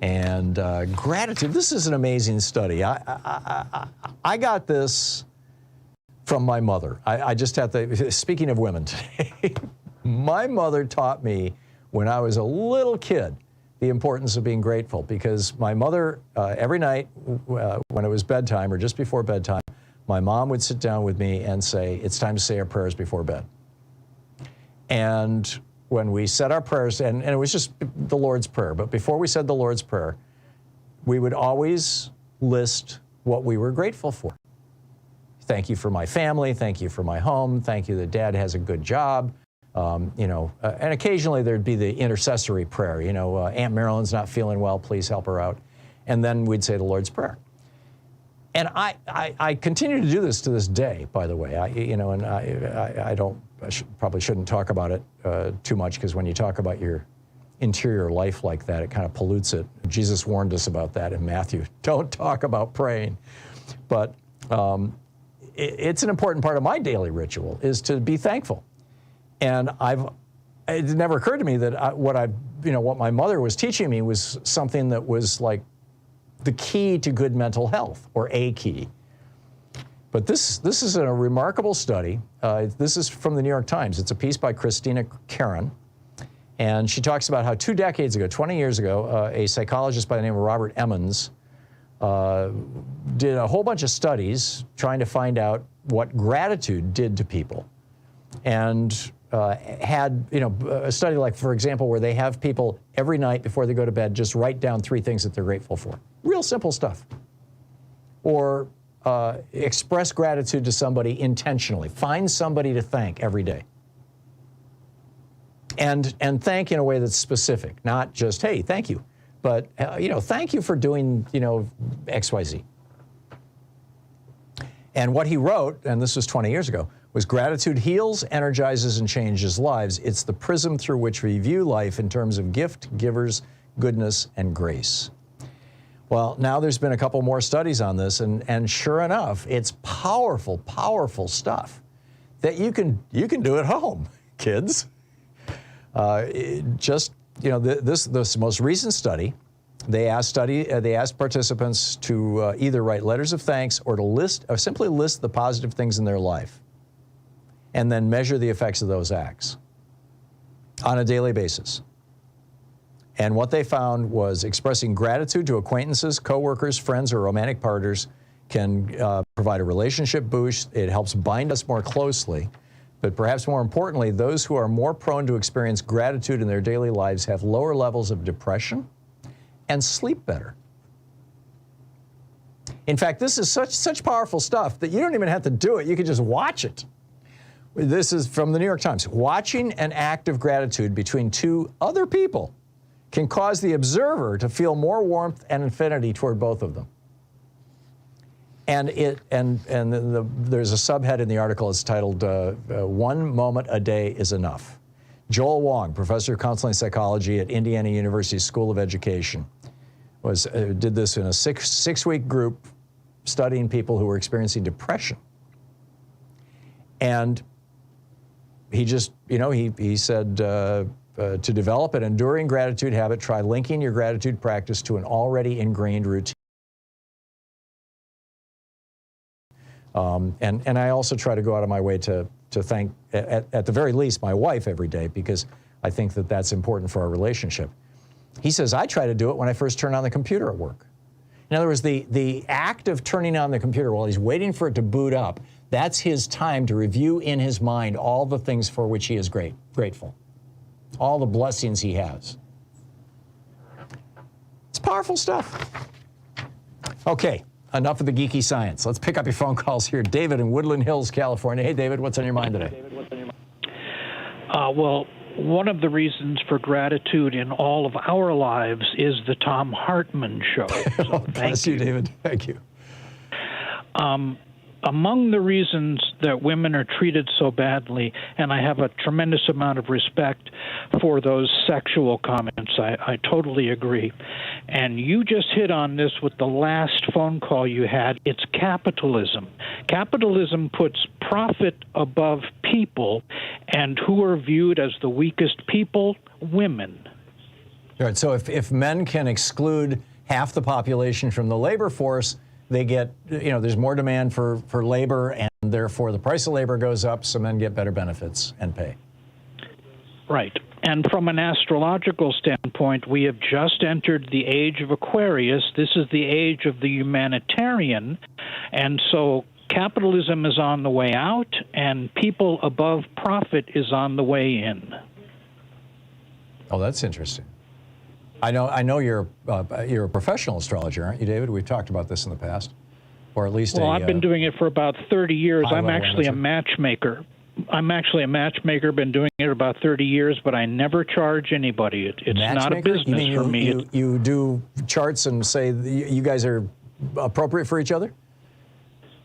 And gratitude, this is an amazing study. I got this from my mother. I just have to, speaking of women today, my mother taught me when I was a little kid the importance of being grateful, because my mother, every night when it was bedtime or just before bedtime, my mom would sit down with me and say, it's time to say our prayers before bed. And when we said our prayers, and it was just the Lord's Prayer, but before we said the Lord's Prayer, we would always list what we were grateful for. Thank you for my family, thank you for my home, thank you that Dad has a good job, and occasionally there'd be the intercessory prayer, Aunt Marilyn's not feeling well, please help her out. And then we'd say the Lord's Prayer. And I continue to do this to this day, by the way. I probably shouldn't talk about it too much, because when you talk about your interior life like that, it kind of pollutes it. Jesus warned us about that in Matthew. Don't talk about praying. But it's an important part of my daily ritual, is to be thankful. And it never occurred to me that what my mother was teaching me was something that was like the key to good mental health, or a key. But this is a remarkable study. This is from the New York Times. It's a piece by Christina Caron. And she talks about how 2 decades ago, 20 years ago, a psychologist by the name of Robert Emmons did a whole bunch of studies trying to find out what gratitude did to people. And had a study like, for example, where they have people every night before they go to bed just write down 3 things that they're grateful for. Real simple stuff. Or express gratitude to somebody intentionally. Find somebody to thank every day. And thank in a way that's specific, not just, hey, thank you, but thank you for doing, XYZ. And what he wrote, and this was 20 years ago, was gratitude heals, energizes, and changes lives. It's the prism through which we view life in terms of gift, givers, goodness, and grace. Well, now there's been a couple more studies on this, and sure enough, it's powerful, powerful stuff that you can do at home, kids. This most recent study, they asked participants to either write letters of thanks or to simply list the positive things in their life, and then measure the effects of those acts on a daily basis. And what they found was expressing gratitude to acquaintances, coworkers, friends, or romantic partners can provide a relationship boost. It helps bind us more closely. But perhaps more importantly, those who are more prone to experience gratitude in their daily lives have lower levels of depression and sleep better. In fact, this is such powerful stuff that you don't even have to do it. You can just watch it. This is from the New York Times. Watching an act of gratitude between 2 other people can cause the observer to feel more warmth and affinity toward both of them. And there's a subhead in the article. It's titled, 1 moment a day is enough. Joel Wong, professor of counseling psychology at Indiana University School of Education, did this in a six-week group studying people who were experiencing depression. And he just, he said, to develop an enduring gratitude habit, try linking your gratitude practice to an already ingrained routine. And I also try to go out of my way to thank, at the very least, my wife every day, because I think that that's important for our relationship. He says, I try to do it when I first turn on the computer at work. In other words, the act of turning on the computer while he's waiting for it to boot up, that's his time to review in his mind all the things for which he is grateful, all the blessings he has. It's powerful stuff. Okay, enough of the geeky science. Let's pick up your phone calls here. David in Woodland Hills, California. Hey, David, what's on your mind today? Well, one of the reasons for gratitude in all of our lives is the Thom Hartmann Show. So Bless you, David. Thank you. Among the reasons that women are treated so badly, and I have a tremendous amount of respect for those sexual comments, I totally agree. And you just hit on this with the last phone call you had. It's capitalism. Capitalism puts profit above people, and who are viewed as the weakest people? Women. All right, so if men can exclude half the population from the labor force, they get, there's more demand for labor, and therefore the price of labor goes up, so men get better benefits and pay. Right. And from an astrological standpoint, we have just entered the age of Aquarius. This is the age of the humanitarian, and so capitalism is on the way out, and people above profit is on the way in. Oh, that's interesting. I know you're a professional astrologer, aren't you, David? We've talked about this in the past, or at least. Well, I've been doing it for about 30 years. I'm actually a matchmaker. Been doing it about 30 years, but I never charge anybody. It's not a business for me. You do charts and say you guys are appropriate for each other?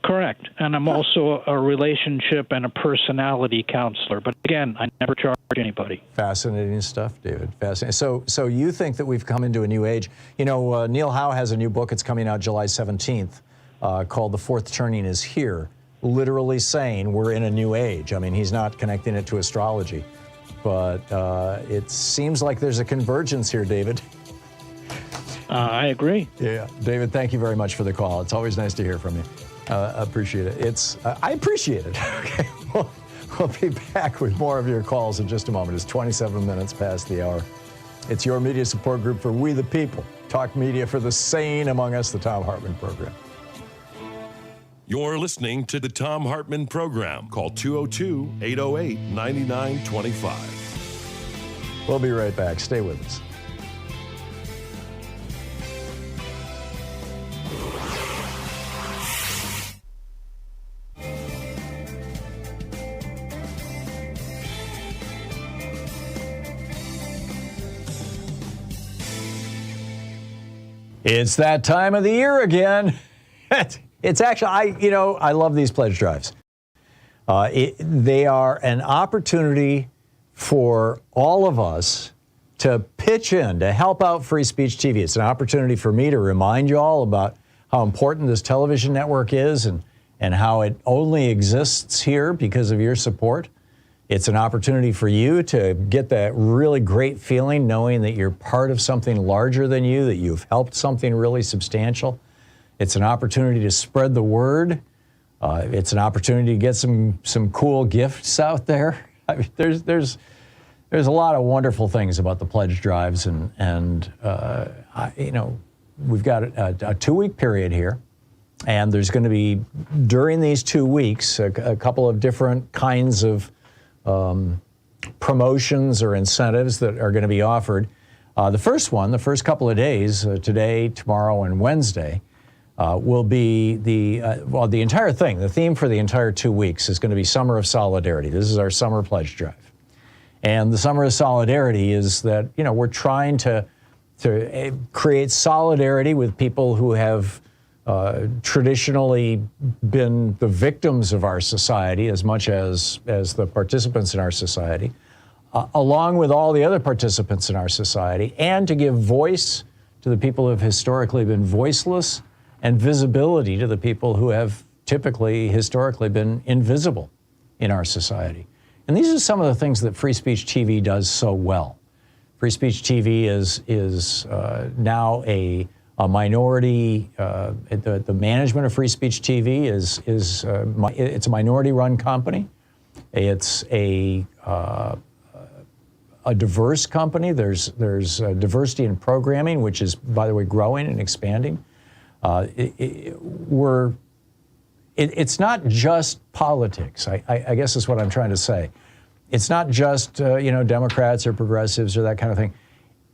Correct. And I'm also a relationship and a personality counselor. But again, I never charge anybody. Fascinating stuff, David. Fascinating. So you think that we've come into a new age. Neil Howe has a new book. It's coming out July 17th called The Fourth Turning is Here, literally saying we're in a new age. I mean, he's not connecting it to astrology. But it seems like there's a convergence here, David. I agree. Yeah. David, thank you very much for the call. It's always nice to hear from you. Appreciate it. I appreciate it. Okay. We'll be back with more of your calls in just a moment. It's 27 minutes past the hour. It's your media support group for We the People. Talk media for the sane among us, the Thom Hartmann Program. You're listening to the Thom Hartmann Program. Call 202-808-9925. We'll be right back. Stay with us. It's that time of the year again. It's actually, I love these pledge drives. They are an opportunity for all of us to pitch in, to help out Free Speech TV. It's an opportunity for me to remind you all about how important this television network is and how it only exists here because of your support. It's an opportunity for you to get that really great feeling knowing that you're part of something larger than you, that you've helped something really substantial. It's an opportunity to spread the word. It's an opportunity to get some cool gifts out there. I mean, there's a lot of wonderful things about the pledge drives, and we've got a 2-week period here, and there's going to be during these 2 weeks a couple of different kinds of promotions or incentives that are going to be offered. The first couple of days, today, tomorrow, and Wednesday, will be the entire thing. The theme for the entire 2 weeks is going to be Summer of Solidarity. This is our summer pledge drive. And the Summer of Solidarity is that, we're trying to create solidarity with people who have traditionally been the victims of our society as much as the participants in our society, along with all the other participants in our society, and to give voice to the people who have historically been voiceless and visibility to the people who have historically been invisible in our society. And these are some of the things that Free Speech TV does so well. Free Speech TV is now a minority. The management of Free Speech TV it's a minority-run company. It's a diverse company. There's diversity in programming, which is, by the way, growing and expanding. It's not just politics. I guess is what I'm trying to say. It's not just Democrats or progressives or that kind of thing.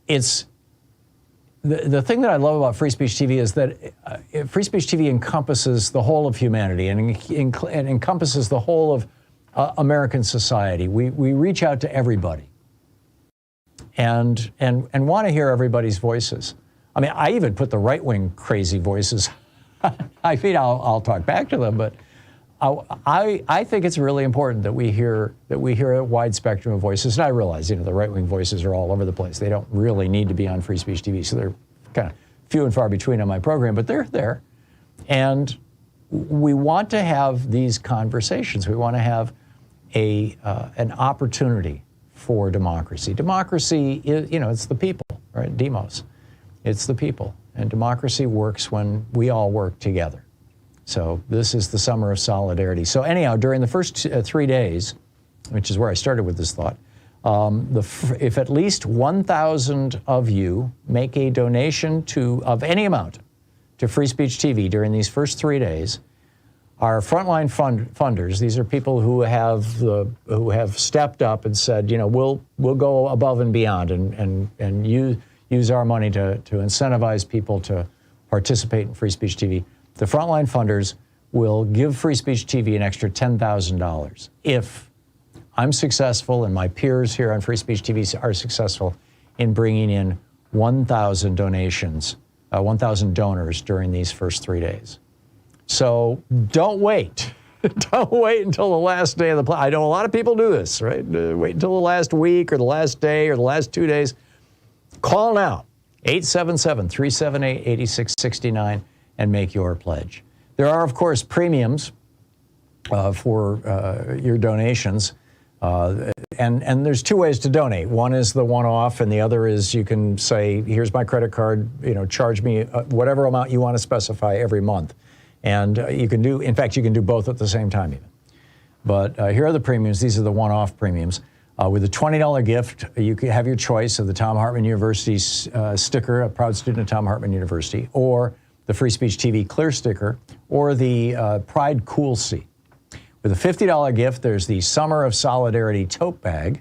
It's the thing that I love about Free Speech TV is that Free Speech TV encompasses the whole of humanity and encompasses the whole of American society. We reach out to everybody and want to hear everybody's voices. I mean, I even put the right-wing crazy voices. I mean, I'll talk back to them, but I think it's really important that we hear a wide spectrum of voices. And I realize, the right-wing voices are all over the place. They don't really need to be on Free Speech TV, so they're kind of few and far between on my program, but they're there. And we want to have these conversations. We want to have an opportunity for democracy. Democracy is, it's the people, right? Demos. It's the people. And democracy works when we all work together. So this is the summer of solidarity. So anyhow, during the first 3 days, which is where I started with this thought, if at least 1,000 of you make a donation of any amount to Free Speech TV during these first 3 days, our frontline funders, these are people who have stepped up and said, we'll go above and beyond and use our money to incentivize people to participate in Free Speech TV. The frontline funders will give Free Speech TV an extra $10,000 if I'm successful and my peers here on Free Speech TV are successful in bringing in 1,000 donations, 1,000 donors during these first 3 days. So don't wait. Don't wait until the last day of the I know a lot of people do this, right? Wait until the last week or the last day or the last 2 days. Call now, 877-378-8669, and make your pledge. There are, of course, premiums for your donations. And there's two ways to donate. One is the one-off, and the other is you can say, here's my credit card, charge me whatever amount you want to specify every month. And you can do both at the same time even. But here are the premiums. These are the one-off premiums. With a $20 gift, you can have your choice of the Thom Hartmann University sticker, a proud student of Thom Hartmann University, or the Free Speech TV clear sticker, or the Pride Cool Seat. With a $50 gift, there's the Summer of Solidarity tote bag.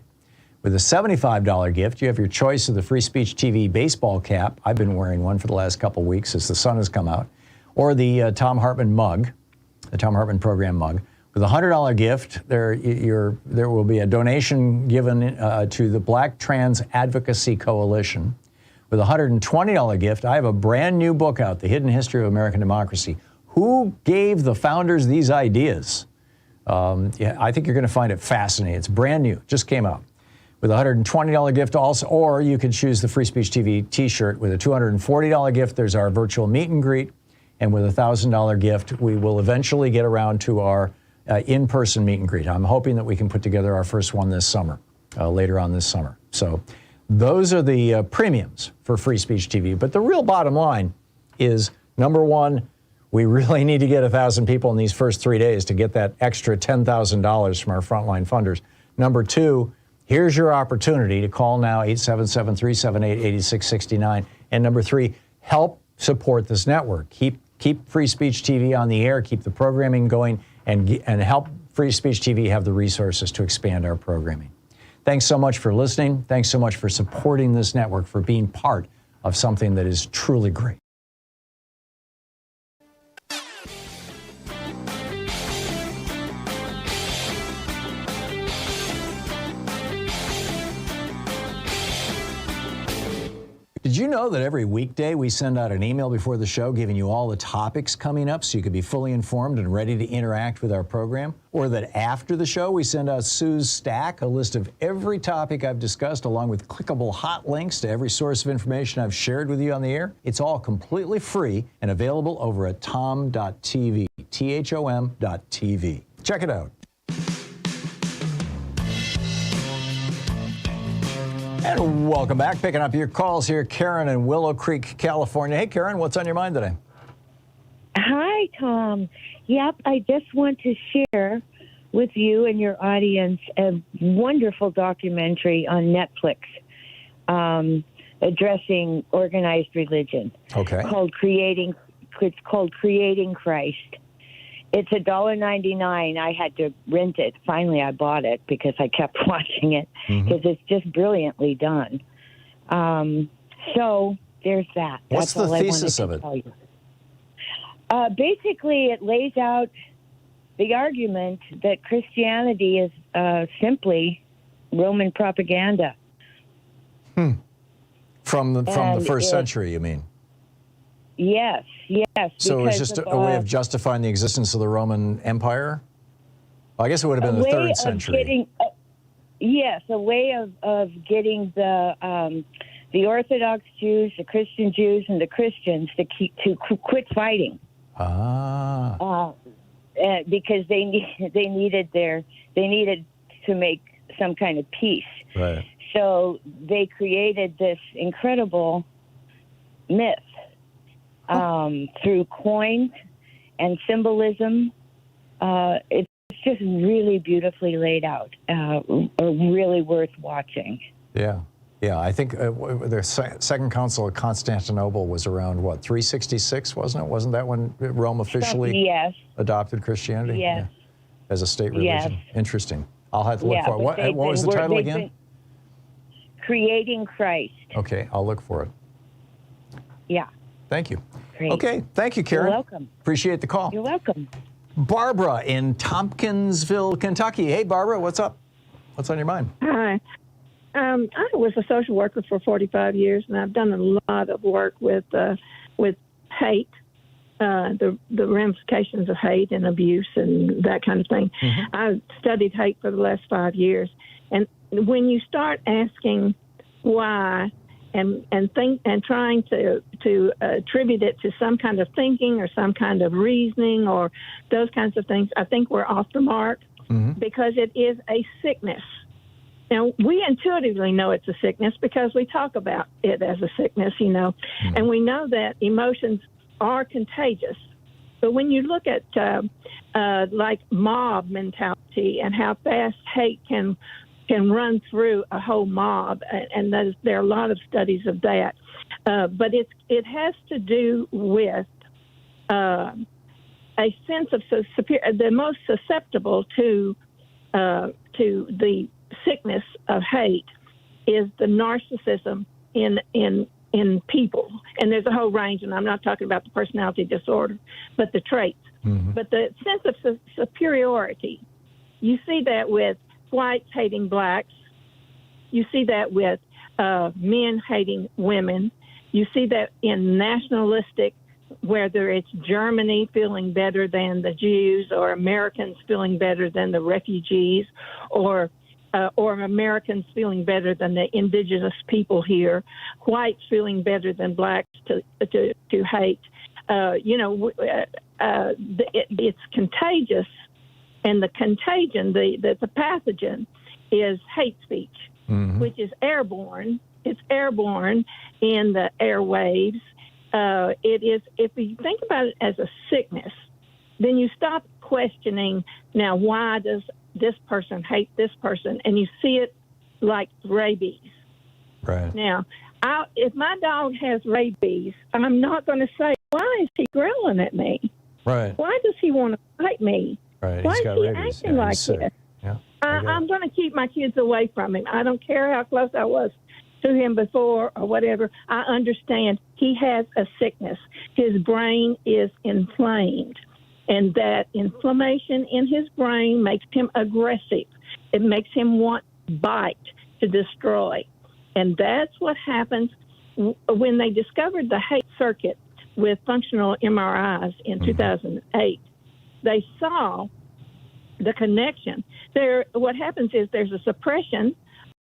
With a $75 gift, you have your choice of the Free Speech TV baseball cap. I've been wearing one for the last couple weeks as the sun has come out. Or the Thom Hartmann mug, the Thom Hartmann Program mug. With a $100 gift, there will be a donation given to the Black Trans Advocacy Coalition. With a $120 gift, I have a brand new book out, The Hidden History of American Democracy. Who gave the founders these ideas? I think you're going to find it fascinating. It's brand new, just came out. With a $120 gift also, or you can choose the Free Speech TV t-shirt. With a $240 gift, there's our virtual meet and greet. And with a $1,000 gift, we will eventually get around to our in-person meet and greet. I'm hoping that we can put together our first one this summer, later on this summer. So those are the premiums for Free Speech TV. But the real bottom line is, number one, we really need to get 1,000 people in these first 3 days to get that extra $10,000 from our frontline funders. Number two, here's your opportunity to call now, 877-378-8669. And number three, help support this network. Keep Free Speech TV on the air, keep the programming going, and help Free Speech TV have the resources to expand our programming. Thanks so much for listening. Thanks so much for supporting this network, for being part of something that is truly great. Did you know that every weekday we send out an email before the show giving you all the topics coming up so you can be fully informed and ready to interact with our program? Or that after the show we send out Sue's Stack, a list of every topic I've discussed along with clickable hot links to every source of information I've shared with you on the air? It's all completely free and available over at tom.tv, THOM.tv. Check it out. And welcome back. Picking up your calls here, Karen in Willow Creek, California. Hey, Karen, what's on your mind today? Hi, Tom. Yep, I just want to share with you and your audience a wonderful documentary on Netflix addressing organized religion. Okay. It's called Creating Christ. It's $1.99. I had to rent it. Finally, I bought it because I kept watching it because it's just brilliantly done. So there's that. What's the thesis of it? Basically, it lays out the argument that Christianity is simply Roman propaganda. From the first century, you mean? Yes. So it's just a way of justifying the existence of the Roman Empire? Well, I guess it would have been the 3rd century. A way of getting the Orthodox Jews, the Christian Jews, and the Christians to quit fighting. Because they needed to make some kind of peace. Right. So they created this incredible myth through coins and symbolism. It's just really beautifully laid out. Really worth watching. Yeah. I think the Second Council of Constantinople was around, 366, wasn't it? Wasn't that when Rome officially adopted Christianity? Yes. As a state religion? Yes. Interesting. I'll have to look for it. What was the title again? Creating Christ. Okay, I'll look for it. Yeah. Thank you. Great. Okay, thank you, Karen. You're welcome. Appreciate the call. You're welcome. Barbara in Tompkinsville, Kentucky. Hey, Barbara, what's up? What's on your mind? Hi. I was a social worker for 45 years, and I've done a lot of work with hate, the ramifications of hate and abuse and that kind of thing. I studied hate for the last 5 years, and when you start asking why and trying to attribute it to some kind of thinking or some kind of reasoning or those kinds of things, I think we're off the mark because it is a sickness. Now, we intuitively know it's a sickness because we talk about it as a sickness, and we know that emotions are contagious. But when you look at like mob mentality and how fast hate can run through a whole mob, and there are a lot of studies of that, but it has to do with a sense of the most susceptible to the sickness of hate is the narcissism in people. And there's a whole range, and I'm not talking about the personality disorder, but the traits. But the sense of superiority, you see that with whites hating blacks. You see that with men hating women. You see that in nationalistic, whether it's Germany feeling better than the Jews or Americans feeling better than the refugees or Americans feeling better than the indigenous people here, whites feeling better than blacks to hate. It's contagious, and the contagion, the pathogen, is hate speech, which is airborne. It's airborne in the airwaves. It is. If you think about it as a sickness, then you stop questioning. Now, why does this person hate this person? And you see it like rabies. Right. Now, if my dog has rabies, I'm not going to say, why is he growling at me? Right. Why does he want to fight me? Right. Why He's is got he rabies. acting like he's sick. this? Yeah. I'm going to keep my kids away from him. I don't care how close I was to him before or whatever. I understand he has a sickness. His brain is inflamed. And that inflammation in his brain makes him aggressive. It makes him want to bite, to destroy. And that's what happens when they discovered the hate circuit with functional MRIs in 2008. They saw the connection. What happens is there's a suppression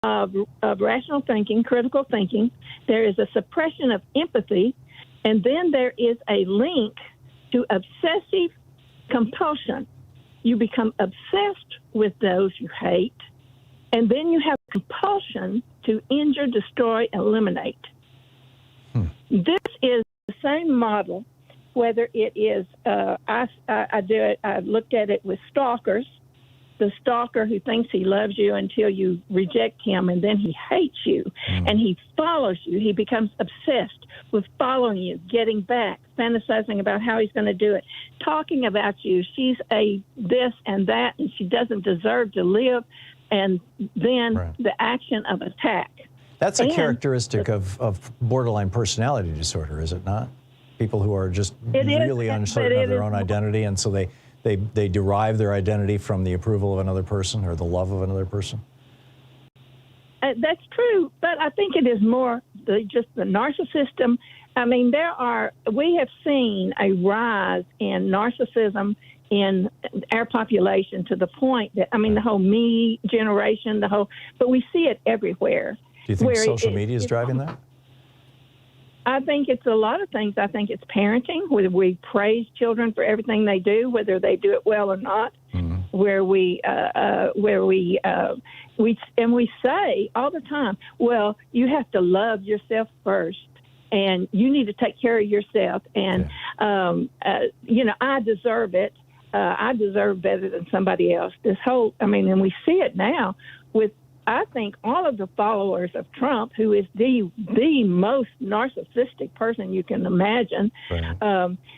of rational thinking, critical thinking. There is a suppression of empathy. And then there is a link to obsessive compulsion. You become obsessed with those you hate, and then you have compulsion to injure, destroy, eliminate. This is the same model, whether it is, I looked at it with stalkers, the stalker who thinks he loves you until you reject him, and then he hates you, and he follows you. He becomes obsessed with following you, getting back, fantasizing about how he's going to do it, talking about you. She's a this and that, and she doesn't deserve to live, and then the action of attack. That's a characteristic of borderline personality disorder, is it not? People who are just really uncertain of their own identity, and so they derive their identity from the approval of another person or the love of another person? That's true, but I think it is more just the narcissism. I mean, we have seen a rise in narcissism in our population to the point that, I mean, the whole me generation, but we see it everywhere. Do you think social media is driving that? I think it's a lot of things. I think it's parenting, where we praise children for everything they do, whether they do it well or not. Where we say all the time, well, you have to love yourself first, and you need to take care of yourself. And I deserve it. I deserve better than somebody else. And we see it now with, I think, all of the followers of Trump, who is the most narcissistic person you can imagine.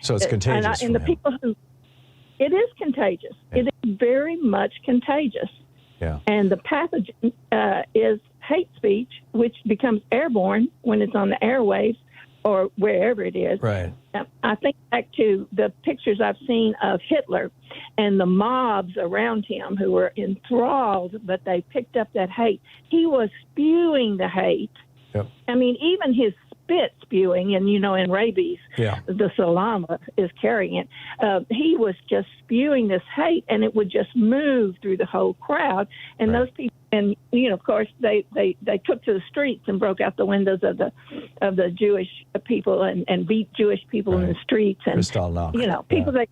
So it's contagious. And the people who, it is contagious. Yeah. It is very much contagious. Yeah. And the pathogen is hate speech, which becomes airborne when it's on the airwaves or wherever it is. Right. I think back to the pictures I've seen of Hitler and the mobs around him who were enthralled, but they picked up that hate. He was spewing the hate. Yep. I mean, even his spit spewing, and in rabies, the salama is carrying it. He was just spewing this hate, and it would just move through the whole crowd. And those people, and of course, they took to the streets and broke out the windows of the Jewish people and beat Jewish people in the streets, and people that.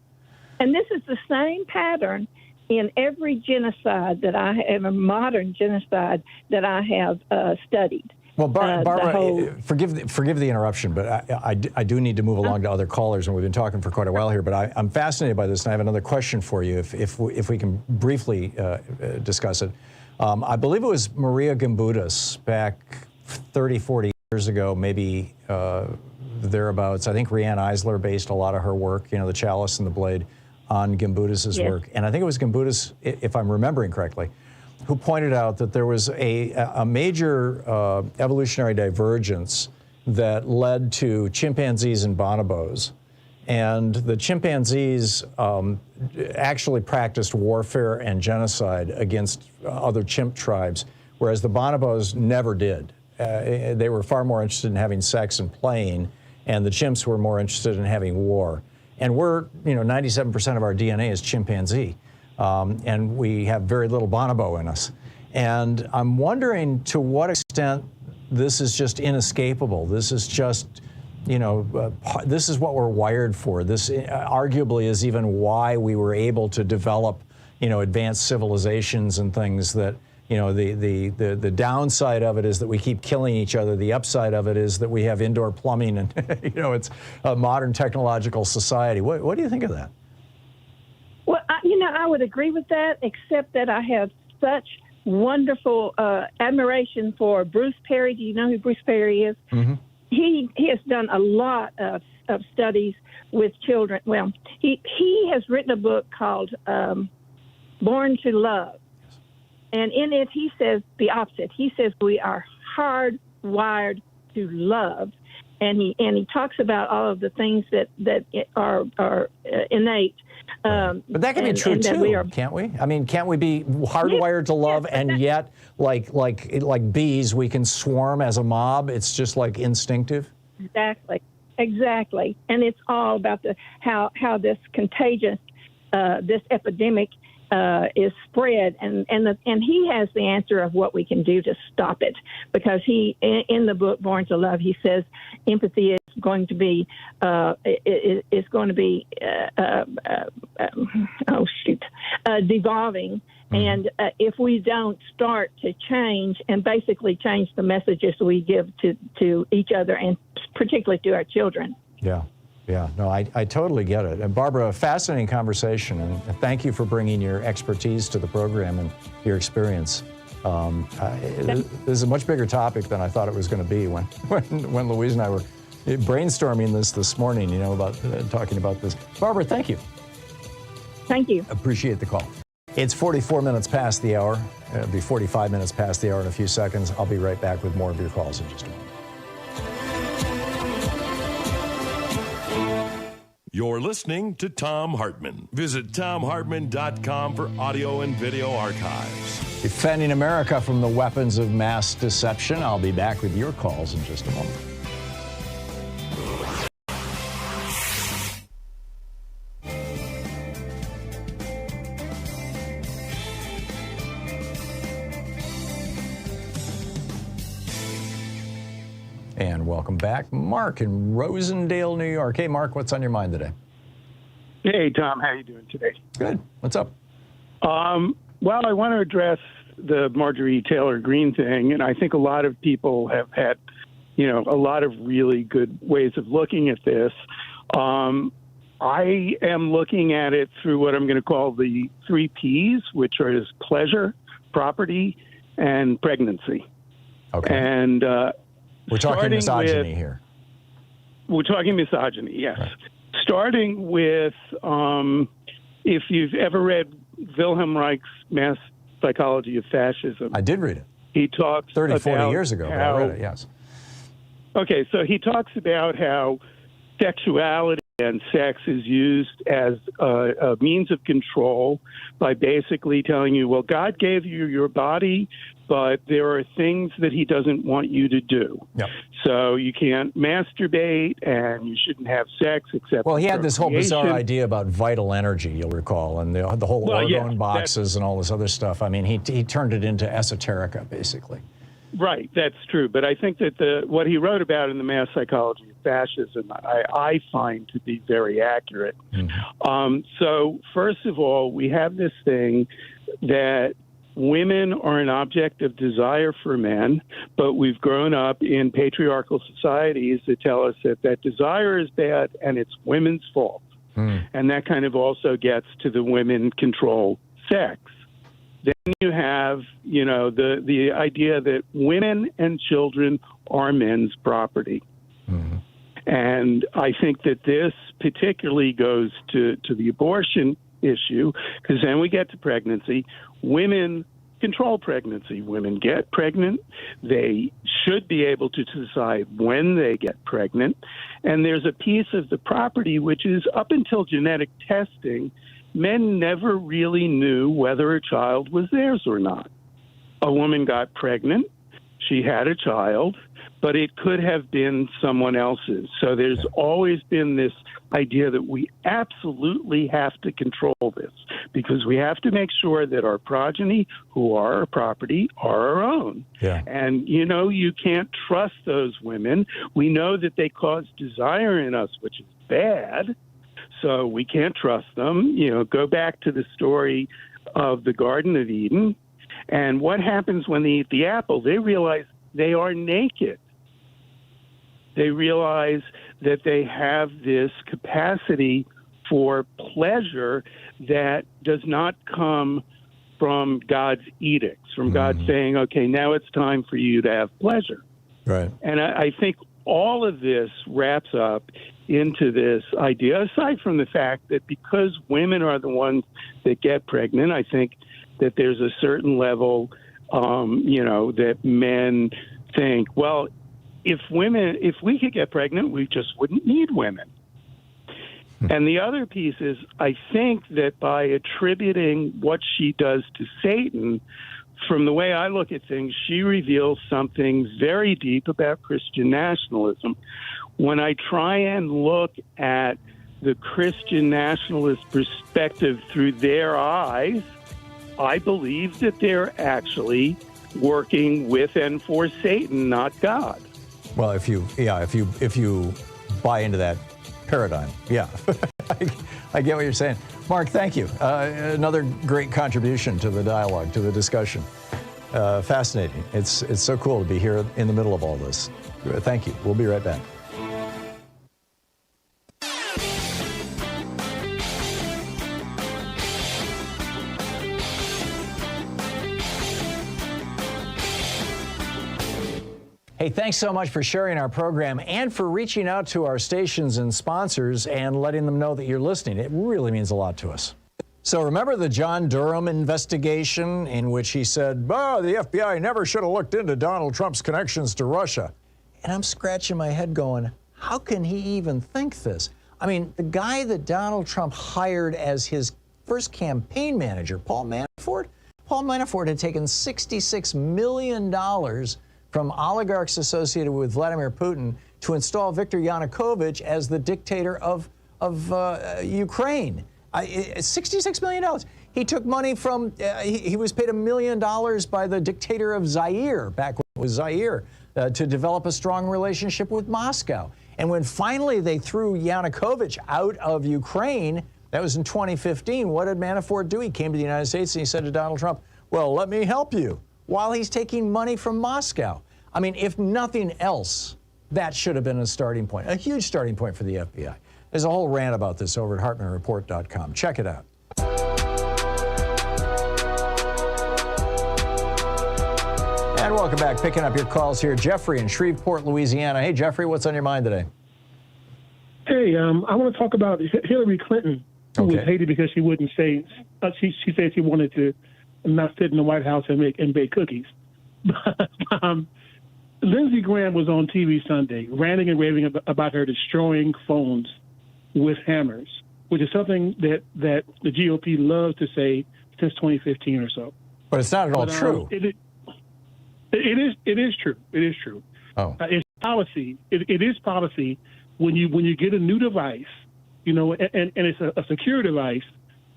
And this is the same pattern in every genocide that I have, a modern genocide that I have studied. Well, Barbara, forgive the interruption, but I do need to move along to other callers, and we've been talking for quite a while here. But I'm fascinated by this, and I have another question for you, if we can briefly discuss it. I believe it was Maria Gimbutas back 30, 40 years ago, maybe thereabouts. I think Rianne Eisler based a lot of her work, the Chalice and the Blade, on Gimbutas's work. And I think it was Gimbutas, if I'm remembering correctly, who pointed out that there was a major evolutionary divergence that led to chimpanzees and bonobos. And the chimpanzees actually practiced warfare and genocide against other chimp tribes, whereas the bonobos never did. They were far more interested in having sex and playing, and the chimps were more interested in having war. And we're, 97% of our DNA is chimpanzee. And we have very little bonobo in us. And I'm wondering to what extent this is just inescapable. This is just, this is what we're wired for. This arguably is even why we were able to develop, advanced civilizations and things that, the downside of it is that we keep killing each other. The upside of it is that we have indoor plumbing and, it's a modern technological society. What do you think of that? Well, I would agree with that, except that I have such wonderful admiration for Bruce Perry. Do you know who Bruce Perry is? Mm-hmm. He has done a lot of studies with children. Well, he has written a book called Born to Love. And in it, he says the opposite. He says we are hardwired to love. And he talks about all of the things that are innate. But that can be true too, can't we? I mean, can't we be hardwired to love, and yet, like bees, we can swarm as a mob? It's just like instinctive. Exactly. And it's all about how this contagious, this epidemic is spread, and he has the answer of what we can do to stop it, because he, in the book Born to Love, he says empathy is going to be devolving, And if we don't start to change and basically change the messages we give to each other and particularly to our children. Yeah. Yeah, no, I totally get it. And Barbara, a fascinating conversation, and thank you for bringing your expertise to the program and your experience. This is a much bigger topic than I thought it was going to be when Louise and I were brainstorming this morning, you know, about talking about this. Barbara, thank you. Thank you. Appreciate the call. It's 44 minutes past the hour. It'll be 45 minutes past the hour in a few seconds. I'll be right back with more of your calls in just a moment. You're listening to Thom Hartmann. Visit thomhartmann.com for audio and video archives. Defending America from the weapons of mass deception. I'll be back with your calls in just a moment. And welcome back, Mark in Rosendale, New York. Hey, Mark, what's on your mind today? Hey, Tom, how you doing today? Good. What's up? Well, I want to address the Marjorie Taylor Greene thing, and I think a lot of people have had, you know, a lot of really good ways of looking at this. I am looking at it through what I'm going to call the 3 Ps, which are pleasure, property, and pregnancy. Okay. And we're talking misogyny here. We're talking misogyny, yes. Right. Starting with, if you've ever read Wilhelm Reich's Mass Psychology of Fascism. I did read it. He talks 30, 40 years ago, but I read it, yes. Okay, so he talks about how sexuality and sex is used as a means of control by basically telling you, well, God gave you your body, but there are things that he doesn't want you to do. Yep. So you can't masturbate and you shouldn't have sex except Well, he had this whole bizarre idea about vital energy, you'll recall, and the whole orgone boxes and all this other stuff. I mean, he turned it into esoterica, basically. Right, that's true. But I think that what he wrote about in the Mass Psychology of Fascism, I find to be very accurate. Mm-hmm. So first of all, we have this thing that women are an object of desire for men, but we've grown up in patriarchal societies that tell us that desire is bad and it's women's fault. And that kind of also gets to the women control sex. Then you have, you know, the idea that women and children are men's property. Mm-hmm. And I think that this particularly goes to the abortion issue, because then we get to pregnancy. Women control pregnancy. Women get pregnant. They should be able to decide when they get pregnant. And there's a piece of the property which is, up until genetic testing, men never really knew whether a child was theirs or not. A woman got pregnant, she had a child, but it could have been someone else's. So there's always been this idea that we absolutely have to control this, because we have to make sure that our progeny, who are our property, are our own. Yeah. And, you know, you can't trust those women. We know that they cause desire in us, which is bad. So we can't trust them. You know, go back to the story of the Garden of Eden. And what happens when they eat the apple? They realize they are naked. They realize that they have this capacity for pleasure that does not come from God's edicts, from God saying, okay, now it's time for you to have pleasure. Right. And I think all of this wraps up into this idea, aside from the fact that because women are the ones that get pregnant, I think that there's a certain level, you know, that men think, well, if we could get pregnant, we just wouldn't need women. And the other piece is, I think that by attributing what she does to Satan, from the way I look at things, she reveals something very deep about Christian nationalism. When I try and look at the Christian nationalist perspective through their eyes, I believe that they're actually working with and for Satan, not God. Well, if you buy into that paradigm, yeah, I get what you're saying. Mark, thank you. Another great contribution to the dialogue, to the discussion. Fascinating. It's so cool to be here in the middle of all this. Thank you. We'll be right back. Hey, thanks so much for sharing our program and for reaching out to our stations and sponsors and letting them know that you're listening. It really means a lot to us. So remember the John Durham investigation in which he said, oh, the FBI never should have looked into Donald Trump's connections to Russia. And I'm scratching my head going, how can he even think this? I mean, the guy that Donald Trump hired as his first campaign manager, Paul Manafort had taken $66 million from oligarchs associated with Vladimir Putin to install Viktor Yanukovych as the dictator of Ukraine. $66 million. He took money from, he was paid $1 million by the dictator of Zaire, back when it was Zaire, to develop a strong relationship with Moscow. And when finally they threw Yanukovych out of Ukraine, that was in 2015, what did Manafort do? He came to the United States and he said to Donald Trump, well, let me help you, while he's taking money from Moscow. I mean, if nothing else, that should have been a starting point, a huge starting point for the FBI. There's a whole rant about this over at HartmannReport.com. Check it out. And welcome back. Picking up your calls here. Jeffrey in Shreveport, Louisiana. Hey, Jeffrey, what's on your mind today? Hey, I want to talk about Hillary Clinton, who was hated because she wouldn't say, she said she wanted to not sit in the White House and bake cookies. Lindsey Graham was on TV Sunday ranting and raving about her destroying phones with hammers, which is something that the GOP loves to say since 2015 or so. But it's not at all true. It is true. It is true. Oh. It's policy. It is policy when you get a new device, you know, and it's a secure device.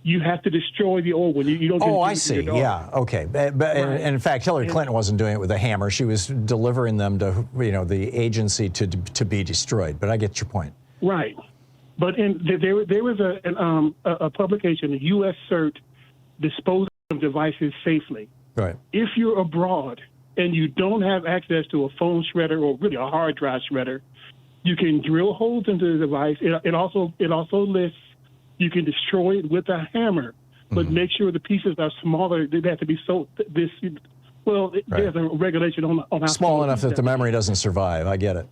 You have to destroy the old one. You don't. Oh, I see. Yeah. Okay. But and in fact, Hillary Clinton wasn't doing it with a hammer. She was delivering them to, you know, the agency to be destroyed. But I get your point. Right. But there was a publication, a U.S. CERT, disposing of devices safely. Right. If you're abroad and you don't have access to a phone shredder or really a hard drive shredder, you can drill holes into the device. It also lists. You can destroy it with a hammer, but make sure the pieces are smaller. They have to be so this. Well, there's a regulation on how small enough that the memory doesn't survive. I get it.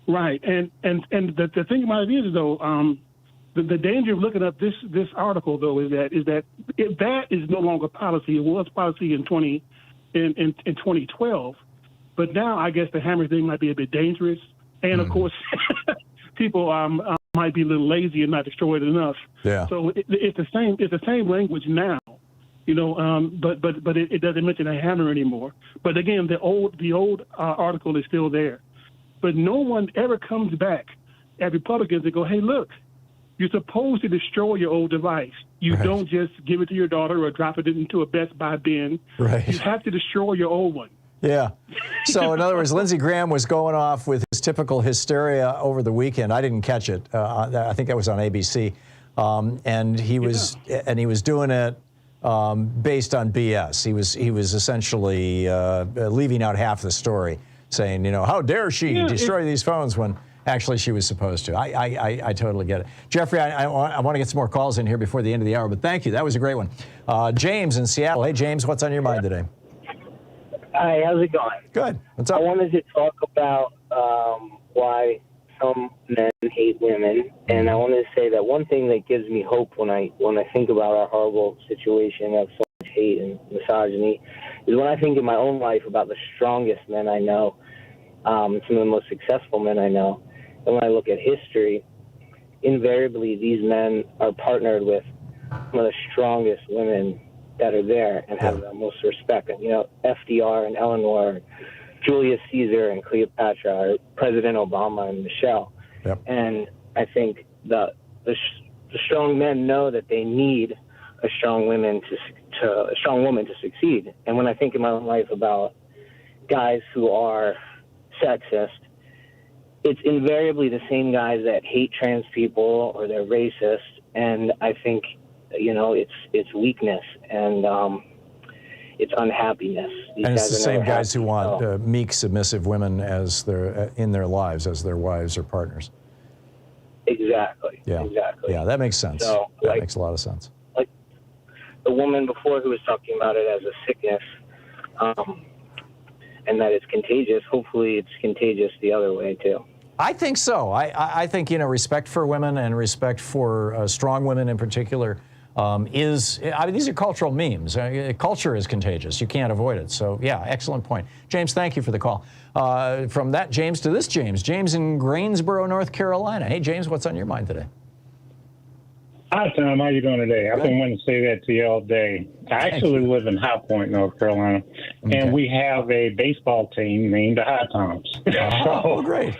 Right, and the thing about it is though, the danger of looking up this article though is that if that is no longer policy. It was policy in 2012, but now I guess the hammer thing might be a bit dangerous, and of course, people might be a little lazy and not destroy it enough. Yeah. So it's the same language now, you know. But it doesn't mention a hammer anymore. But again, the old article is still there. But no one ever comes back at Republicans and go, hey, look, you're supposed to destroy your old device. You don't just give it to your daughter or drop it into a Best Buy bin. Right. You have to destroy your old one. Yeah. So in other words, Lindsey Graham was going off with his typical hysteria over the weekend. I didn't catch it. I think that was on ABC. And he was doing it based on BS. He was essentially leaving out half the story, saying, you know, how dare she destroy these phones when actually she was supposed to. I totally get it. Jeffrey, I want to get some more calls in here before the end of the hour, but thank you. That was a great one. James in Seattle. Hey, James, what's on your mind today? Hi, how's it going? Good. What's up? I wanted to talk about why some men hate women, and I wanted to say that one thing that gives me hope when I think about our horrible situation of so much hate and misogyny is when I think in my own life about the strongest men I know, some of the most successful men I know, and when I look at history, invariably these men are partnered with some of the strongest women that are there and have the most respect. And, you know, FDR and Eleanor, Julius Caesar and Cleopatra, or President Obama and Michelle. Yep. And I think the strong men know that they need a strong woman to succeed. And when I think in my own life about guys who are sexist, it's invariably the same guys that hate trans people or they're racist and I think, it's weakness and it's unhappiness. And it's the same guys who want meek, submissive women as in their lives, as their wives or partners. Exactly. Yeah. Exactly. Yeah, that makes sense. So, that makes a lot of sense. Like the woman before who was talking about it as a sickness, and that it's contagious. Hopefully, it's contagious the other way too. I think so. I think respect for women and respect for strong women in particular these are cultural memes. Culture is contagious. You can't avoid it. So, yeah, excellent point. James, thank you for the call. From that James to this James. James in Greensboro, North Carolina. Hey, James, what's on your mind today? Hi, Tom. How you doing today? I've been wanting to say that to you all day. I actually live in High Point, North Carolina, and we have a baseball team named the High Toms. Oh, great.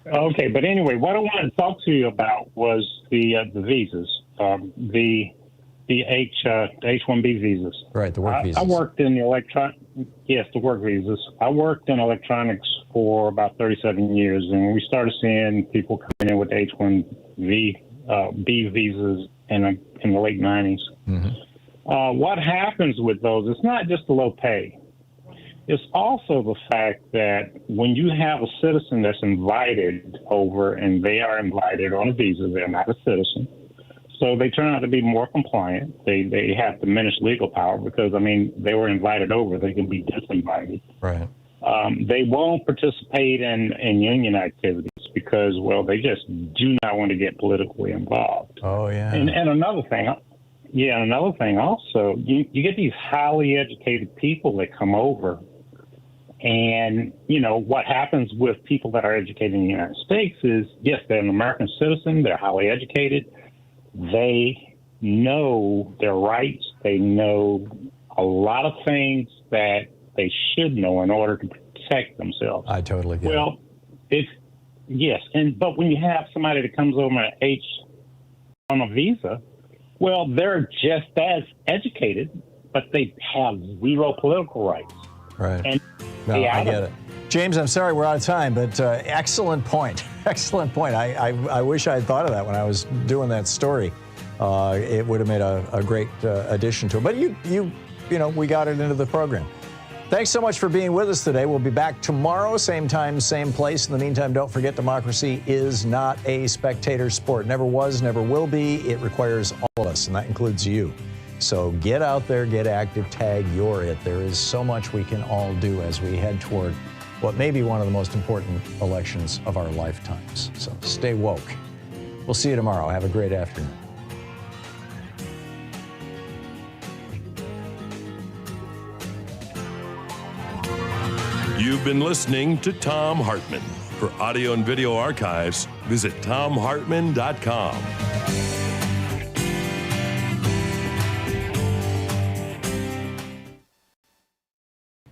Okay, but anyway, what I wanted to talk to you about was the visas, the H-1B visas. Right, the work visas. I worked in the the work visas. I worked in electronics for about 37 years, and we started seeing people coming in with H-1B visas in the late 90s. Mm-hmm. What happens with those, it's not just the low pay. It's also the fact that when you have a citizen that's invited over and they are invited on a visa, they're not a citizen. So they turn out to be more compliant. They have diminished legal power because, they were invited over. They can be disinvited. Right. They won't participate in union activities because, they just do not want to get politically involved. Oh, yeah. And another thing also, you get these highly educated people that come over. And, what happens with people that are educated in the United States is, yes, they're an American citizen. They're highly educated. They know their rights. They know a lot of things that they should know in order to protect themselves. I totally get it. But when you have somebody that comes over on a visa, they're just as educated, but they have zero political rights. Right. And I get it. James, I'm sorry we're out of time, but excellent point. Excellent point. I wish I had thought of that when I was doing that story. It would have made a great addition to it. But we got it into the program. Thanks so much for being with us today. We'll be back tomorrow, same time, same place. In the meantime, don't forget democracy is not a spectator sport. Never was, never will be. It requires all of us, and that includes you. So get out there, get active, tag you're it. There is so much we can all do as we head toward what may be one of the most important elections of our lifetimes. So stay woke. We'll see you tomorrow. Have a great afternoon. You've been listening to Thom Hartmann. For audio and video archives, visit thomhartmann.com.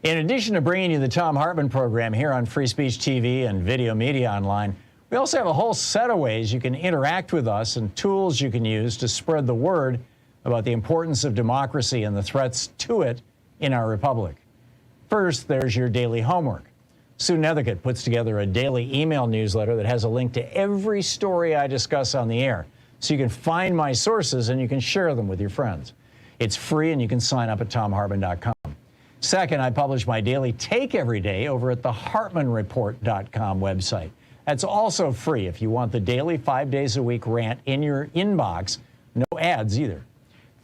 In addition to bringing you the Thom Hartmann Program here on Free Speech TV and Video Media Online, we also have a whole set of ways you can interact with us and tools you can use to spread the word about the importance of democracy and the threats to it in our republic. First, there's your daily homework. Sue Nethercutt puts together a daily email newsletter that has a link to every story I discuss on the air, so you can find my sources and you can share them with your friends. It's free and you can sign up at thomhartmann.com. Second, I publish my daily take every day over at the hartmannreport.com website. That's also free if you want the daily 5 days a week rant in your inbox. No ads either.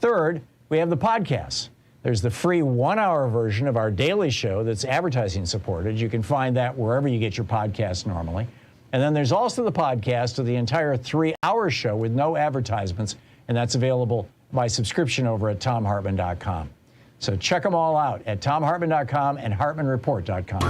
Third, we have the podcasts. There's the free 1-hour version of our daily show that's advertising supported. You can find that wherever you get your podcasts normally. And then there's also the podcast of the entire 3-hour show with no advertisements, and that's available by subscription over at thomhartmann.com. So check them all out at thomhartmann.com and hartmannreport.com.